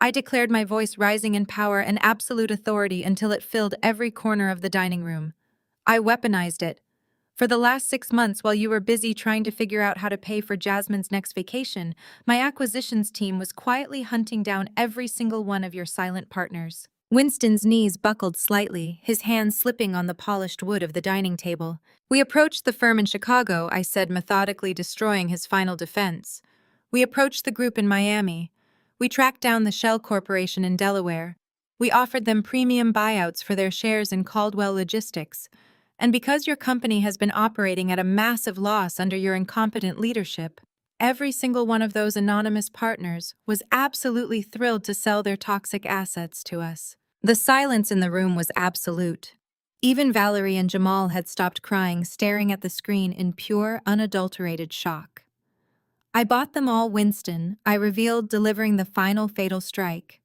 I declared, my voice rising in power and absolute authority until it filled every corner of the dining room. I weaponized it. For the last 6 months, while you were busy trying to figure out how to pay for Jasmine's next vacation, my acquisitions team was quietly hunting down every single one of your silent partners. Winston's knees buckled slightly, his hands slipping on the polished wood of the dining table. We approached the firm in Chicago, I said, methodically destroying his final defense. We approached the group in Miami. We tracked down the Shell Corporation in Delaware. We offered them premium buyouts for their shares in Caldwell Logistics. And because your company has been operating at a massive loss under your incompetent leadership, every single one of those anonymous partners was absolutely thrilled to sell their toxic assets to us. The silence in the room was absolute. Even Valerie and Jamal had stopped crying, staring at the screen in pure, unadulterated shock. I bought them all, Winston, I revealed, delivering the final fatal strike.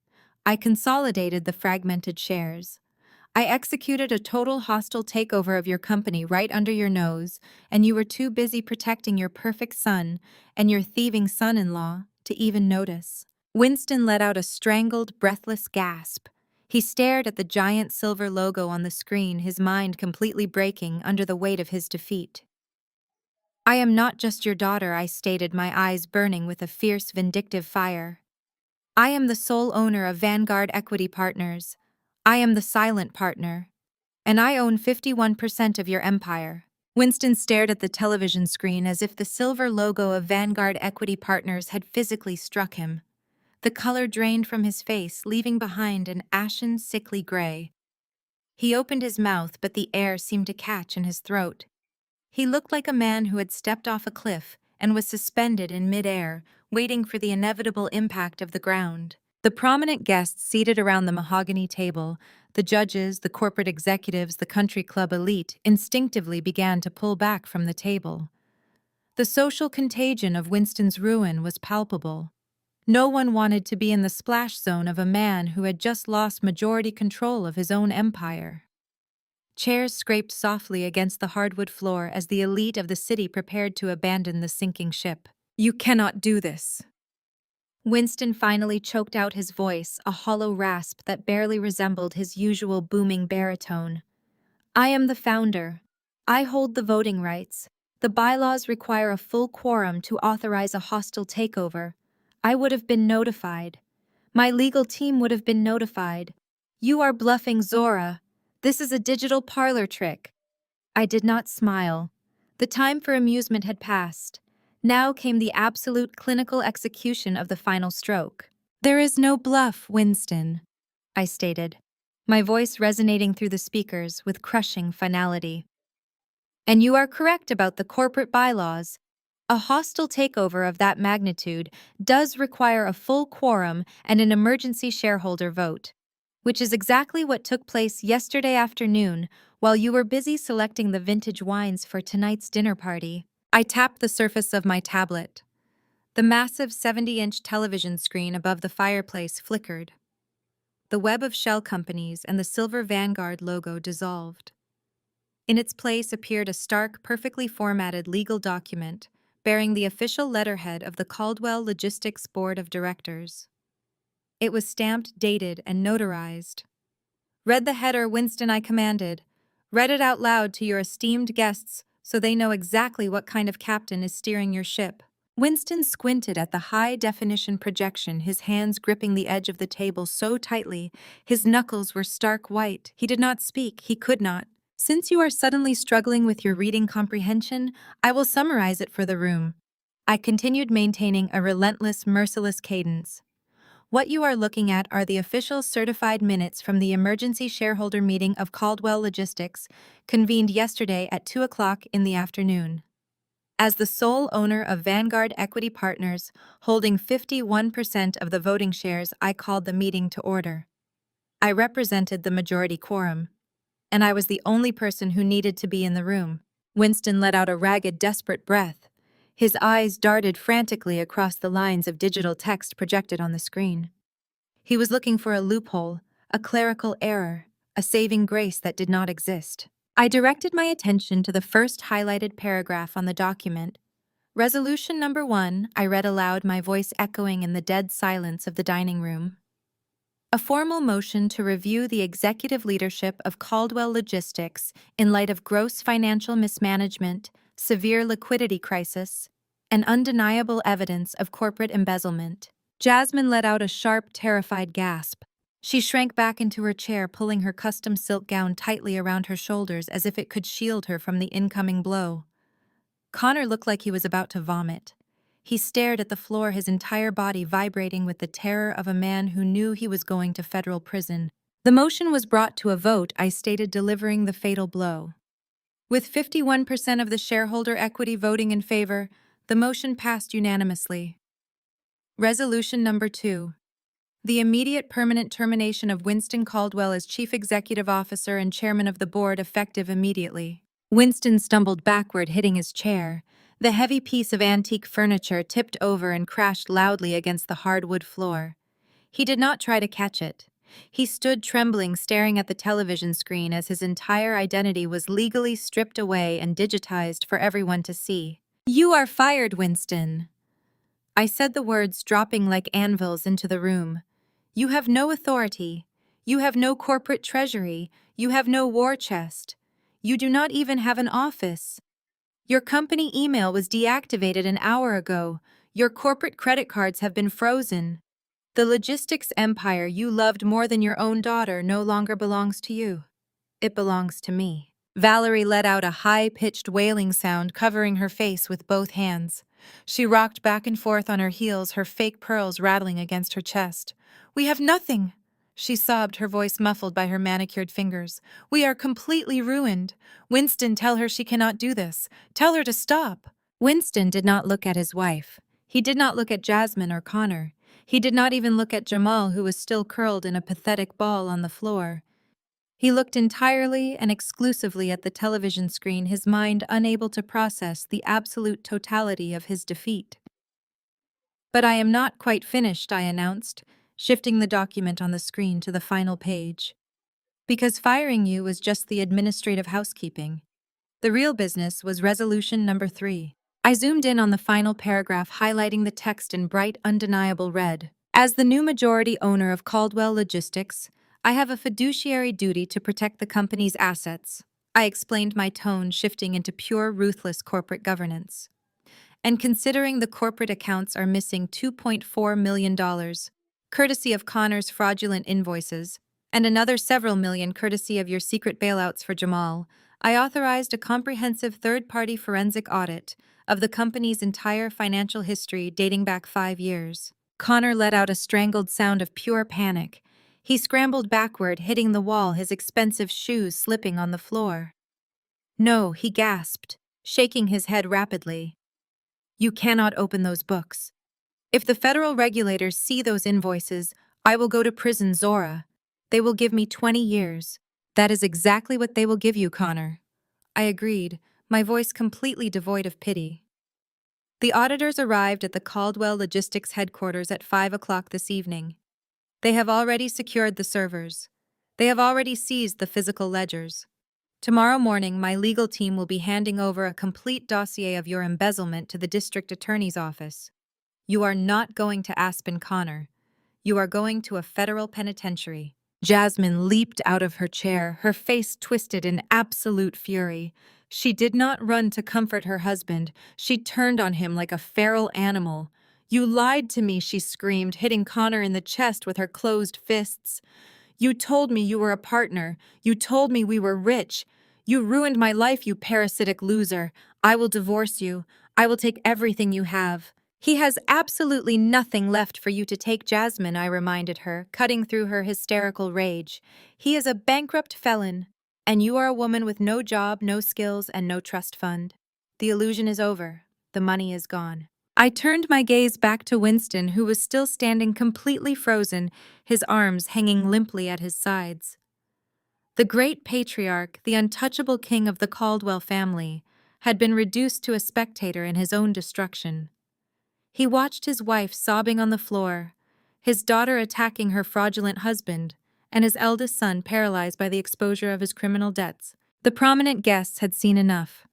I consolidated the fragmented shares. I executed a total hostile takeover of your company right under your nose, and you were too busy protecting your perfect son and your thieving son-in-law to even notice. Winston let out a strangled, breathless gasp. He stared at the giant silver logo on the screen, his mind completely breaking under the weight of his defeat. I am not just your daughter, I stated, my eyes burning with a fierce, vindictive fire. I am the sole owner of Vanguard Equity Partners. I am the silent partner. And I own 51% of your empire. Winston stared at the television screen as if the silver logo of Vanguard Equity Partners had physically struck him. The color drained from his face, leaving behind an ashen, sickly gray. He opened his mouth, but the air seemed to catch in his throat. He looked like a man who had stepped off a cliff and was suspended in midair, waiting for the inevitable impact of the ground. The prominent guests seated around the mahogany table, the judges, the corporate executives, the country club elite, instinctively began to pull back from the table. The social contagion of Winston's ruin was palpable. No one wanted to be in the splash zone of a man who had just lost majority control of his own empire. Chairs scraped softly against the hardwood floor as the elite of the city prepared to abandon the sinking ship. You cannot do this. Winston finally choked out his voice, a hollow rasp that barely resembled his usual booming baritone. I am the founder. I hold the voting rights. The bylaws require a full quorum to authorize a hostile takeover. I would have been notified. My legal team would have been notified. You are bluffing, Zora. This is a digital parlor trick. I did not smile. The time for amusement had passed. Now came the absolute clinical execution of the final stroke. There is no bluff, Winston, I stated, my voice resonating through the speakers with crushing finality. And you are correct about the corporate bylaws. A hostile takeover of that magnitude does require a full quorum and an emergency shareholder vote, which is exactly what took place yesterday afternoon while you were busy selecting the vintage wines for tonight's dinner party. I tapped the surface of my tablet. The massive 70-inch television screen above the fireplace flickered. The web of shell companies and the silver Vanguard logo dissolved. In its place appeared a stark, perfectly formatted legal document bearing the official letterhead of the Caldwell Logistics Board of Directors. It was stamped, dated, and notarized. Read the header, Winston, I commanded. Read it out loud to your esteemed guests so they know exactly what kind of captain is steering your ship. Winston squinted at the high-definition projection, his hands gripping the edge of the table so tightly, his knuckles were stark white. He did not speak. He could not. Since you are suddenly struggling with your reading comprehension, I will summarize it for the room. I continued, maintaining a relentless, merciless cadence. What you are looking at are the official certified minutes from the emergency shareholder meeting of Caldwell Logistics, convened yesterday at 2 o'clock in the afternoon. As the sole owner of Vanguard Equity Partners, holding 51% of the voting shares, I called the meeting to order. I represented the majority quorum, and I was the only person who needed to be in the room. Winston let out a ragged, desperate breath. His eyes darted frantically across the lines of digital text projected on the screen. He was looking for a loophole, a clerical error, a saving grace that did not exist. I directed my attention to the first highlighted paragraph on the document. Resolution number 1, I read aloud, my voice echoing in the dead silence of the dining room. A formal motion to review the executive leadership of Caldwell Logistics in light of gross financial mismanagement, severe liquidity crisis, and undeniable evidence of corporate embezzlement. Jasmine let out a sharp, terrified gasp. She shrank back into her chair, pulling her custom silk gown tightly around her shoulders as if it could shield her from the incoming blow. Connor looked like he was about to vomit. He stared at the floor, his entire body vibrating with the terror of a man who knew he was going to federal prison. The motion was brought to a vote, I stated, delivering the fatal blow. With 51% of the shareholder equity voting in favor, the motion passed unanimously. Resolution number 2. The immediate permanent termination of Winston Caldwell as Chief Executive Officer and Chairman of the Board, effective immediately. Winston stumbled backward, hitting his chair. The heavy piece of antique furniture tipped over and crashed loudly against the hardwood floor. He did not try to catch it. He stood trembling, staring at the television screen as his entire identity was legally stripped away and digitized for everyone to see. "You are fired, Winston." I said the words, dropping like anvils into the room. "You have no authority. You have no corporate treasury. You have no war chest. You do not even have an office. Your company email was deactivated an hour ago. Your corporate credit cards have been frozen. The logistics empire you loved more than your own daughter no longer belongs to you. It belongs to me." Valerie let out a high-pitched wailing sound, covering her face with both hands. She rocked back and forth on her heels, her fake pearls rattling against her chest. "We have nothing," she sobbed, her voice muffled by her manicured fingers. "We are completely ruined. Winston, tell her she cannot do this. Tell her to stop." Winston did not look at his wife. He did not look at Jasmine or Connor. He did not even look at Jamal, who was still curled in a pathetic ball on the floor. He looked entirely and exclusively at the television screen, his mind unable to process the absolute totality of his defeat. "But I am not quite finished," I announced, shifting the document on the screen to the final page. "Because firing you was just the administrative housekeeping. The real business was resolution number 3. I zoomed in on the final paragraph, highlighting the text in bright, undeniable red. "As the new majority owner of Caldwell Logistics, I have a fiduciary duty to protect the company's assets." I explained, my tone shifting into pure, ruthless corporate governance. "And considering the corporate accounts are missing $2.4 million, courtesy of Connor's fraudulent invoices, and another several million courtesy of your secret bailouts for Jamal, I authorized a comprehensive third-party forensic audit of the company's entire financial history dating back 5 years. Connor let out a strangled sound of pure panic. He scrambled backward, hitting the wall, his expensive shoes slipping on the floor. "No," he gasped, shaking his head rapidly. "You cannot open those books. If the federal regulators see those invoices, I will go to prison, Zora. They will give me 20 years. That is exactly what they will give you, Connor." I agreed, my voice completely devoid of pity. The auditors arrived at the Caldwell Logistics headquarters at 5 o'clock this evening. They have already secured the servers. They have already seized the physical ledgers. Tomorrow morning, my legal team will be handing over a complete dossier of your embezzlement to the district attorney's office. You are not going to Aspen, Connor. You are going to a federal penitentiary." Jasmine leaped out of her chair, her face twisted in absolute fury. She did not run to comfort her husband. She turned on him like a feral animal. "You lied to me," she screamed, hitting Connor in the chest with her closed fists. "You told me you were a partner. You told me we were rich. You ruined my life, you parasitic loser. I will divorce you. I will take everything you have." "He has absolutely nothing left for you to take, Jasmine," I reminded her, cutting through her hysterical rage. "He is a bankrupt felon, and you are a woman with no job, no skills, and no trust fund. The illusion is over. The money is gone." I turned my gaze back to Winston, who was still standing completely frozen, his arms hanging limply at his sides. The great patriarch, the untouchable king of the Caldwell family, had been reduced to a spectator in his own destruction. He watched his wife sobbing on the floor, his daughter attacking her fraudulent husband, and his eldest son paralyzed by the exposure of his criminal debts. The prominent guests had seen enough.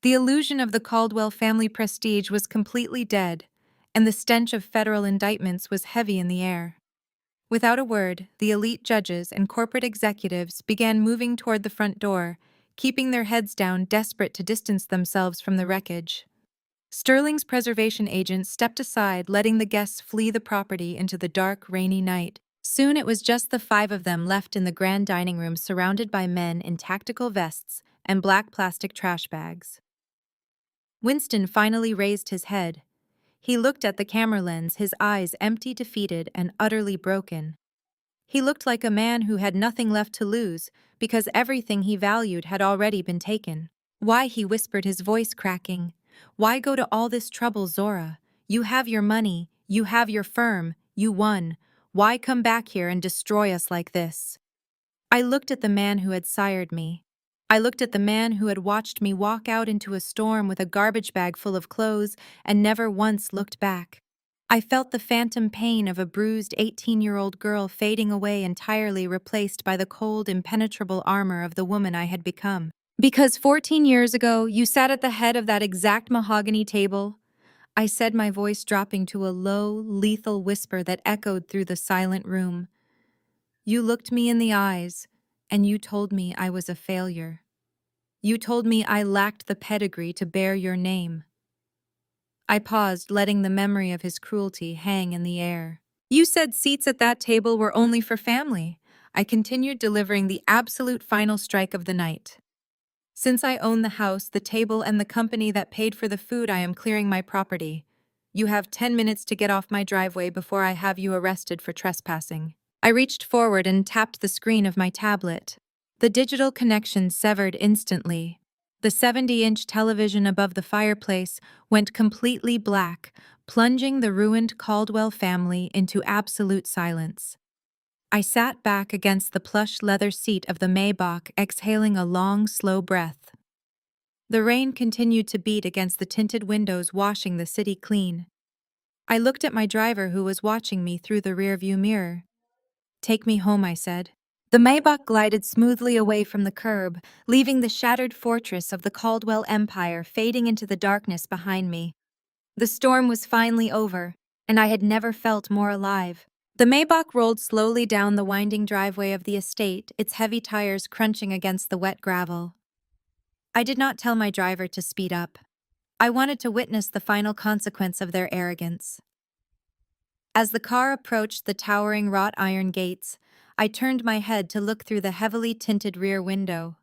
The illusion of the Caldwell family prestige was completely dead, and the stench of federal indictments was heavy in the air. Without a word, the elite judges and corporate executives began moving toward the front door, keeping their heads down, desperate to distance themselves from the wreckage. Sterling's preservation agent stepped aside, letting the guests flee the property into the dark, rainy night. Soon it was just the five of them left in the grand dining room, surrounded by men in tactical vests and black plastic trash bags. Winston finally raised his head. He looked at the camera lens, his eyes empty, defeated, and utterly broken. He looked like a man who had nothing left to lose, because everything he valued had already been taken. "Why," he whispered, his voice cracking. "Why go to all this trouble, Zora? You have your money, you have your firm, you won. Why come back here and destroy us like this?" I looked at the man who had sired me. I looked at the man who had watched me walk out into a storm with a garbage bag full of clothes and never once looked back. I felt the phantom pain of a bruised 18-year-old girl fading away, entirely replaced by the cold, impenetrable armor of the woman I had become. "Because 14 years ago, you sat at the head of that exact mahogany table," I said, my voice dropping to a low, lethal whisper that echoed through the silent room. "You looked me in the eyes, and you told me I was a failure. You told me I lacked the pedigree to bear your name." I paused, letting the memory of his cruelty hang in the air. "You said seats at that table were only for family," I continued, delivering the absolute final strike of the night. "Since I own the house, the table, and the company that paid for the food, I am clearing my property. You have 10 minutes to get off my driveway before I have you arrested for trespassing." I reached forward and tapped the screen of my tablet. The digital connection severed instantly. The 70-inch television above the fireplace went completely black, plunging the ruined Caldwell family into absolute silence. I sat back against the plush leather seat of the Maybach, exhaling a long, slow breath. The rain continued to beat against the tinted windows, washing the city clean. I looked at my driver, who was watching me through the rearview mirror. "Take me home," I said. The Maybach glided smoothly away from the curb, leaving the shattered fortress of the Caldwell Empire fading into the darkness behind me. The storm was finally over, and I had never felt more alive. The Maybach rolled slowly down the winding driveway of the estate, its heavy tires crunching against the wet gravel. I did not tell my driver to speed up. I wanted to witness the final consequence of their arrogance. As the car approached the towering wrought iron gates, I turned my head to look through the heavily tinted rear window.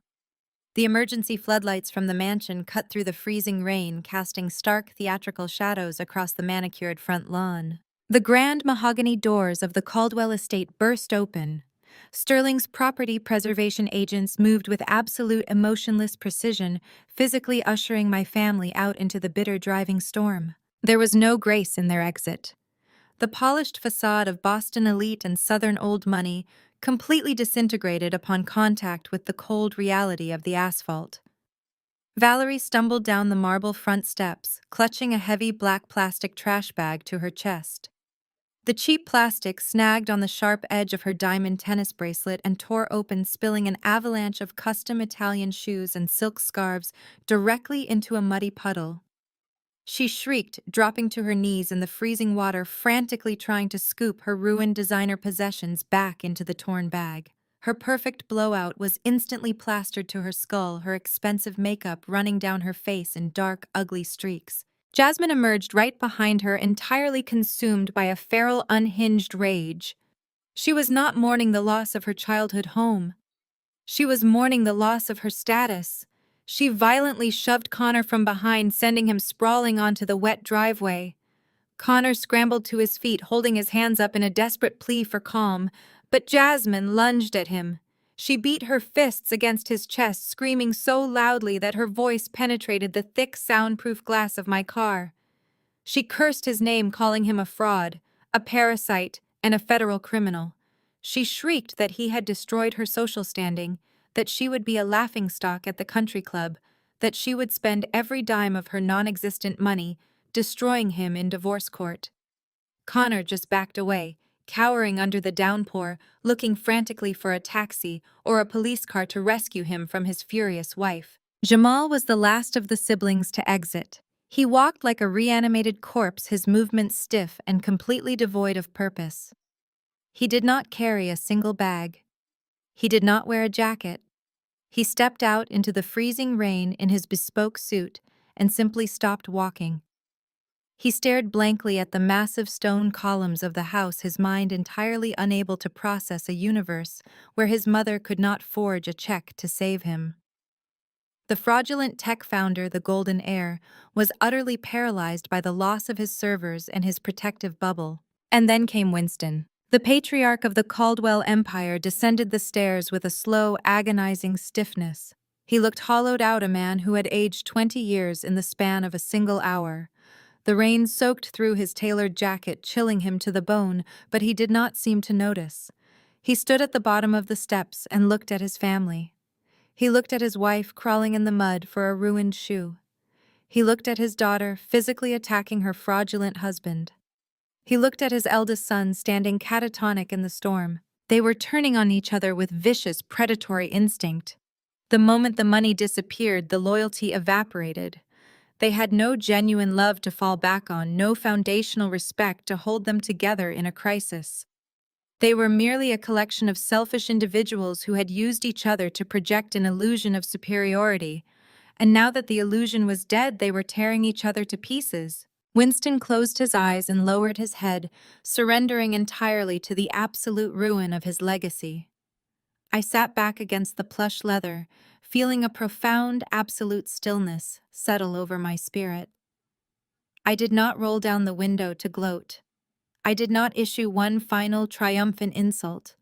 The emergency floodlights from the mansion cut through the freezing rain, casting stark theatrical shadows across the manicured front lawn. The grand mahogany doors of the Caldwell estate burst open. Sterling's property preservation agents moved with absolute emotionless precision, physically ushering my family out into the bitter driving storm. There was no grace in their exit. The polished facade of Boston elite and Southern old money completely disintegrated upon contact with the cold reality of the asphalt. Valerie stumbled down the marble front steps, clutching a heavy black plastic trash bag to her chest. The cheap plastic snagged on the sharp edge of her diamond tennis bracelet and tore open, spilling an avalanche of custom Italian shoes and silk scarves directly into a muddy puddle. She shrieked, dropping to her knees in the freezing water, frantically trying to scoop her ruined designer possessions back into the torn bag. Her perfect blowout was instantly plastered to her skull, her expensive makeup running down her face in dark, ugly streaks. Jasmine emerged right behind her, entirely consumed by a feral, unhinged rage. She was not mourning the loss of her childhood home. She was mourning the loss of her status. She violently shoved Connor from behind, sending him sprawling onto the wet driveway. Connor scrambled to his feet, holding his hands up in a desperate plea for calm, but Jasmine lunged at him. She beat her fists against his chest, screaming so loudly that her voice penetrated the thick, soundproof glass of my car. She cursed his name, calling him a fraud, a parasite, and a federal criminal. She shrieked that he had destroyed her social standing, that she would be a laughingstock at the country club, that she would spend every dime of her non-existent money destroying him in divorce court. Connor just backed away, cowering under the downpour, looking frantically for a taxi or a police car to rescue him from his furious wife. Jamal was the last of the siblings to exit. He walked like a reanimated corpse, his movements stiff and completely devoid of purpose. He did not carry a single bag. He did not wear a jacket. He stepped out into the freezing rain in his bespoke suit and simply stopped walking. He stared blankly at the massive stone columns of the house, his mind entirely unable to process a universe where his mother could not forge a check to save him. The fraudulent tech founder, the Golden Heir, was utterly paralyzed by the loss of his servers and his protective bubble. And then came Winston. The patriarch of the Caldwell Empire descended the stairs with a slow, agonizing stiffness. He looked hollowed out, a man who had aged 20 years in the span of a single hour. The rain soaked through his tailored jacket, chilling him to the bone, but he did not seem to notice. He stood at the bottom of the steps and looked at his family. He looked at his wife crawling in the mud for a ruined shoe. He looked at his daughter physically attacking her fraudulent husband. He looked at his eldest son standing catatonic in the storm. They were turning on each other with vicious, predatory instinct. The moment the money disappeared, the loyalty evaporated. They had no genuine love to fall back on, no foundational respect to hold them together in a crisis. They were merely a collection of selfish individuals who had used each other to project an illusion of superiority, and now that the illusion was dead, they were tearing each other to pieces. Winston closed his eyes and lowered his head, surrendering entirely to the absolute ruin of his legacy. I sat back against the plush leather, feeling a profound, absolute stillness settle over my spirit. I did not roll down the window to gloat. I did not issue one final, triumphant insult.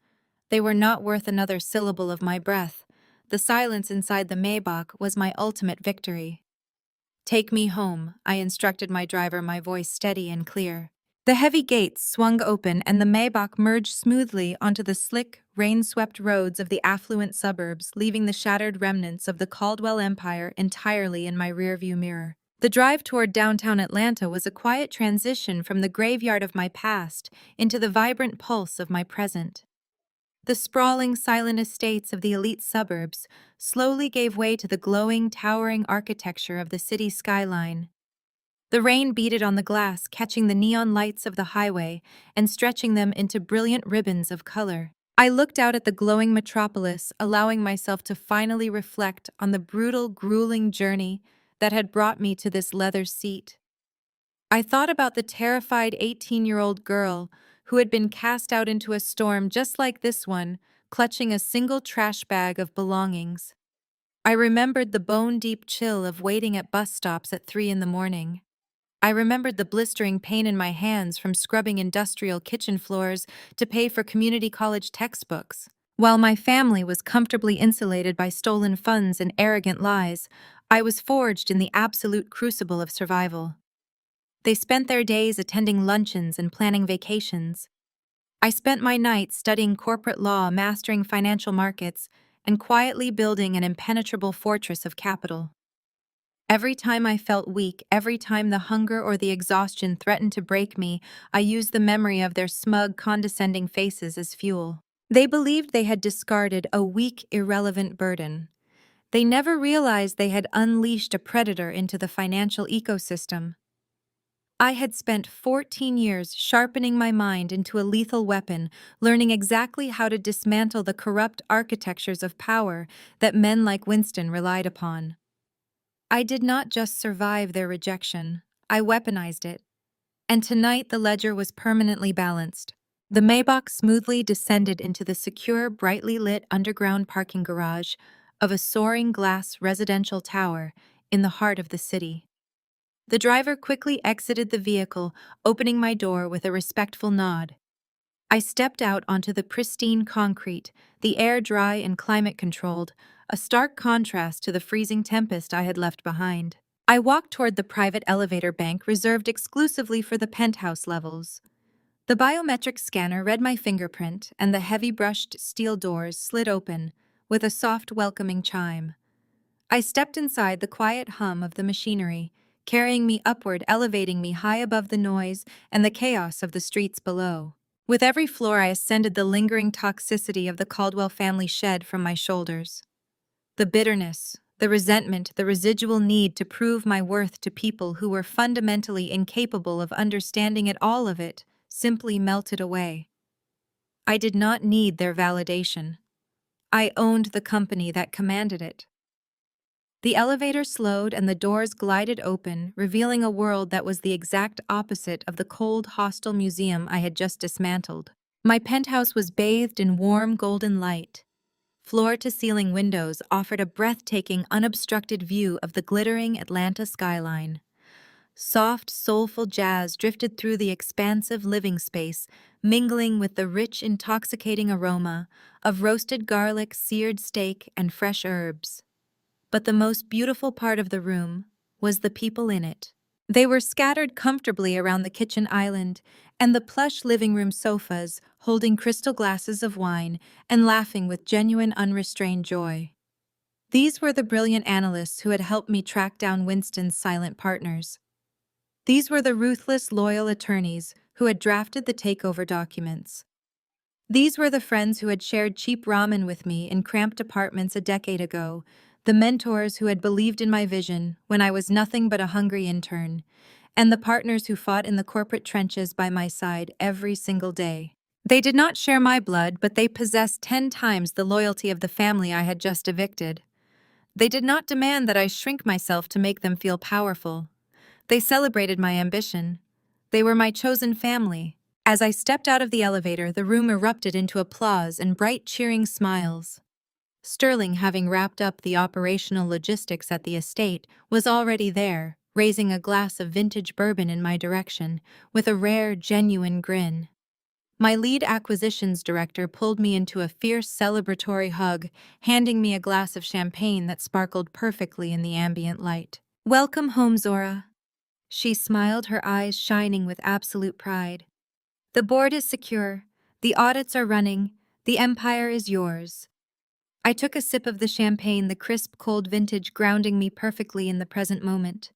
They were not worth another syllable of my breath. The silence inside the Maybach was my ultimate victory. "Take me home," I instructed my driver, my voice steady and clear. The heavy gates swung open and the Maybach merged smoothly onto the slick, rain-swept roads of the affluent suburbs, leaving the shattered remnants of the Caldwell Empire entirely in my rearview mirror. The drive toward downtown Atlanta was a quiet transition from the graveyard of my past into the vibrant pulse of my present. The sprawling, silent estates of the elite suburbs slowly gave way to the glowing, towering architecture of the city skyline. The rain beaded on the glass, catching the neon lights of the highway and stretching them into brilliant ribbons of color. I looked out at the glowing metropolis, allowing myself to finally reflect on the brutal, grueling journey that had brought me to this leather seat. I thought about the terrified 18-year-old girl who had been cast out into a storm just like this one, clutching a single trash bag of belongings. I remembered the bone-deep chill of waiting at bus stops at 3 in the morning. I remembered the blistering pain in my hands from scrubbing industrial kitchen floors to pay for community college textbooks. While my family was comfortably insulated by stolen funds and arrogant lies, I was forged in the absolute crucible of survival. They spent their days attending luncheons and planning vacations. I spent my nights studying corporate law, mastering financial markets, and quietly building an impenetrable fortress of capital. Every time I felt weak, every time the hunger or the exhaustion threatened to break me, I used the memory of their smug, condescending faces as fuel. They believed they had discarded a weak, irrelevant burden. They never realized they had unleashed a predator into the financial ecosystem. I had spent 14 years sharpening my mind into a lethal weapon, learning exactly how to dismantle the corrupt architectures of power that men like Winston relied upon. I did not just survive their rejection, I weaponized it. And tonight the ledger was permanently balanced. The Maybach smoothly descended into the secure, brightly lit underground parking garage of a soaring glass residential tower in the heart of the city. The driver quickly exited the vehicle, opening my door with a respectful nod. I stepped out onto the pristine concrete, the air dry and climate-controlled, a stark contrast to the freezing tempest I had left behind. I walked toward the private elevator bank reserved exclusively for the penthouse levels. The biometric scanner read my fingerprint, and the heavy-brushed steel doors slid open with a soft, welcoming chime. I stepped inside the quiet hum of the machinery, carrying me upward, elevating me high above the noise and the chaos of the streets below. With every floor I ascended, the lingering toxicity of the Caldwell family shed from my shoulders. The bitterness, the resentment, the residual need to prove my worth to people who were fundamentally incapable of understanding it, all of it, simply melted away. I did not need their validation. I owned the company that commanded it. The elevator slowed and the doors glided open, revealing a world that was the exact opposite of the cold, hostile museum I had just dismantled. My penthouse was bathed in warm, golden light. Floor-to-ceiling windows offered a breathtaking, unobstructed view of the glittering Atlanta skyline. Soft, soulful jazz drifted through the expansive living space, mingling with the rich, intoxicating aroma of roasted garlic, seared steak, and fresh herbs. But the most beautiful part of the room was the people in it. They were scattered comfortably around the kitchen island and the plush living room sofas, holding crystal glasses of wine and laughing with genuine, unrestrained joy. These were the brilliant analysts who had helped me track down Winston's silent partners. These were the ruthless, loyal attorneys who had drafted the takeover documents. These were the friends who had shared cheap ramen with me in cramped apartments a decade ago, the mentors who had believed in my vision when I was nothing but a hungry intern, and the partners who fought in the corporate trenches by my side every single day. They did not share my blood, but they possessed 10 times the loyalty of the family I had just evicted. They did not demand that I shrink myself to make them feel powerful. They celebrated my ambition. They were my chosen family. As I stepped out of the elevator, the room erupted into applause and bright, cheering smiles. Sterling, having wrapped up the operational logistics at the estate, was already there, raising a glass of vintage bourbon in my direction, with a rare, genuine grin. My lead acquisitions director pulled me into a fierce celebratory hug, handing me a glass of champagne that sparkled perfectly in the ambient light. "Welcome home, Zora." She smiled, her eyes shining with absolute pride. "The board is secure, the audits are running, the empire is yours." I took a sip of the champagne, the crisp, cold vintage grounding me perfectly in the present moment.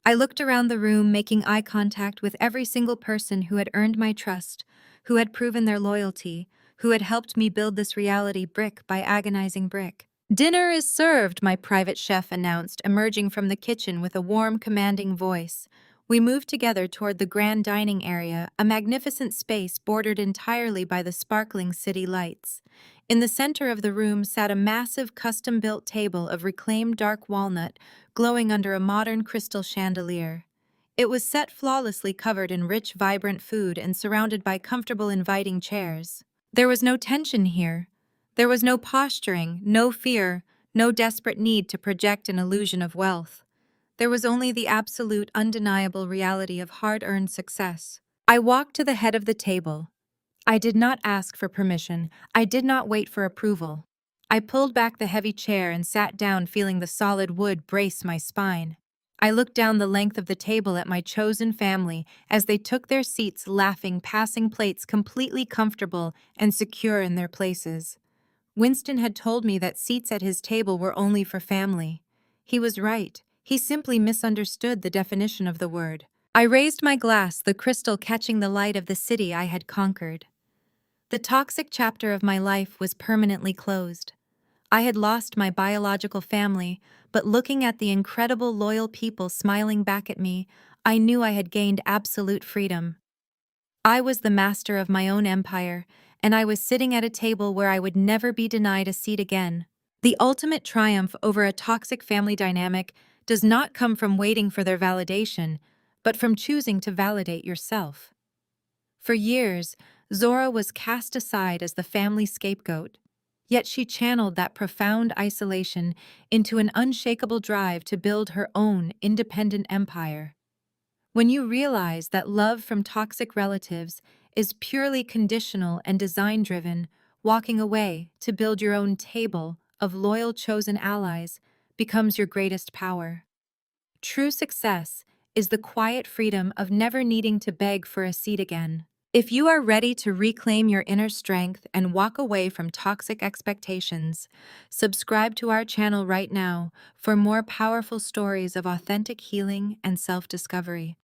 I looked around the room, making eye contact with every single person who had earned my trust, who had proven their loyalty, who had helped me build this reality brick by agonizing brick. "Dinner is served," my private chef announced, emerging from the kitchen with a warm, commanding voice. We moved together toward the grand dining area, a magnificent space bordered entirely by the sparkling city lights. In the center of the room sat a massive custom-built table of reclaimed dark walnut, glowing under a modern crystal chandelier. It was set flawlessly, covered in rich, vibrant food and surrounded by comfortable, inviting chairs. There was no tension here. There was no posturing, no fear, no desperate need to project an illusion of wealth. There was only the absolute, undeniable reality of hard-earned success. I walked to the head of the table. I did not ask for permission. I did not wait for approval. I pulled back the heavy chair and sat down, feeling the solid wood brace my spine. I looked down the length of the table at my chosen family as they took their seats, laughing, passing plates, completely comfortable and secure in their places. Winston had told me that seats at his table were only for family. He was right. He simply misunderstood the definition of the word. I raised my glass, the crystal catching the light of the city I had conquered. The toxic chapter of my life was permanently closed. I had lost my biological family, but looking at the incredible, loyal people smiling back at me, I knew I had gained absolute freedom. I was the master of my own empire, and I was sitting at a table where I would never be denied a seat again. The ultimate triumph over a toxic family dynamic does not come from waiting for their validation, but from choosing to validate yourself. For years, Zora was cast aside as the family scapegoat, yet she channeled that profound isolation into an unshakable drive to build her own independent empire. When you realize that love from toxic relatives is purely conditional and design-driven, walking away to build your own table of loyal chosen allies becomes your greatest power. True success is the quiet freedom of never needing to beg for a seat again. If you are ready to reclaim your inner strength and walk away from toxic expectations, subscribe to our channel right now for more powerful stories of authentic healing and self-discovery.